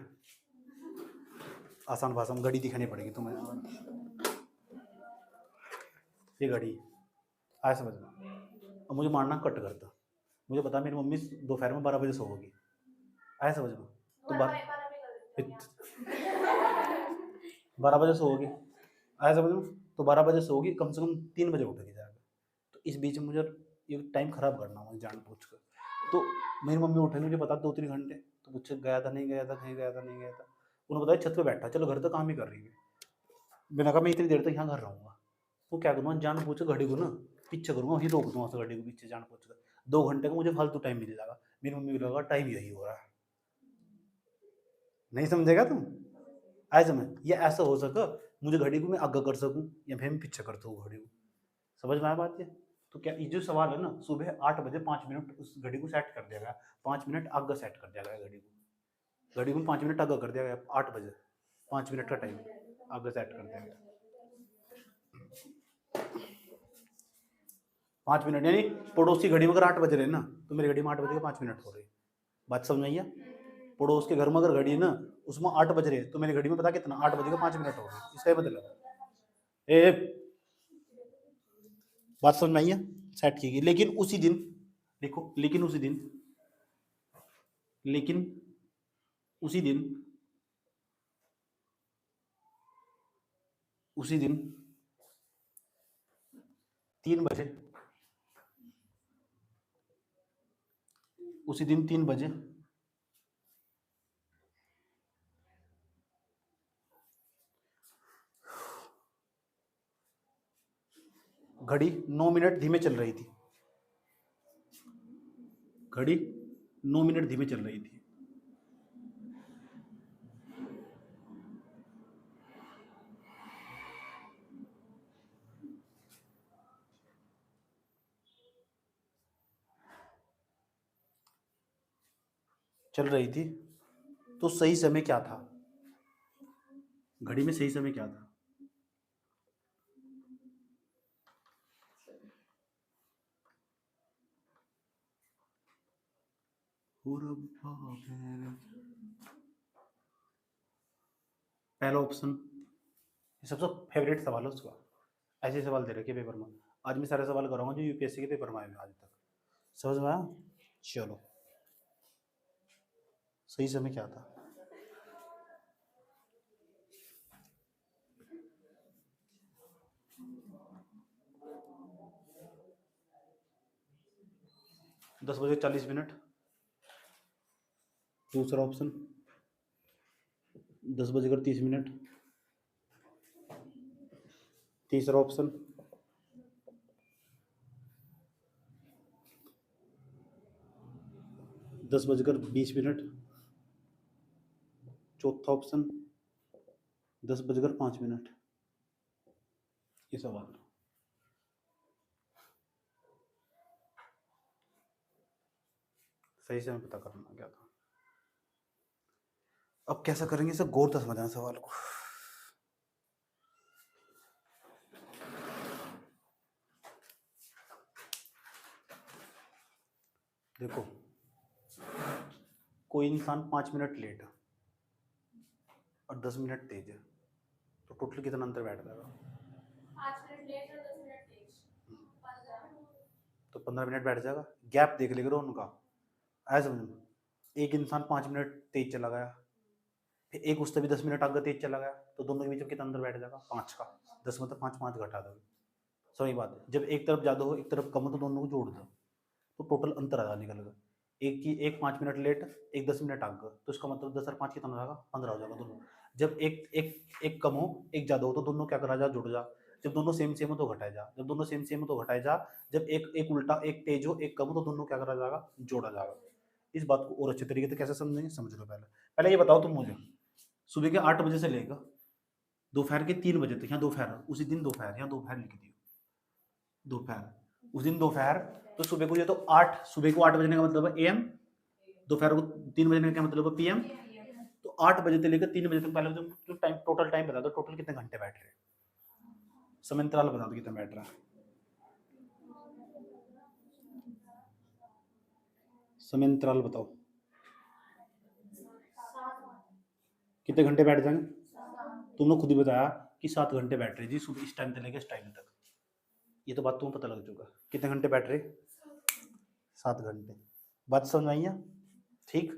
आसान भाषा में घड़ी दिखानी पड़ेगी तुम्हें। ये घड़ी आया समझ में, अब मुझे मारना कट करता, मुझे पता मेरी मम्मी दोपहर में 12 बजे सोओगी, आया समझ में, तो 12 बजे सोओगी, आया समझ में, तो 12 बजे सोओगी, कम से कम 3 बजे उठेगी जाकर, तो इस बीच में मुझे ये टाइम खराब करना हो जान पूछ कर, तो मेरी मम्मी उठेगी, मुझे पता 2-3 घंटे, तो पूछे गया था नहीं गया था, कहीं गया था नहीं गया था, उन्होंने बताया छत पे बैठा, चलो घर तो काम ही कर रही है, मैंने कहा मैं इतनी देर तक यहाँ घर रहूँगा, तो क्या करूँगा, जान पूछ घड़ी को ना पीछे करूँगा, वहीं रोक दूंगा उस घड़ी को पीछे जान पूछ कर, 2 घंटे का मुझे फालतू टाइम मिल जाएगा, मेरी मम्मी को लगा टाइम यही हो रहा है। नहीं समझेगा तुम? आए समझ, ये ऐसा हो सका मुझे घड़ी को मैं आगे कर सकूं या फिर मैं पीछे कर सकूं घड़ी को, समझ में आया बात ये? तो क्या ये जो सवाल है ना, सुबह 8 बजे 5 मिनट उस घड़ी को सेट कर दिया गया, 5 मिनट आगे सेट कर दिया गया घड़ी को 5 मिनट आगे कर दिया गया, 8 बजे 5 मिनट का टाइम आगे सेट कर दिया गया, 5 मिनट, यानी पड़ोसी घड़ी में अगर 8 बज रहे ना, तो मेरी घड़ी में 8 बजे के 5 मिनट हो रही, बात समझ में आई है? पड़ोस के घर में अगर घड़ी है ना, उसमें 8 बज रहे, तो मेरी घड़ी में पता कितना 8 बजे के 5 मिनट हो गए, इसका मतलब ए बात समझ में आई है? सेट की गई, लेकिन उसी दिन देखो, लेकिन उसी दिन, लेकिन उसी दिन, उसी दिन 3 बजे उसी दिन 3 बजे घड़ी 9 मिनट धीमे चल रही थी। घड़ी 9 मिनट धीमे चल रही थी। चल रही थी तो सही समय क्या था? घड़ी में सही समय क्या था? पहला ऑप्शन, ये सबसे फेवरेट सवाल है उसका। ऐसे सवाल दे रखे पेपर में। आज मैं सारे सवाल कराऊंगा जो यूपीएससी के पेपर में आए हुए आज तक। समझ में आया? चलो, सही समय क्या था? दस बजे 40 मिनट। दूसरा ऑप्शन 10 बजकर 30 मिनट। तीसरा ऑप्शन 10 बजकर 20 मिनट। चौथा ऑप्शन 10 बजकर 5 मिनट। ये सवाल सही समय पता करना क्या था। अब कैसा करेंगे इसे गौर से समझना सवाल को। देखो, कोई इंसान 5 मिनट लेट है और 10 मिनट तेज है, तो टोटल कितना अंतर बैठ जाएगा? 5 मिनट लेट और 10 मिनट तेज, तो 15 मिनट बैठ जाएगा। गैप देख लेगा उनका, ऐसा समझ में। एक इंसान 5 मिनट तेज चला गया, फिर एक उससे भी 10 मिनट आगे तेज चला गया, तो दोनों के बीच में कितना अंतर बैठ जाएगा? 5 का। 10 मतलब 5, 5 घटा दो। सही बात है। जब एक तरफ ज़्यादा हो एक तरफ कम हो तो दोनों को जोड़ दो, तो टोटल अंतर आधा निकलेगा। एक 5 मिनट लेट, एक 10 मिनट आगे, तो इसका मतलब 10 और 5 कितना हो जाएगा? 15 हो जाएगा दोनों। जब एक कम हो एक ज़्यादा हो तो दोनों क्या करा जा? जुड़ जा। जब दोनों सेम सेम हो तो घटाए जा, जब दोनों सेम सेम हो तो घटाए जा। जब एक उल्टा, एक तेज हो एक कम हो तो दोनों क्या करा जाएगा? जोड़ा जाएगा। इस बात को और अच्छे तरीके से कैसे समझेंगे? समझ लो। पहले पहले ये बताओ तुम मुझे, सुबह के 8 बजे से लेकर दोपहर के 3 बजे तक, यहाँ दोपहर उसी दिन दोपहर, यहाँ दोपहर लिख दियो। दोपहर उस दिन दोपहर, तो सुबह को ये तो 8, सुबह को 8 बजने का मतलब है एएम, दोपहर को 3 बजने का मतलब है पीएम। तो 8 बजे से लेकर 3 बजे तक पहले तुम टाइम, टोटल टाइम बता दो, टोटल कितने घंटे बैठ रहे? समय अंतराल बता दो कितना बैठ रहा है। समय अंतराल बताओ कितने घंटे बैठ जाएंगे? तुमने खुद ही बताया कि 7 घंटे बैठ रहे जी सुबह, इस टाइम से लेकर इस टाइम तक। ये तो बात तुम्हें पता लग चुका। कितने घंटे बैठ रहे? 7 घंटे। बात समझ आई है? ठीक।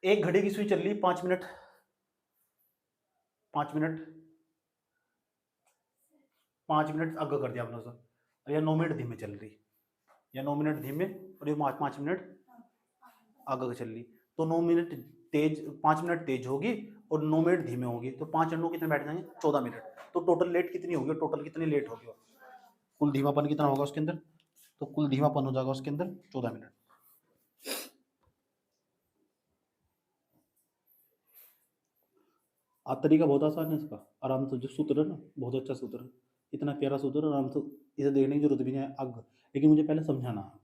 एक घड़ी की सुई चल रही 5 मिनट, 5 मिनट, 5 मिनट आगे कर दिया आपने उसे, और यह 9 मिनट धीमे चल रही, या 9 मिनट धीमे और ये 5 मिनट आगे चल रही। तो 9 मिनट तेज, 5 मिनट तेज होगी और 9 मिनट धीमे होगी, तो 5 और 9 कितने बैठ जाएंगे? 14 मिनट। तो टोटल लेट कितनी होगी? टोटल कितनी लेट होगी? कुल धीमापन कितना होगा उसके अंदर? तो कुल धीमापन हो जाएगा उसके अंदर 14 मिनट। तरीका बहुत आसान है इसका, आराम से। जो सूत्र है ना, बहुत अच्छा सूत्र है, इतना प्यारा सूत्र है, आराम से इसे देखने की जरूरत भी नहीं है आग। लेकिन मुझे पहले समझाना है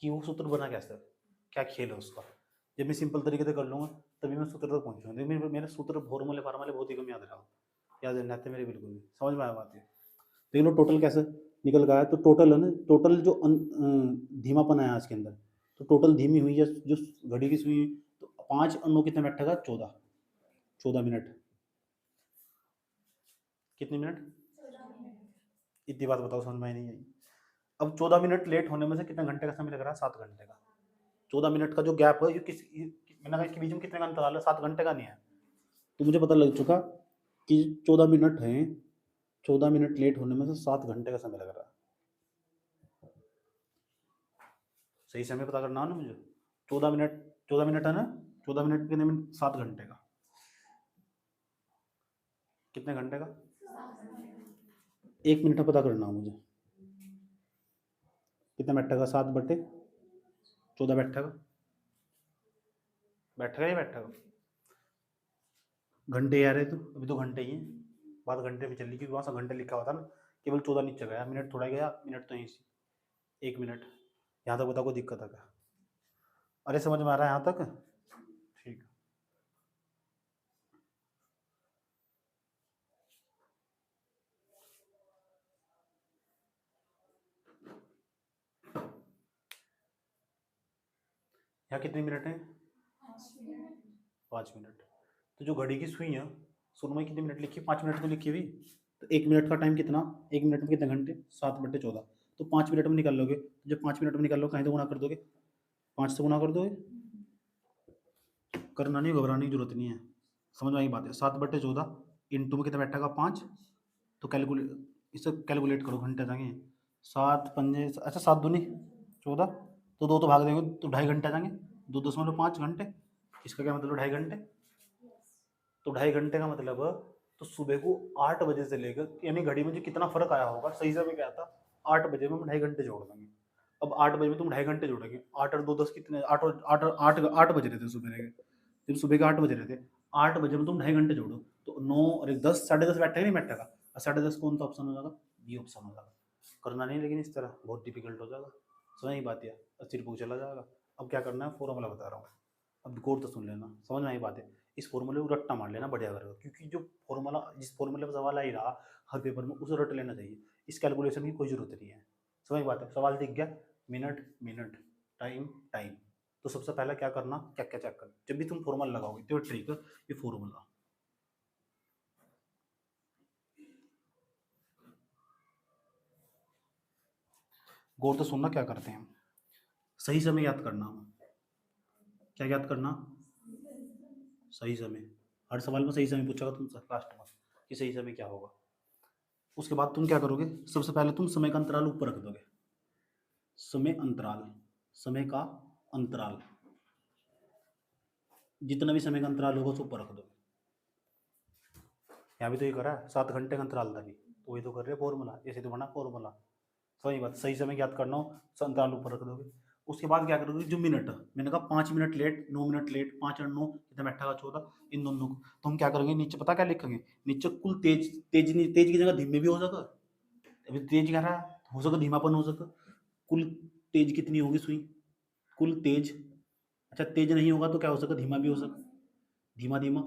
कि वो सूत्र बना कैसे, क्या खेल है उसका। जब मैं सिंपल तरीके से कर लूँगा तभी मैं सूत्र तक पहुँचूँगा। लेकिन मेरे सूत्र फॉर्मूले फार्मूले बहुत ही कम याद रहा, याद नहीं आते मेरे बिल्कुल भी। समझ में आया बात है? देख लो टोटल कैसे निकल गया है। तो टोटल है ना, टोटल जो धीमापन आया इसके अंदर, तो टोटल धीमी हुई है जो घड़ी की सुई, तो 5 और 9 कितने बैठेगा? 14, 14 मिनट। कितने मिनट? इतनी बात बताओ, समझ में नहीं आई? अब 14 मिनट लेट होने में से कितने घंटे का समय लग रहा है? 7 घंटे का। 14 मिनट का जो गैप है, मैंने कहा इसके बीच में कितने का अंतराल है? 7 घंटे का नहीं है। तो मुझे पता लग चुका कि 14 मिनट है, 14 मिनट लेट होने में से 7 घंटे का समय लग रहा है। सही समय पता करना है ना मुझे। 14 मिनट, 14 मिनट है ना, 14 मिनट कितने मिनट, 7 घंटे का, कितने घंटे का, 1 मिनट में पता करना है मुझे, कितना बैठेगा, 7/14 बैठेगा, बैठेगा ही बैठेगा। घंटे यार है तो अभी तो घंटे ही है, बात घंटे में चल रही, क्योंकि वहाँ से घंटे लिखा हुआ था ना, केवल 14 नीचे गया, मिनट थोड़ा गया, मिनट तो यहीं से 1 मिनट। यहाँ तक बता, कोई दिक्कत है क्या? अरे समझ में आ रहा है यहाँ तक? ठीक है। यहाँ कितने मिनट हैं? 5 मिनट। तो जो घड़ी की सुई है, सुन में कितने मिनट लिखी, 5 मिनट तो लिखी हुई, तो 1 मिनट का टाइम कितना, 1 मिनट में कितने घंटे, 7/14। तो 5 मिनट में निकाल लोगे, तो जब 5 मिनट में निकाल लो, कहीं तो गुना कर दोगे, 5 से गुना कर दोगे, करना नहीं, घबराने की जरूरत नहीं है, समझ में आई बात है। 7/14 इंटू में कितना बैठेगा, 5, तो कैलकुलेट, इसे कैलकुलेट करो, घंटे जाएंगे, 7×5, अच्छा 7×2 = 14, तो 2 तो भाग देंगे तो 2.5 घंटे आ जाएंगे, 2.5 घंटे, इसका क्या मतलब, 2.5 घंटे। तो 2.5 घंटे का मतलब, तो सुबह को 8 बजे से लेकर, यानी घड़ी में जो कितना फर्क आया होगा, सही समय क्या था, 8 बजे में हम 2.5 घंटे जोड़ देंगे। अब 8 बजे में तुम 2.5 घंटे जोड़ोगे, 8 और 2 10 कितने, 8 8 8 8 बज रहे थे सुबह के, जब सुबह के 8 बज रहे थे, 8 बजे में तुम 2.5 घंटे जोड़ो, तो 9 और 1 10, 10:30 बैठेगा नहीं बैठेगा, और 10:30 कौन सा ऑप्शन हो जाएगा, बी ऑप्शन हो जाएगा। करना नहीं, लेकिन इस तरह बहुत डिफिकल्ट हो जाएगा, समझ नहीं बात है, सिर को चला जाएगा। अब क्या करना है, फॉर्मूला बता रहा हूँ, अब गौर तो सुन लेना, समझ में आई बात है। इस फॉर्मूले को रट्टा मार लेना बढ़िया करेगा, क्योंकि जो फॉर्मूला, जिस फॉर्मूले पर सवाल आ ही रहा हर पेपर में, उसे रट लेना चाहिए, इस कैलकुलेशन की कोई जरूरत नहीं है, समझ बात है। सवाल दिख गया, मिनट मिनट, टाइम टाइम, तो सबसे पहले क्या करना, क्या क्या चेक करना, जब भी तुम फॉर्मूला लगाओगे तो ट्रिक, ये फॉर्मूला, गौर तो सुनना, क्या करते हैं, सही समय याद करना, क्या याद करना, सही समय, हर सवाल में सही समय पूछेगा तुमसे लास्ट में, कि सही समय क्या होगा। उसके बाद तुम क्या करोगे, सबसे पहले तुम समय का अंतराल ऊपर रख दोगे, समय अंतराल, समय का अंतराल, जितना भी समय का अंतराल होगा उसको ऊपर रख दोगे। यहाँ भी तो ये करा है, 7 घंटे का अंतराल था भी, तो वही तो कर रहे फॉर्मूला, ऐसे तो बना फॉर्मूला। सही बात, सही समय याद करना हो, अंतराल ऊपर रख दोगे। उसके बाद क्या करोगे, जो मिनट, मैंने कहा 5 मिनट लेट, 9 मिनट लेट, 5 और 9 कितना बैठा, 14, इन दोनों को तो हम क्या करेंगे, नीचे पता क्या लिखेंगे, नीचे कुल तेज, तेज नहीं, तेज की जगह धीमे भी हो सकता, अभी तेज कह रहा है, हो सकता धीमापन हो सकता, कुल तेज कितनी होगी सुई, कुल तेज, अच्छा तेज नहीं होगा तो क्या हो सकता, धीमा भी हो सकता, धीमा धीमा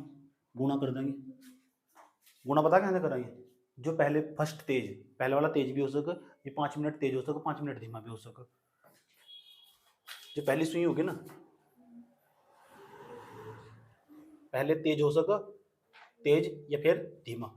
गुणा कर देंगे, गुणा पता कैसे करेंगे, जो पहले फर्स्ट तेज, पहले वाला तेज भी हो सके, ये 5 मिनट तेज हो सके, 5 मिनट धीमा भी हो सके, जो पहली सुई होगी ना, पहले तेज हो सके, तेज या फिर धीमा,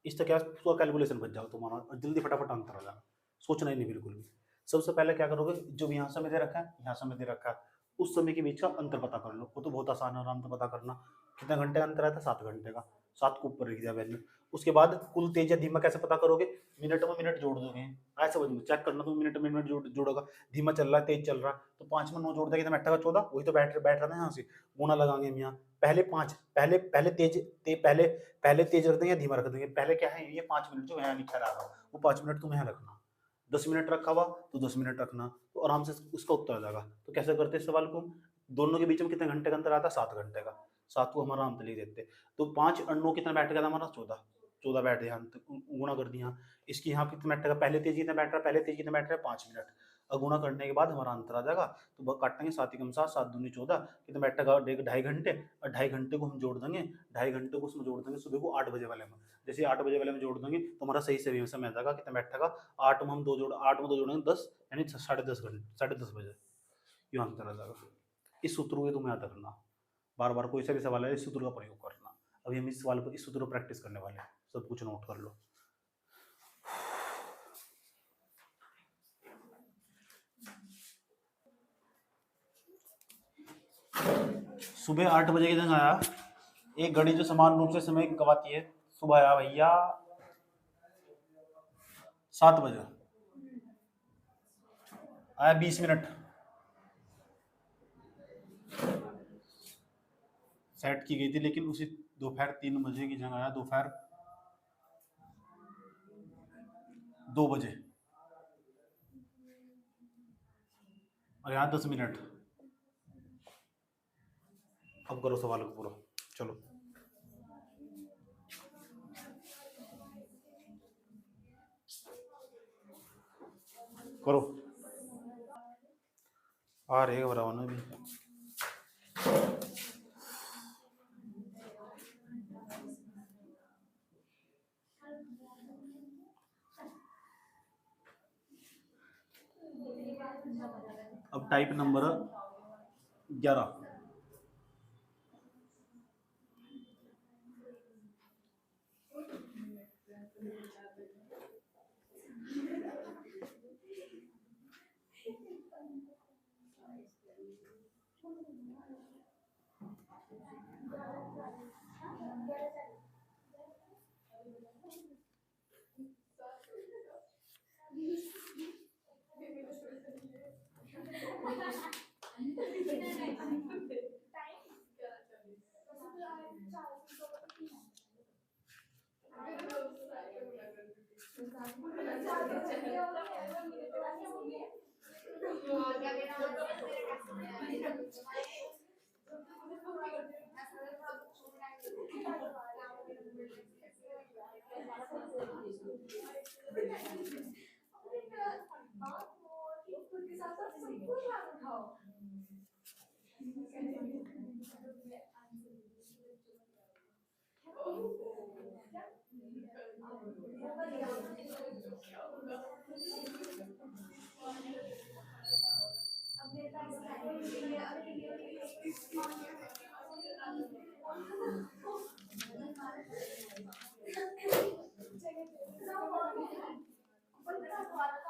इस तरह क्या पूरा कैलकुलेशन बच जाओ तुम्हारा, और जल्दी फटाफट आंसर आ जाएगा, सोचना ही नहीं बिल्कुल भी। सबसे पहले क्या करोगे, जो यहाँ समय दे रखा है, यहाँ समय दे रखा है, उस समय के बीच का अंतर पता कर लो, वो तो बहुत आसान है, आराम से पता करना, कितने घंटे का अंतर आता है, 7 घंटे का, 7 को ऊपर लिख दिया वैल्यू। उसके बाद कुल तेज या धीमा कैसे पता करोगे, मिनट में मिनट जोड़ दोगे, ऐसे समझ लो, चेक करना तुम, मिनट में मिनट जोड़ोगा, धीमा चल रहा है तेज चल रहा है, तो 5 में 9 जोड़ देगा, बैठा 14, वही तो बैठ रहा था यहाँ से, गुना लगाएंगे हम यहाँ, पहले 5, पहले पहले तेज पहले पहले तेज रख देंगे या धीमा रख देंगे, पहले क्या है, ये 5 मिनट जो यहाँ लिखा रहा है, वो 5 मिनट तुम यहाँ रखना, 10 मिनट रखा हुआ तो 10 मिनट रखना, तो आराम से उसका उत्तर आ जाएगा। तो कैसे करते हैं सवाल को, दोनों के बीच में कितने घंटे का अंतर आता है, 7 घंटे का, 7 को हमारा आराम से लिख देते, तो 5 और 9 कितना बैठ गया था हमारा, 14, 14 बैठ गया, गुणा कर दिया, इसकी यहाँ कितना बैठ रहा, पहले तेज कितना बैठ रहा है, पहले तेज कितना बैठ रहा है, 5 मिनट, और गुणा करने के बाद हमारा अंतर आ जाएगा, तो काटेंगे 7 एकम 7, 7 दूनी 14, कितना बैठेगा, 2.5 घंटे, और 2.5 घंटे को हम जोड़ देंगे, 2.5 घंटे को उसमें जोड़ देंगे सुबह को 8 बजे वाले में, जैसे 8 बजे वाले में जोड़ देंगे तो हमारा सही से समय आ जाएगा, कितना बैठेगा, 8 में हम 2 जोड़ेंगे 10, यानी 10:30 घंटे, 10:30 बजे, ये आंसर आ जाएगा। इस सूत्र को तुम्हें याद रखना, बार बार कोई सा भी सवाल है इस सूत्र का प्रयोग करना, अभी हम इस सवाल पर इस सूत्र को प्रैक्टिस करने वाले हैं, सब कुछ नोट कर लो। सुबह 8 बजे के दिन आया एक घड़ी जो समान रूप से समय गवाती है, सुबह आया भैया 7 बजे, आया 20 मिनट, सेट की गई थी, लेकिन उसी दोपहर 3 बजे की जगह आया दोपहर 2 बजे, और यहाँ 10 मिनट। अब करो सवाल को पूरा, चलो। करो, आ रहे घबराओ ना भी। अब टाइप नंबर 11।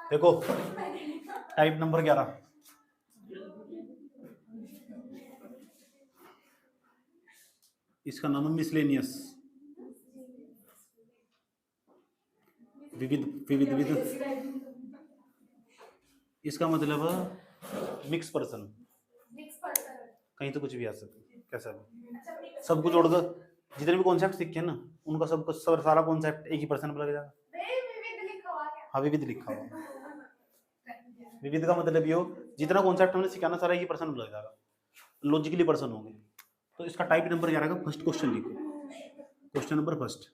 देखो टाइप नंबर 11, इसका नाम है मिसलेनियस, विविध विविध विविध। इसका मतलब मिक्स पर्सन, कहीं तो कुछ भी आ सकता, कैसा भी, सब कुछ जोड़कर जितने भी कॉन्सेप्ट सीखे ना, उनका सब कुछ सारा कॉन्सेप्ट एक ही पर्सन पर लग जाएगा। हाँ, विविध लिखा हुआ। विविध का मतलब ये हो, जितना कॉन्सेप्ट हमने सीखा ना, सारा एक ही पर्सन पर लग जाएगा, लॉजिकली पर्सन होंगे। तो इसका टाइप नंबर 11 का फर्स्ट क्वेश्चन लिखो, क्वेश्चन नंबर फर्स्ट।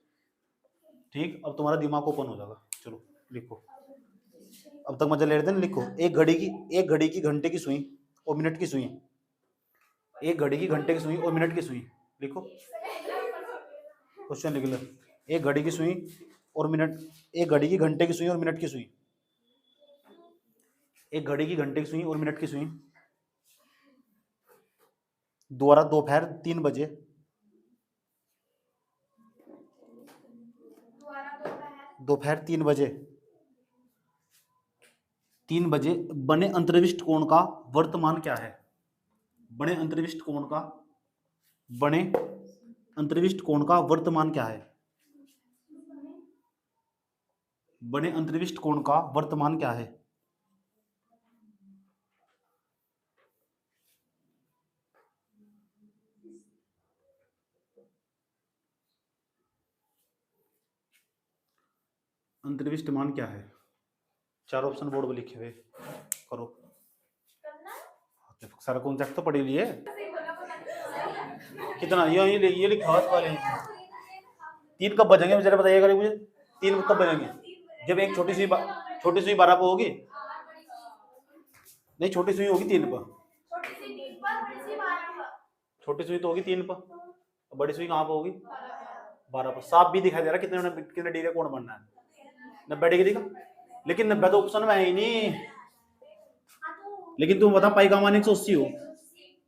ठीक, अब तुम्हारा दिमाग ओपन हो जाएगा, चलो लिखो। अब तक मजा ले रहे थे ना, लिखो। एक घड़ी की घंटे की सुई और मिनट की सुई, एक घड़ी की घंटे की सुई और मिनट की सुई, लिखो। क्वेश्चन लिख लो। एक घड़ी की सुई और मिनट, एक घड़ी की घंटे की सुई और मिनट की सुई, एक घड़ी की घंटे की सुई और मिनट की सुई द्वारा दोपहर 3 बजे, दोपहर 3 बजे, 3 बजे बने अंतर्विष्ट कोण का वर्तमान क्या है? बने अंतर्विष्ट कोण का, बने अंतर्विष्ट कोण का वर्तमान क्या है? बने अंतर्विष्ट कोण का वर्तमान क्या है? अंतर्विष्ट मान क्या है? 4 ऑप्शन बोर्ड पे लिखे हुए, करो। सारा कॉन्सेप्ट तो पढ़ ही लिए। कितना ये लिखा हुआ वाले 3 कब बजेंगे जरा बताइएगा मुझे। 3 कब बजेंगे? जब एक छोटी सुई 12 पे होगी, नहीं छोटी सुई होगी 3 पर, छोटी सुई तो होगी 3 पर, बड़ी सुई कहाँ पर होगी? 12 पर। साफ भी दिखाई दे रहा कितने डिग्री कोण बनना है, 90 डिग्री का। लेकिन 90 तो ऑप्शन में है ही नहीं। लेकिन तुम बता पाई का मान 180 हो,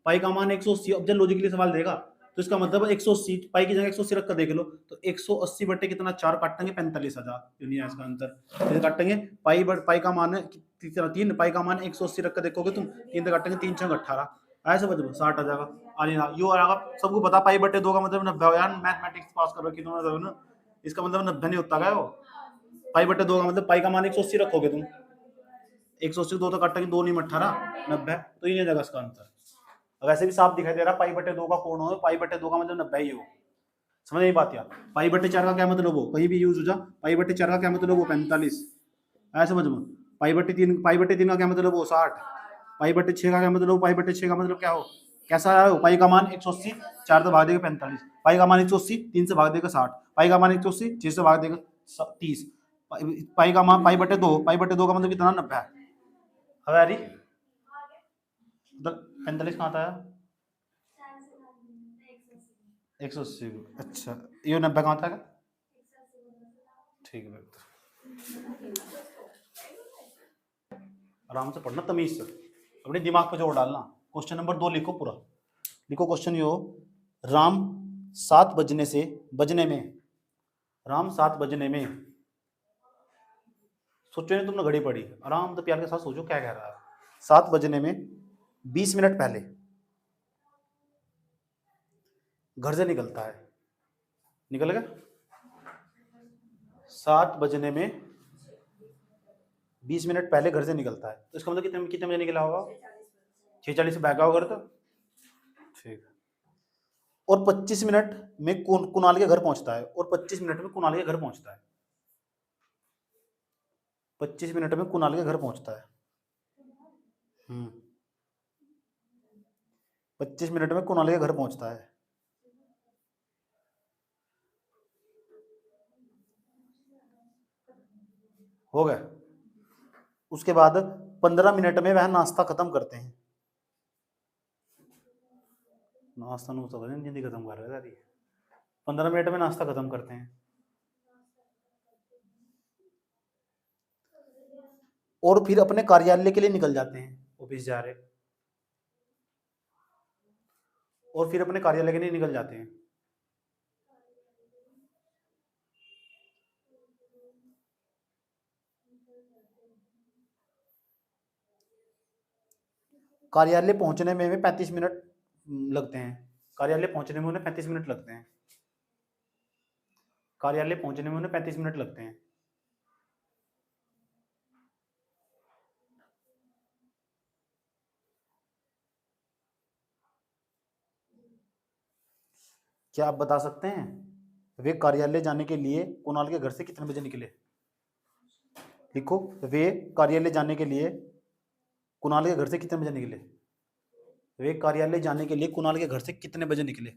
पाई का मान 180। अब जब लॉजिकली सवाल देगा तो इसका मतलब 180, पाई की जगह 180 रख कर देख लो, तो 180 बटे कितना 4 काटेंगे 45,000, दुनिया इसका आंसर। फिर काटेंगे पाई का मान कितना 3, पाई का मान 180 रख कर देखोगे तुम, 3 काटेंगे 3 6 18, ऐसे बच 60 आ जाएगा। यू आ जाएगा। सबको पता पाई बटे 2 का मतलब 90 यार, मैथमेटिक्स पास कर रखी तुमने ना, इसका मतलब 90 नहीं होता है वो। पाई बटे 2 का मतलब पाई का मान 180 रखोगे तुम, 180 2 तो काटेंगे 2 नहीं 18, 90, तो ये नहीं जाएगा इसका आंसर। वैसे भी साफ दिखाई दे रहा, पाई बटे 2 का कोण हो, पाई बटे 2 का मतलब 90 ही हो। समझ नहीं बात यार। पाई बटे 4 का क्या मतलब हो, कहीं भी यूज हो जा, पाई बटे 4 का क्या मतलब हो 45, ऐसा समझ में। पाई बटे 3 का क्या मतलब हो 60, पाई बटे 6 का क्या मतलब हो, पाई बटे 6 का मतलब क्या हो, कैसा आया हो, पाई का मान 180, 4 से भाग देगा 45, पाई का मान 180, 3 से भाग देगा 60, पाई का मान 180, 6 से भाग देगा 30, पाई का मान पाई बटे 2, पाई बटे 2 का मतलब कितना 90 है। अब यारी 45 कहाँ था, 180। अच्छा ये 90 कहाँ था, ठीक है। आराम से पढ़ना, तमीज से, अपने दिमाग पे जोर डालना। क्वेश्चन नंबर 2 लिखो पूरा, लिखो क्वेश्चन यो, राम 7 बजने में, राम 7 बजने में, सोचो नहीं तुमने घड़ी पड़ी, आराम से प्यार के साथ सोचो क्या कह रहा है। 7 बजने में 20 मिनट पहले घर से निकलता है, निकल गया। 7 बजने में 20 मिनट पहले घर से निकलता है, तो इसका मतलब कितने कितने बजे निकला होगा, 6:40 से बैग होगा घर तो, ठीक। और 25 मिनट में कुणाल के घर पहुंचता है, और 25 मिनट में कुणाल के घर पहुंचता है, 25 मिनट में कुणाल के घर पहुंचता है। 25 मिनट में कुणाल के घर पहुंचता है, हो गया। उसके बाद 15 मिनट में वह नाश्ता खत्म करते हैं, नाश्ता नुश्ता जल्दी खत्म कर रहे हैं, 15 मिनट में नाश्ता खत्म करते हैं, और फिर अपने कार्यालय के लिए निकल जाते हैं, ऑफिस जा रहे, और फिर अपने कार्यालय के लिए निकल जाते हैं। कार्यालय पहुंचने में 35 मिनट लगते हैं, कार्यालय पहुंचने में उन्हें 35 मिनट लगते हैं, कार्यालय पहुंचने में उन्हें 35 मिनट लगते हैं। क्या आप बता सकते हैं वे कार्यालय जाने के लिए कुणाल के घर से कितने बजे निकले, लिखो, वे कार्यालय जाने के लिए कुणाल के घर से कितने बजे निकले, वे कार्यालय जाने के लिए कुणाल के घर से कितने बजे निकले।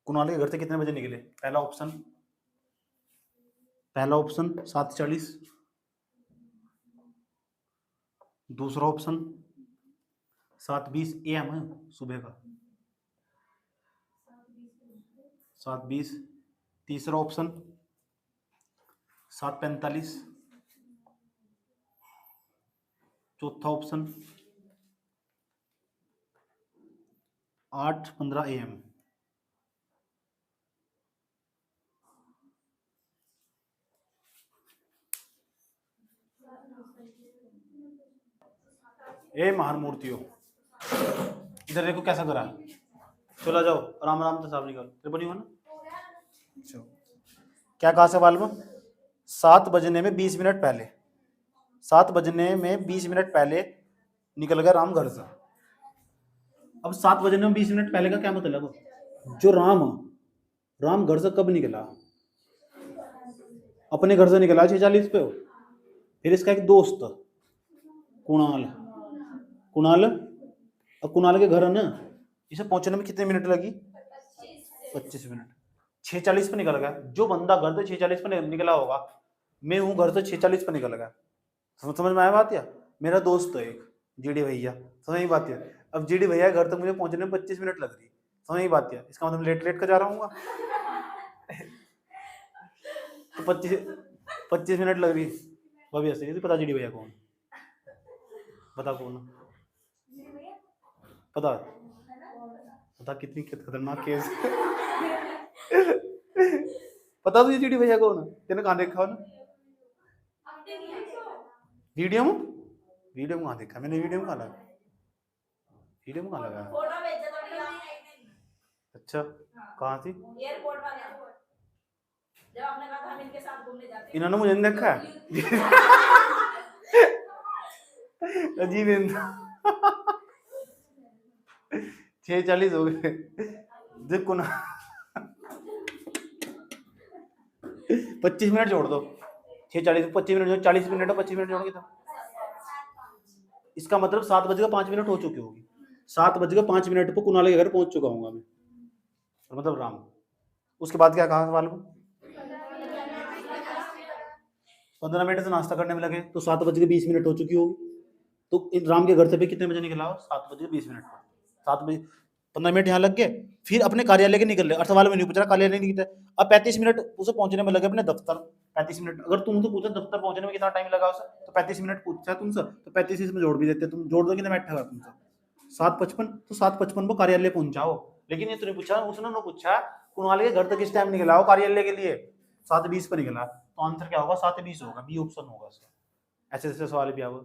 कुणाल के घर से कितने बजे निकले, पहला ऑप्शन 7:40, दूसरा ऑप्शन 7:20 AM है सुबह का, 7:20, तीसरा ऑप्शन 7:45, चौथा ऑप्शन 8:15 AM। ए महान मूर्तियों, इधर देखो कैसा करा है, चला जाओ आराम आराम से साफ निकालो, तेरे बनी हो ना। क्या कहा सवाल में, 7 बजने में 20 मिनट पहले, 7 बजने में 20 मिनट पहले निकल गया राम घर से। अब 7 बजने में 20 मिनट पहले का क्या मतलब, जो राम घर से कब निकला, अपने घर से निकला 6:40 पे हो, फिर इसका एक दोस्त कुणाल, अब कुणाल के घर है ना, इसे पहुंचने में कितने मिनट लगी, 25 मिनट, 6:40 पे निकल गया। जो बंदा घर से 6:40 पे निकला होगा, मैं हूँ घर से 6:40 पे निकल गया, समझ में आया बात, या मेरा दोस्त है एक जीडी भैया, समझ में बात है। अब जीडी भैया घर तक मुझे पहुंचने में 25 मिनट लग रही, समझ में बात है, इसका मतलब लेट का जा रहा हूँ तो 25 मिनट लग रही, भाभी हंस रही, पता जीडी भैया कौन, बता कौन, पता कितनी खतरनाक केस पता तुझे जीडी भैया कौन, तेने कहाँ देखा ना, वीडियो में कहाँ देखा मैंने, वीडियो में कहाँ लगा, वीडियो में कहाँ लगा, अच्छा कहाँ थी, इन्होंने मुझे नहीं देखा है अजीब है। 6:40 हो गए। देखो ना, 25 मिनट जोड़ दो। 6:40 25 मिनट, 40 मिनट, 25 मिनट जोड़ोगे तो इसका मतलब 7:05 हो चुकी होगी। 7:05 पर कुणाल के घर पहुंच चुका हूँ मैं, मतलब राम। उसके बाद क्या कहा सवाल को? 15 मिनट से नाश्ता करने में लगे तो 7:20 हो चुकी होगी। तो राम के घर से भी कितने बजे निकला हो? 7:20 पर। 7 बजे 15 मिनट यहाँ लग गए, फिर अपने कार्यालय के निकल रहे। सवाल में नहीं पूछ रहा कार्यालय नहीं निकलता। अब 35 मिनट उसे पहुंचने में लगे अपने दफ्तर। 35 मिनट अगर तुम तो पूछा दफ्तर पहुंचने में कितना टाइम लगा उसे, तो 35 मिनट पूछा तुमसे, तो 35 इसमें जोड़ भी देते। तुम जोड़ दो कितना बैठा हुआ तुमसे? 7:55। तो 7:55 को कार्यालय पहुंचाओ। लेकिन ये तूने पूछा, उसने ना पूछा कुणाल के घर तक किस टाइम निकला हो कार्यालय के लिए? 7:20 पर निकला। तो आंसर क्या होगा? 7:20 होगा। बी ऑप्शन होगा उसका। ऐसे ऐसे सवाल भी आओ,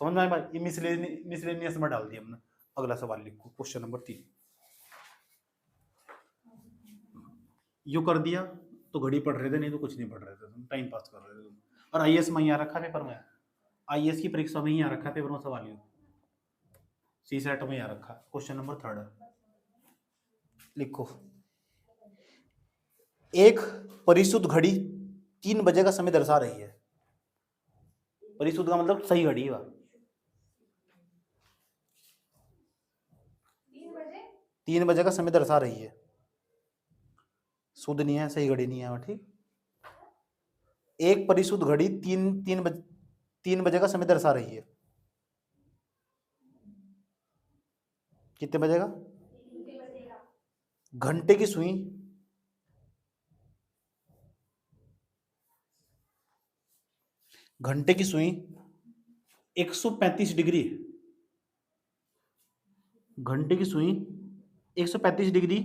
समझ में आए भाई? ये मिसलेनियस में डाल दिया हमने। अगला सवाल लिखो, क्वेश्चन नंबर 3। यू कर दिया तो घड़ी पढ़ रहे थे, नहीं तो कुछ नहीं पढ़ रहे थे, तुम टाइम पास कर रहे थे तुम। और आईएएस में यहाँ रखा पेपर में, आईएएस की परीक्षा में यहाँ रखा पेपर में सवाल यू, सी सेट में यहाँ रखा। क्वेश्चन नंबर 3 लिखो। एक परिशुद्ध घड़ी 3 बजे का समय दर्शा रही है। परिशुद्ध का मतलब सही घड़ी है, 3 बजे का समय दर्शा रही है। शुद्ध नहीं है, सही घड़ी नहीं है, ठीक। एक परिशुद्ध घड़ी 3 बजे का समय दर्शा रही है। कितने बजे का? घंटे की सुई घंटे की सुई 135 डिग्री, घंटे की सुई 135 डिग्री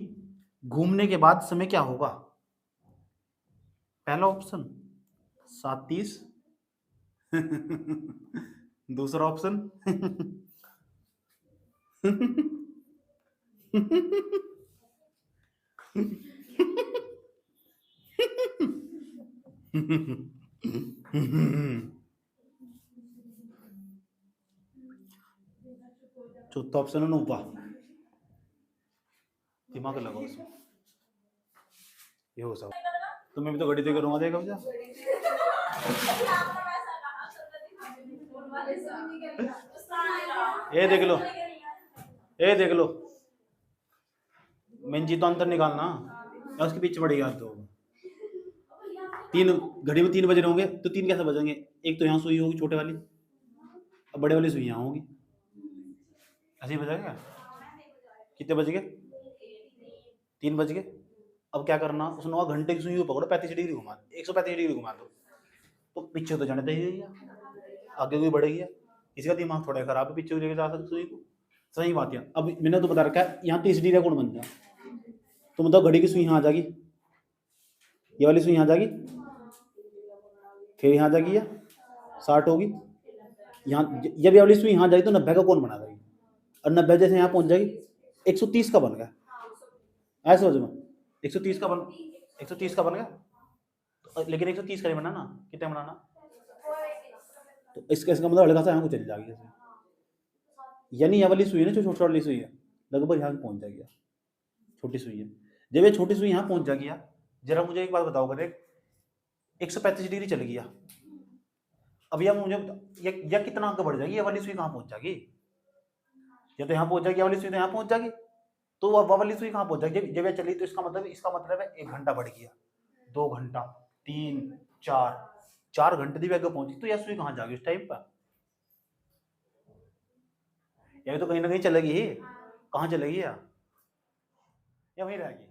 घूमने के बाद समय क्या होगा? पहला ऑप्शन 7:30। दूसरा ऑप्शन 4था ऑप्शन है 9। दिमाग लगाओ इसमें, ये हो सब। तो मैं भी तो घड़ी दे करूंगा, देखा भैया। ये देख लो, ये देख लो, मेन चीज तो अंतर निकालना, या उसके पीछे पड़ेगा तो। 3 घड़ी में 3 बजे होंगे तो 3 कैसे बजेंगे? एक तो यहाँ सुई होगी छोटे वाली, अब बड़े वाली सुई यहाँ होगी, ऐसे ही बजेगा। कितने बज गए? 3 बज गए। अब क्या करना, उसने कहा घंटे की सुई को पकड़ो, 35 डिग्री घुमा, 135 डिग्री घुमा दो। तो पीछे तो जाने देगी, आगे कोई बढ़ेगी। इसका दिमाग थोड़ा खराब है, पीछे लेके जा सकते सुई को। सही बात है। अब मैंने तो बता रखा है यहाँ 30 डिग्री कौन बन जाए, तो मतलब घड़ी की सुई यहाँ आ जाएगी, ये वाली सुई यहाँ आ जाएगी, फिर यहाँ आ जाएगी, 60 होगी। यहाँ जब ये वाली सुई यहाँ जाएगी तो 90 का कौन बना देगी, और 90 जैसे यहाँ पहुँच जाएगी 130 का बन गया। ऐसे समझ में 130 का बन 130 का बन गया। तो लेकिन 130 का नहीं बनाना, कितना बनाना? तो इसका मतलब हल्का सा यहाँ को चली जाएगी, यानी ये वाली सुई है ना, जो छोटी वाली सुई है, लगभग यहाँ पहुँच जाएगी, छोटी सुई है। जब ये छोटी सुई यहाँ पहुँच जाएगी, जरा मुझे एक बात बताओ, अगर 135 डिग्री चल गया, अब यह मुझे या कितना आगे बढ़ जाएगी, ये वाली सुई कहाँ पहुँच जाएगी? या तो यहाँ पहुँच जाएगी, ये वाली सुई तो यहाँ पहुँच जाएगी, तो वह वाली सुई कहाँ पहुँच जाएगी? जब ये चली तो इसका मतलब है 1 घंटा बढ़ गया, 2 घंटा, 3, 4 घंटे भी आगे पहुँची, तो यह सुई कहाँ जाएगी उस टाइम पर? यह तो कहीं ना कहीं चलेगी ही, कहाँ चलेगी या वहीं रहेगी?